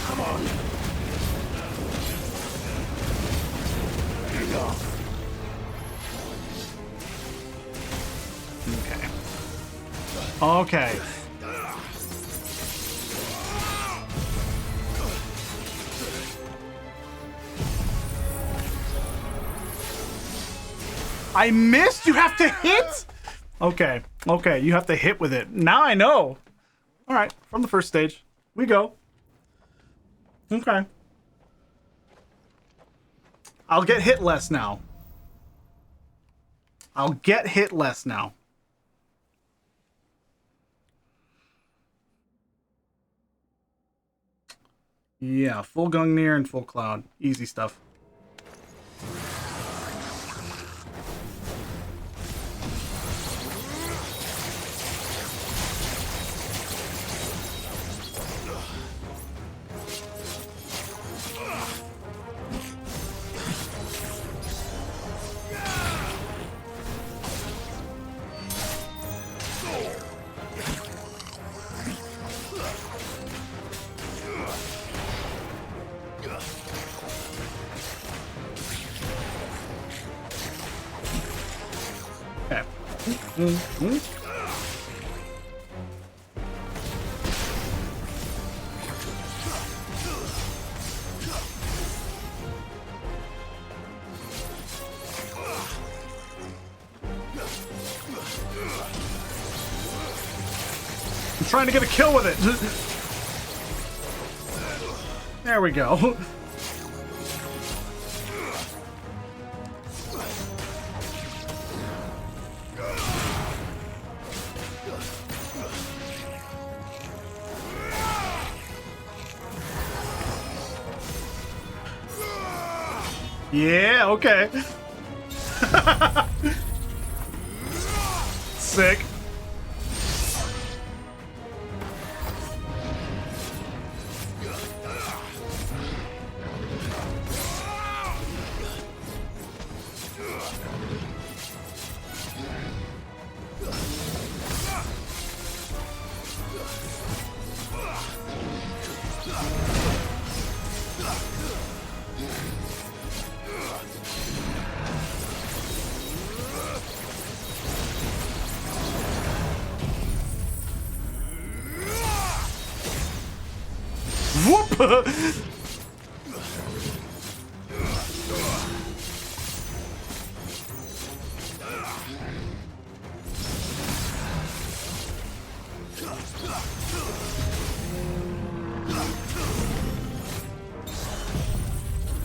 Come on. Okay. Okay. I missed? You have to hit? Okay. Okay, you have to hit with it. Now I know. Alright, from the first stage. We go. Okay. I'll get hit less now. I'll get hit less now. Yeah, full Gungnir and full Cloud. Easy stuff. I'm trying to get a kill with it. There we go. Yeah, okay. Sick. Whoop!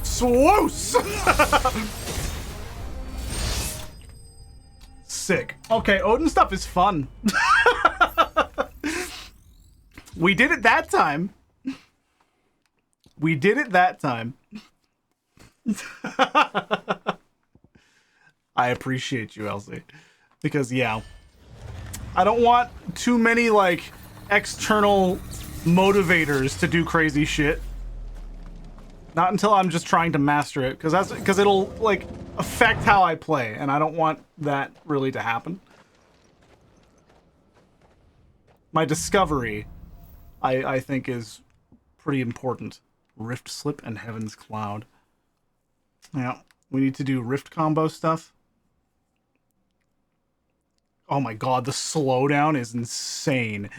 Swoose! Sick. Okay, Odin stuff is fun. We did it that time. We did it that time. I appreciate you, Elsie. Because, yeah. I don't want too many, like, external motivators to do crazy shit. Not until I'm just trying to master it. Because it'll, like, affect how I play. And I don't want that really to happen. My discovery, I think, is pretty important. Rift Slip and Heaven's Cloud. Yeah, we need to do Rift combo stuff. Oh my god, the slowdown is insane.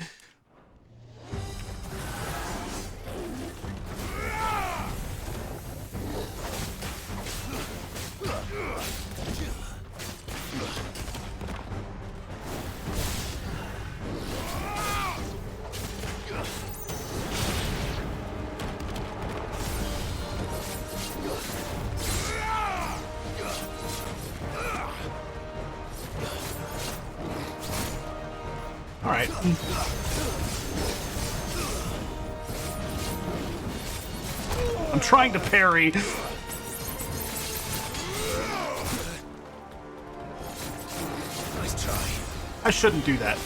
All right. I'm trying to parry. Nice try. I shouldn't do that.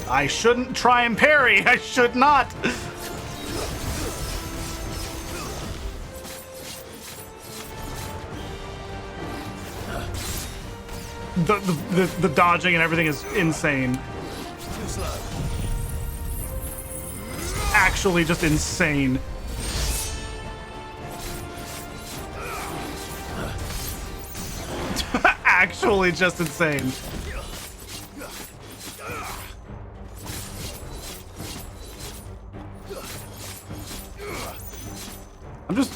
I shouldn't try and parry. I should not. The dodging and everything is insane. Too slow. Actually just insane. Actually just insane. I'm just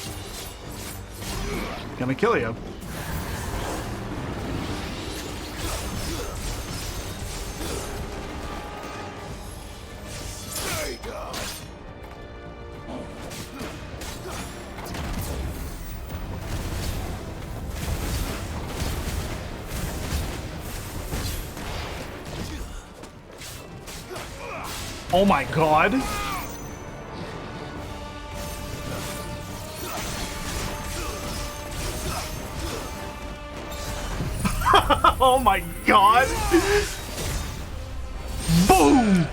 gonna kill you. Oh my god. Oh my god. Boom.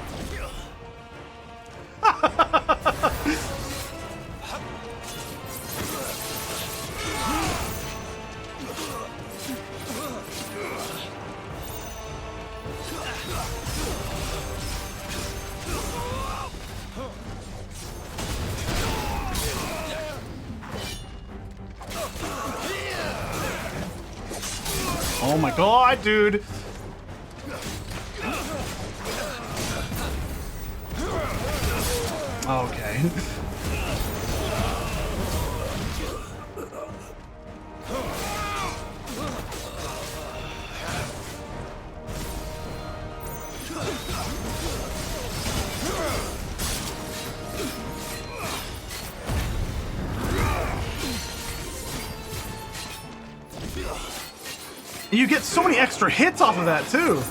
Oh my god, dude. Okay. You get so many extra hits off of that, too.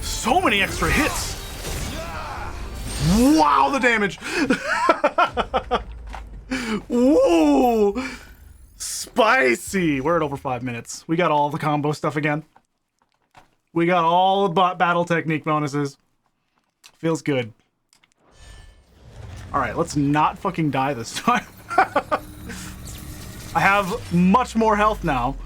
So many extra hits. Wow, the damage. Whoa. Spicy! We're at over 5 minutes. We got all the combo stuff again. We got all the battle technique bonuses. Feels good. Alright, let's not fucking die this time. I have much more health now.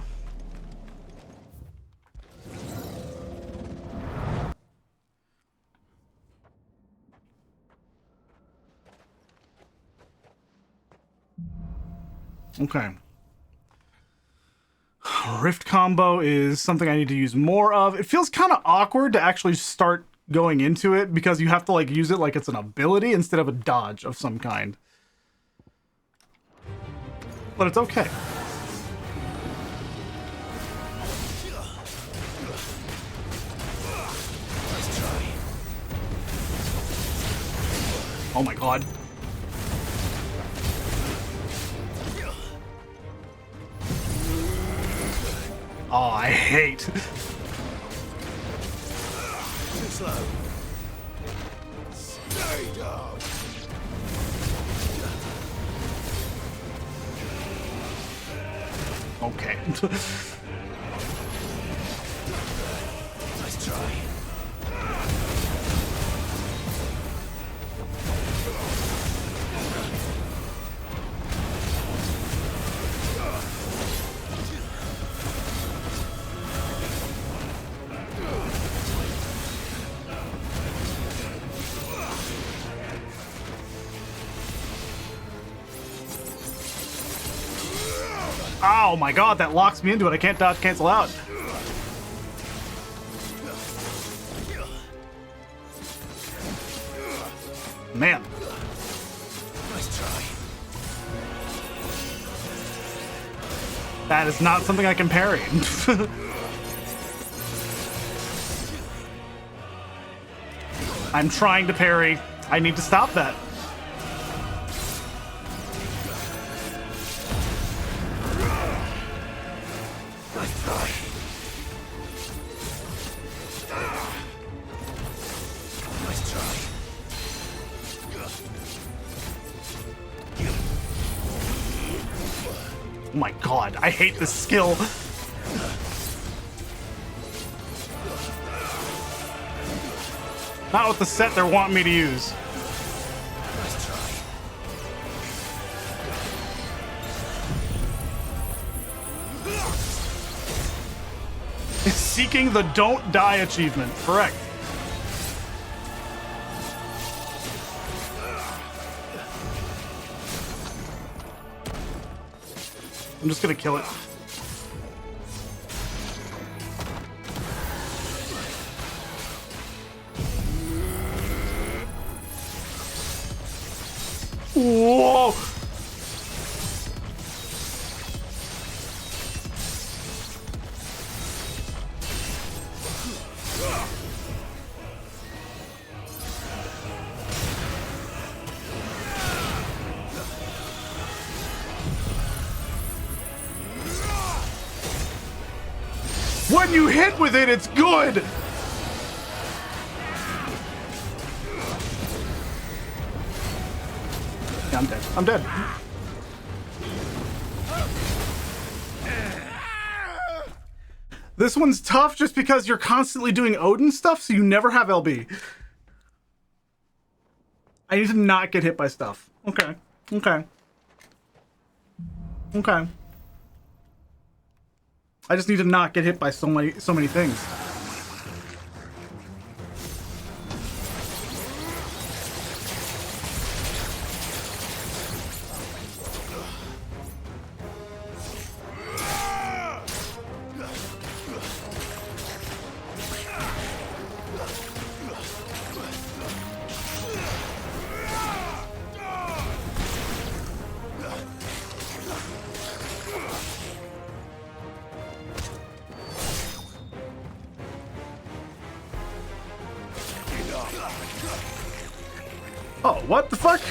Okay. Rift combo is something I need to use more of. It feels kind of awkward to actually start going into it because you have to like use it like it's an ability instead of a dodge of some kind. But it's okay. Oh my god. Oh, I hate. Too slow. Stay down. Okay. Nice try. Oh my god, that locks me into it. I can't dodge cancel out. Man. That is not something I can parry. I'm trying to parry. I need to stop that. Oh my god, I hate this skill. Not with the set they're wanting me to use. Seeking the Don't Die achievement. Correct. I'm just gonna kill it. Whoa! When you hit with it, it's good! Yeah, I'm dead. I'm dead. This one's tough just because you're constantly doing Odin stuff, so you never have LB. I need to not get hit by stuff. Okay. Okay. Okay. I just need to not get hit by so many things. Oh, what the fuck?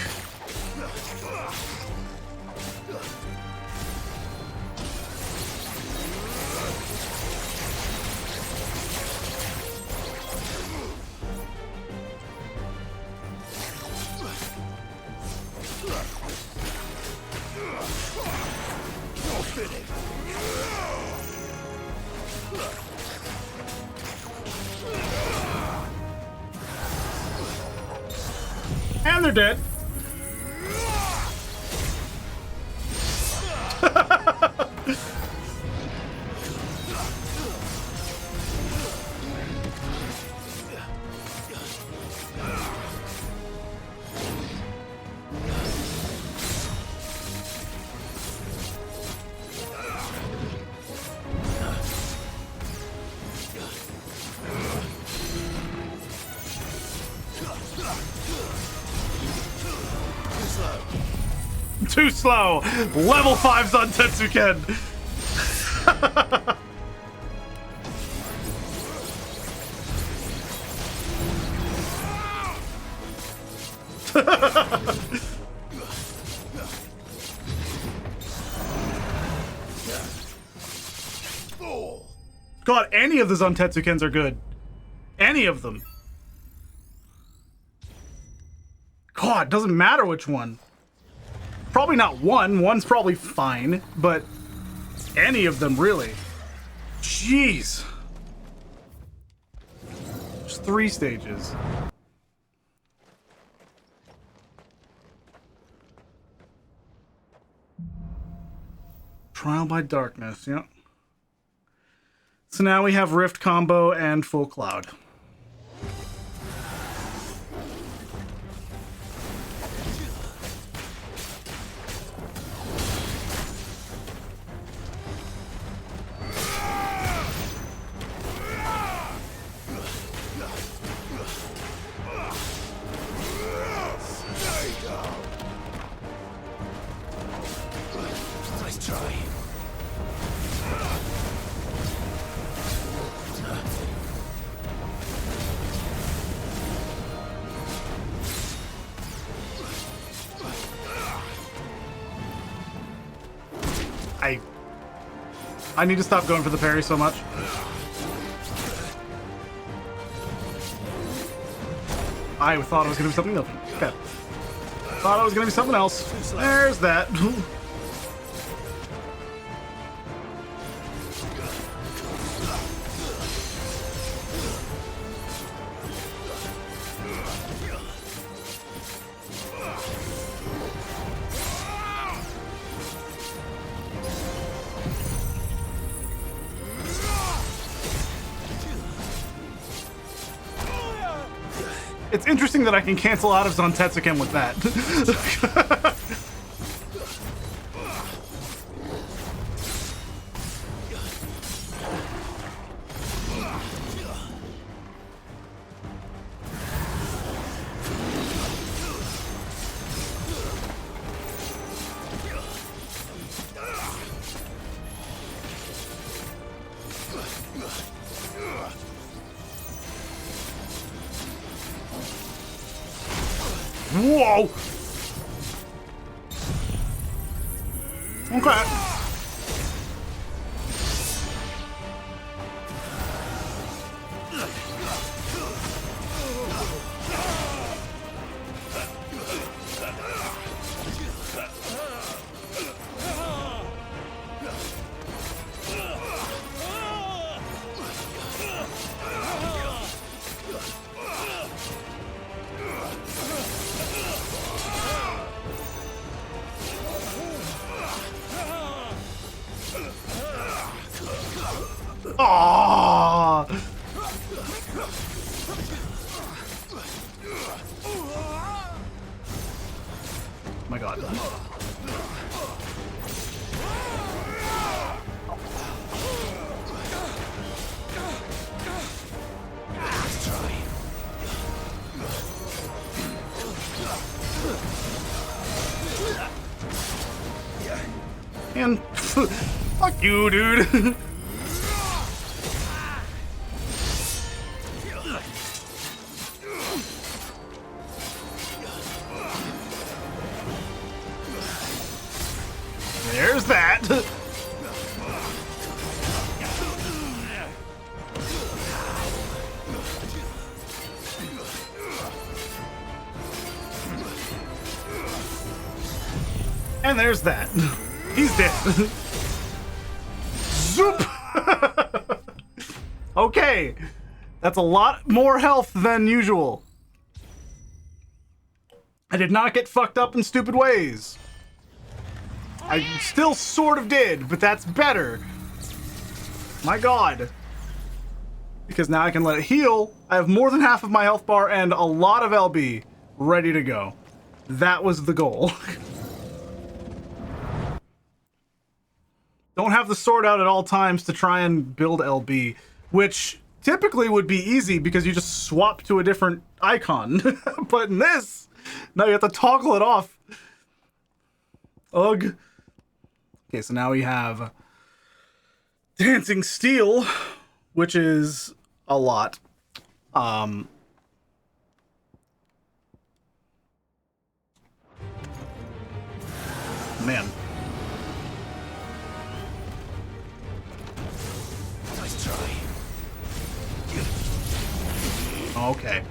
And they're dead. Too slow. Level 5's on Tetsuken. God, any of the Zantetzukens are good. Any of them. God, doesn't matter which one. Probably not one. One's probably fine, but any of them, really. Jeez. There's 3 stages. Trial by Darkness, yep. So now we have Rift combo and Full Cloud. Nice try. I need to stop going for the parry so much. I thought it was going to be something different. Okay. Thought it was going to be something else. There's that. It's interesting that I can cancel out of Zantetsuken with that. Whoa! Okay. Aww. My God. And fuck you, dude. There's that. And there's that. He's dead. Zoop. Okay. That's a lot more health than usual. I did not get fucked up in stupid ways. I still sort of did, but that's better. My God. Because now I can let it heal. I have more than half of my health bar and a lot of LB ready to go. That was the goal. Don't have the sword out at all times to try and build LB, which typically would be easy because you just swap to a different icon. But in this, now you have to toggle it off. Ugh. Okay, so now we have Dancing Steel, which is a lot. Man. Nice try. Okay.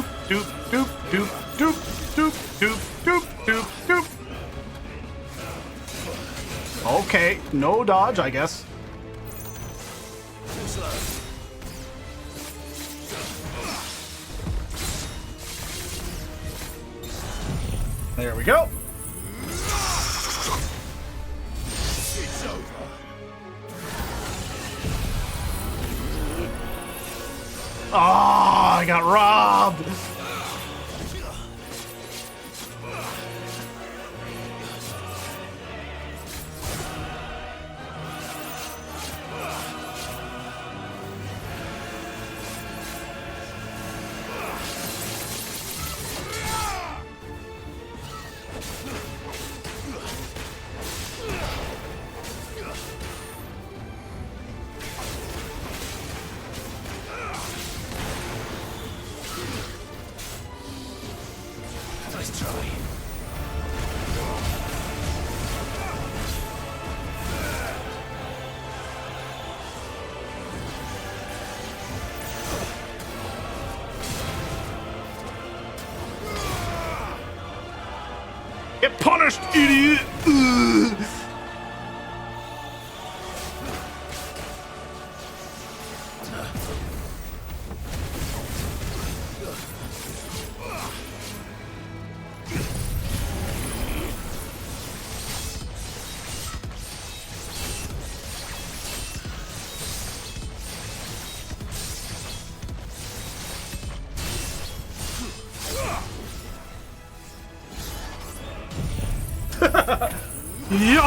Doop, doop, doop, doop, doop, doop, doop, doop, doop, doop. Okay, no dodge, I guess. There we go. It's over. Oh, I got robbed. Nice try. Get punished, idiot! Ugh.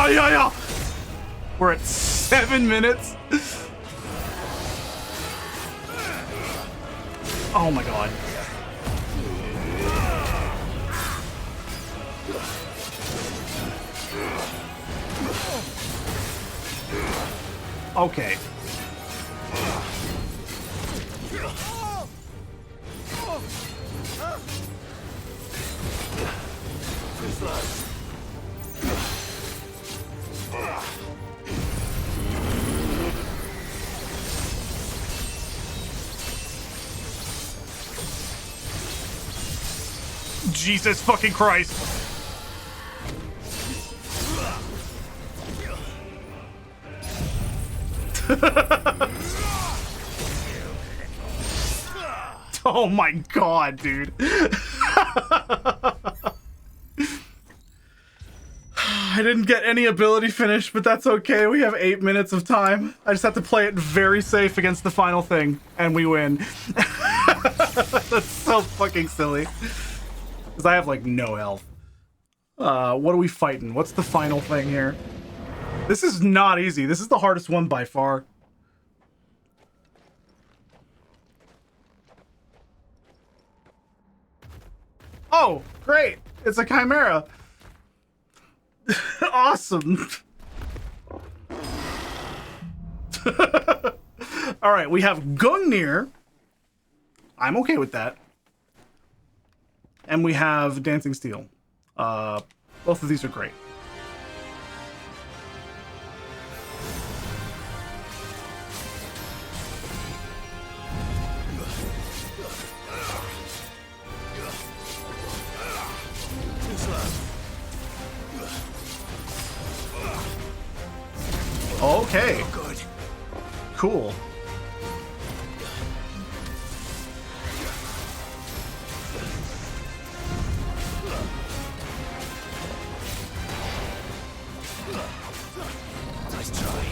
Yeah. We're at 7 minutes. Oh my god. Okay. Jesus fucking Christ. Oh my god, dude. I didn't get any ability finish, but that's okay. We have 8 minutes of time. I just have to play it very safe against the final thing, and we win. That's so fucking silly. Because I have, like, no health. What are we fighting? What's the final thing here? This is not easy. This is the hardest one by far. Oh, great. It's a chimera. Awesome. All right, we have Gungnir. I'm okay with that. And we have Dancing Steel. Both of these are great. Okay. Cool. Nice try.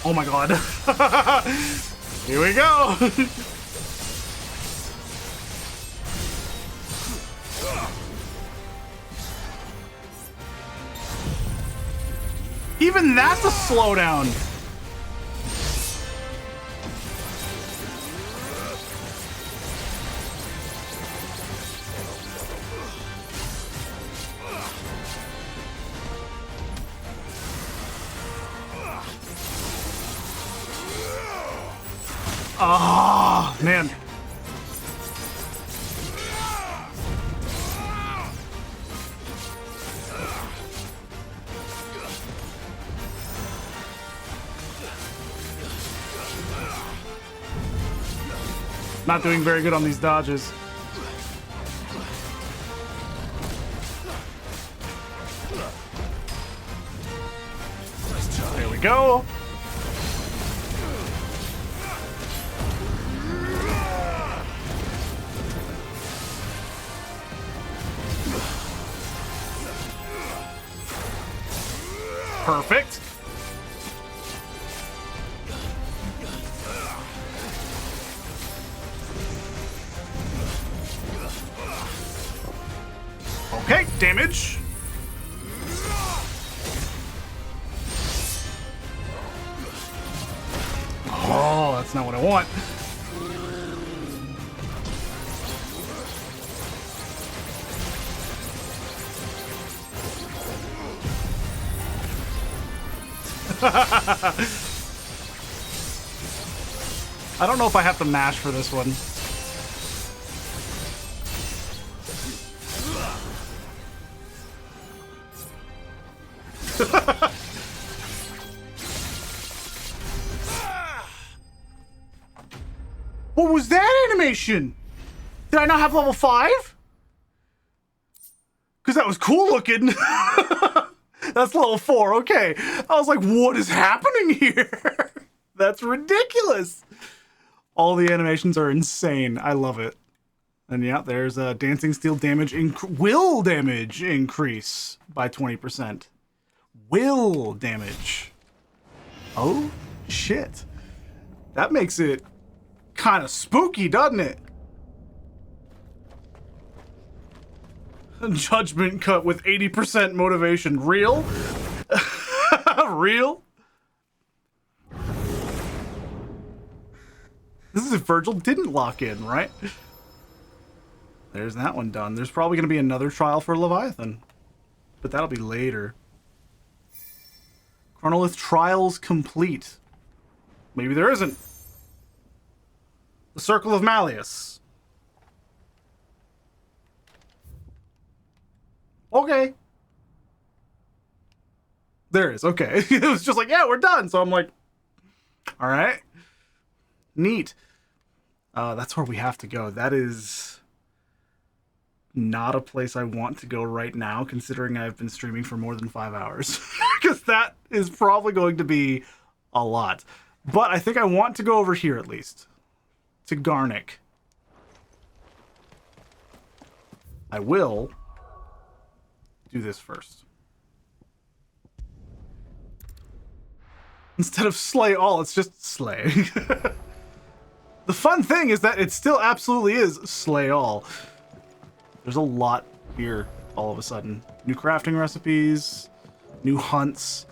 Oh my god. Here we go. Even that's a slowdown. Ah, man. Not doing very good on these dodges. There we go. Perfect. Okay, damage. Oh, that's not what I want. I don't know if I have to mash for this one. What was that animation? Did I not have level 5? Because that was cool looking. That's level 4, okay. I was like, what is happening here? That's ridiculous. All the animations are insane. I love it. And yeah, there's a dancing steel damage will damage increase by 20%. Will damage. Oh, shit. That makes it kind of spooky, doesn't it? Judgment cut with 80% motivation. Real? Real? This is if Virgil didn't lock in, right? There's that one done. There's probably going to be another trial for Leviathan. But that'll be later. Chronolith trials complete. Maybe there isn't. The Circle of Malleus. Okay. There is. Okay. It was just like, yeah, we're done. So I'm like, all right. Neat. That's where we have to go. That is not a place I want to go right now, considering I've been streaming for more than 5 hours. Because that is probably going to be a lot. But I think I want to go over here at least. To Garnick. I will do this first. Instead of slay all, it's just slay. The fun thing is that it still absolutely is slay all. There's a lot here all of a sudden. New crafting recipes, new hunts.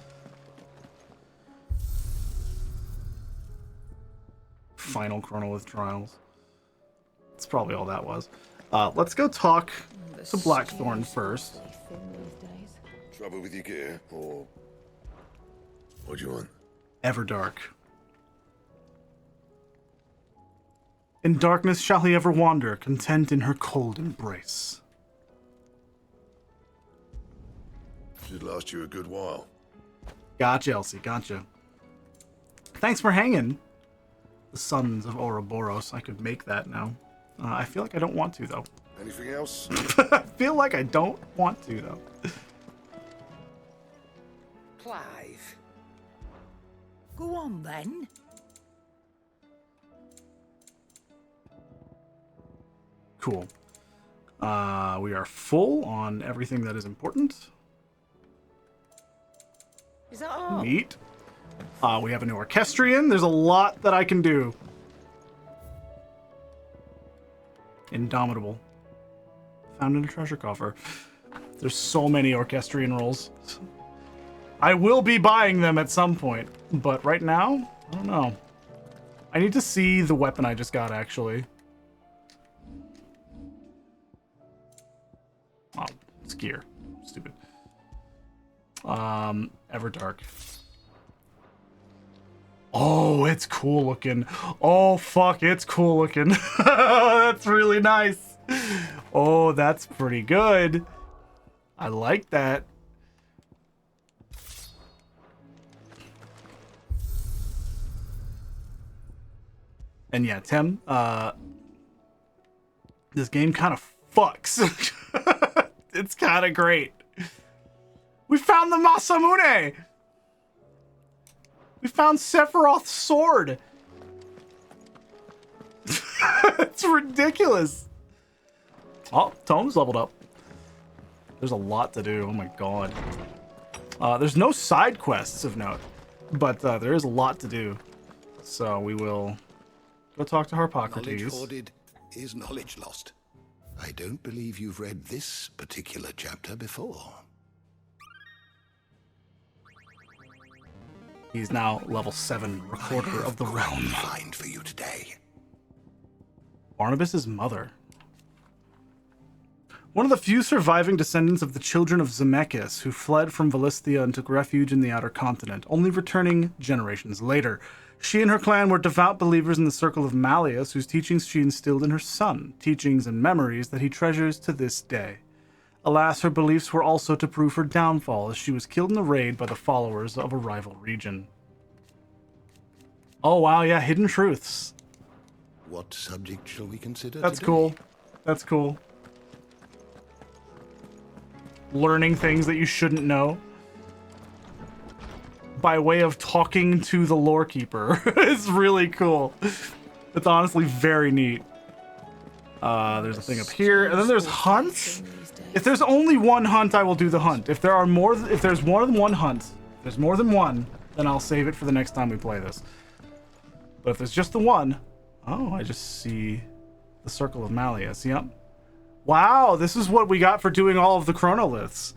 Final Chronolith trials. That's probably all that was. Let's go talk to Blackthorn first. Trouble with your gear, or what do you want? Everdark. In darkness shall he ever wander, content in her cold embrace. Should last you a good while. Gotcha, Elsie, gotcha. Thanks for hanging. The Sons of Ouroboros. I could make that now. I feel like I don't want to, though. Anything else? I feel like I don't want to, though. Clive. Go on, then. Cool. We are full on everything that is important. Is that all? Neat. We have a new orchestrion. There's a lot that I can do. Indomitable. Found in a treasure coffer. There's so many orchestrion rolls. I will be buying them at some point, but right now, I don't know. I need to see the weapon I just got, actually. Oh, it's gear. Stupid. Everdark. Oh, it's cool looking. Oh, fuck, it's cool looking. That's really nice. Oh, that's pretty good. I like that. And yeah, Tim, this game kind of fucks. It's kind of great. We found the Masamune! We found Sephiroth's sword! It's ridiculous. Oh, Tome's leveled up. There's a lot to do. Oh my god. There's no side quests of note, but there is a lot to do. So we will go talk to Harpocrates. Knowledge hoarded is knowledge lost. I don't believe you've read this particular chapter before. He's now level 7 Recorder of the Realm. Find for you today. Barnabas's mother. One of the few surviving descendants of the children of Zemeckis who fled from Valisthea and took refuge in the outer continent, only returning generations later. She and her clan were devout believers in the circle of Malleus, whose teachings she instilled in her son, teachings and memories that he treasures to this day. Alas, her beliefs were also to prove her downfall, as she was killed in the raid by the followers of a rival region. Oh wow, yeah, hidden truths. What subject shall we consider That's today? cool. That's cool. Learning things that you shouldn't know by way of talking to the lore keeper is really cool. It's honestly very neat. There's a thing up here, and then there's hunts. If there's only one hunt, I will do the hunt. If there's more than one hunt, then I'll save it for the next time we play this. But if there's just the one, oh, I just see the Circle of Malleus. Yep. Wow, this is what we got for doing all of the chronoliths.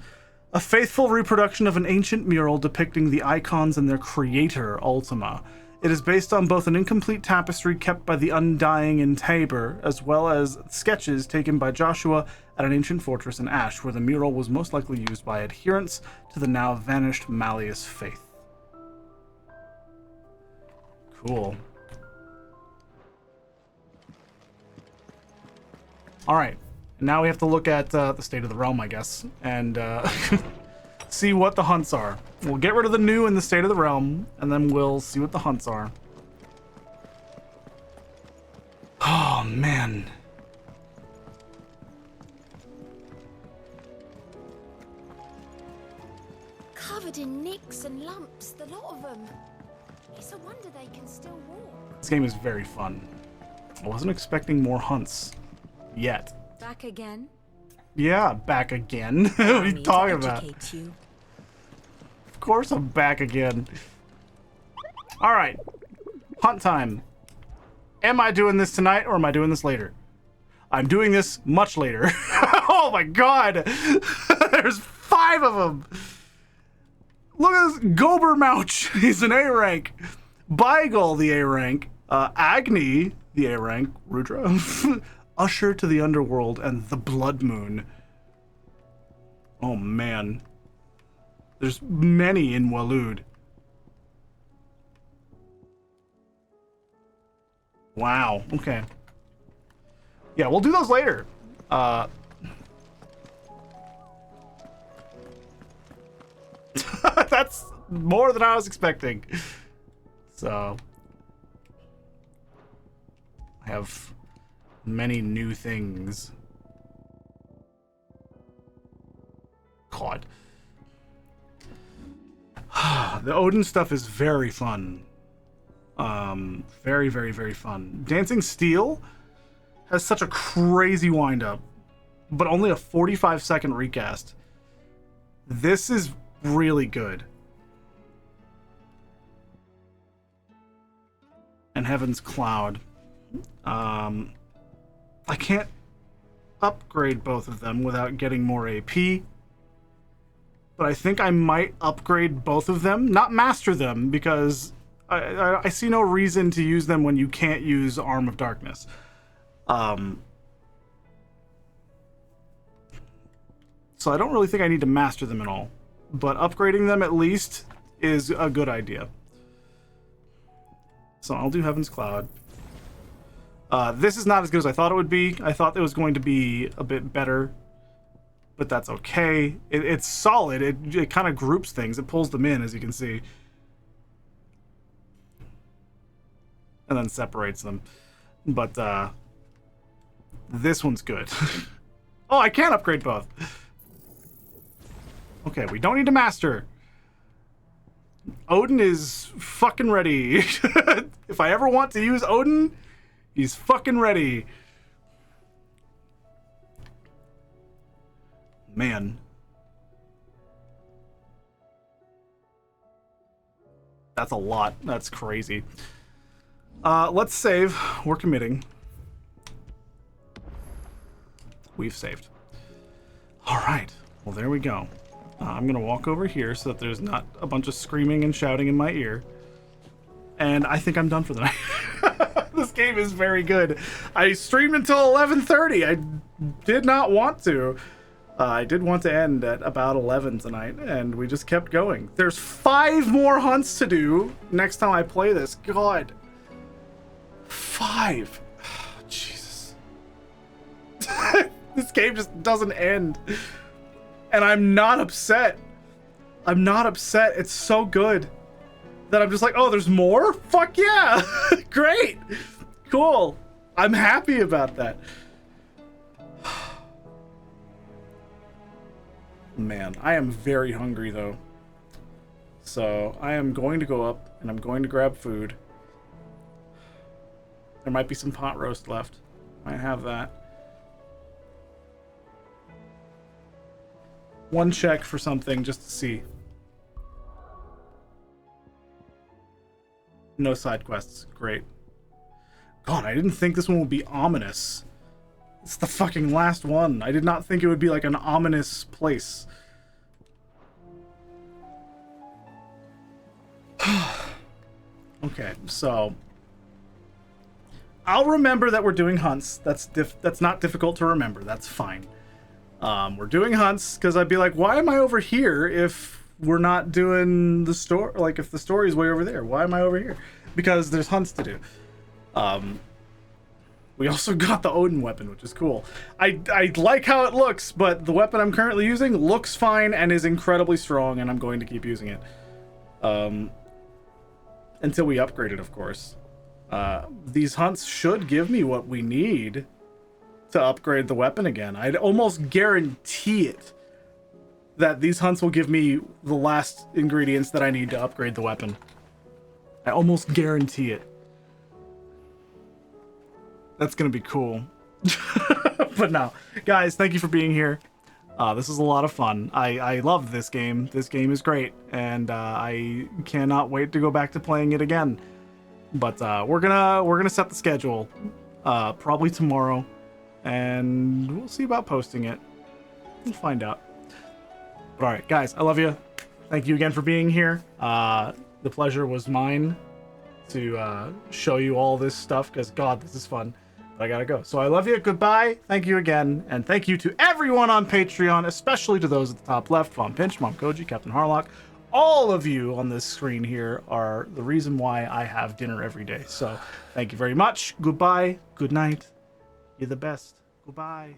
A faithful reproduction of an ancient mural depicting the icons and their creator, Ultima. It is based on both an incomplete tapestry kept by the Undying in Tabor, as well as sketches taken by Joshua at an ancient fortress in Ash, where the mural was most likely used by adherents to the now vanished Malleus faith. Cool. Alright, now we have to look at the state of the realm, I guess, and see what the hunts are. We'll get rid of the new in the state of the realm, and then we'll see what the hunts are. Oh, man. Covered in nicks and lumps, the lot of them. It's a wonder they can still walk. This game is very fun. I wasn't expecting more hunts. Yet. Back again? Yeah, back again. What are you talking about? You. Of course I'm back again. Alright. Hunt time. Am I doing this tonight or am I doing this later? I'm doing this much later. Oh my god! There's 5 of them! Look at this Gobermouch! He's an A rank. Beigel, the A rank. Agni, the A rank. Rudra. Usher to the Underworld, and the Blood Moon. Oh man. There's many in Waloed. Wow, okay. Yeah, we'll do those later. That's more than I was expecting. So, I have many new things. God. The Odin stuff is very fun. Very, very, very fun. Dancing Steel has such a crazy wind-up, but only a 45-second recast. This is really good. And Heaven's Cloud. I can't upgrade both of them without getting more AP. But I think I might upgrade both of them. Not master them, because I see no reason to use them when you can't use Arm of Darkness. So I don't really think I need to master them at all. But upgrading them at least is a good idea. So I'll do Heaven's Cloud. This is not as good as I thought it would be. I thought it was going to be a bit better, but that's okay. It's solid. It kind of groups things. It pulls them in, as you can see, and then separates them. But this one's good. Oh, I can upgrade both. Okay, we don't need to master. Odin is fucking ready. If I ever want to use Odin, he's fucking ready. Man. That's a lot. That's crazy. Let's save. We're committing. We've saved. All right. Well, there we go. I'm going to walk over here so that there's not a bunch of screaming and shouting in my ear. And I think I'm done for the night. This game is very good. I streamed until 11:30. I did not want to. I did want to end at about 11 tonight, and we just kept going. There's 5 more hunts to do next time I play this. God. 5. Jesus. This game just doesn't end. And I'm not upset. I'm not upset. It's so good that I'm just like, oh, there's more? Fuck yeah. Great. Cool. I'm happy about that. Man, I am very hungry though. So I am going to go up and I'm going to grab food. There might be some pot roast left. Might have that. One check for something just to see. No side quests. Great. God, I didn't think this one would be ominous. It's the fucking last one. I did not think it would be like an ominous place. Okay, so I'll remember that we're doing hunts. That's not difficult to remember. That's fine. We're doing hunts because I'd be like, why am I over here if we're not doing the story? Like, if the story's way over there, why am I over here? Because there's hunts to do. We also got the Odin weapon, which is cool. I like how it looks, but the weapon I'm currently using looks fine and is incredibly strong, and I'm going to keep using it. Until we upgrade it, of course. These hunts should give me what we need to upgrade the weapon again. I'd almost guarantee it that these hunts will give me the last ingredients that I need to upgrade the weapon. I almost guarantee it. That's gonna be cool. But no, guys, thank you for being here. This is a lot of fun. I love this game. This game is great, and I cannot wait to go back to playing it again. But we're gonna set the schedule probably tomorrow, and we'll see about posting it. We'll find out. But all right, guys, I love you. Thank you again for being here. The pleasure was mine to show you all this stuff, because God, this is fun. But I gotta go. So I love you. Goodbye. Thank you again. And thank you to everyone on Patreon, especially to those at the top left, Von Pinch, Mom Koji, Captain Harlock. All of you on this screen here are the reason why I have dinner every day. So thank you very much. Goodbye. Good night. You're the best. Goodbye.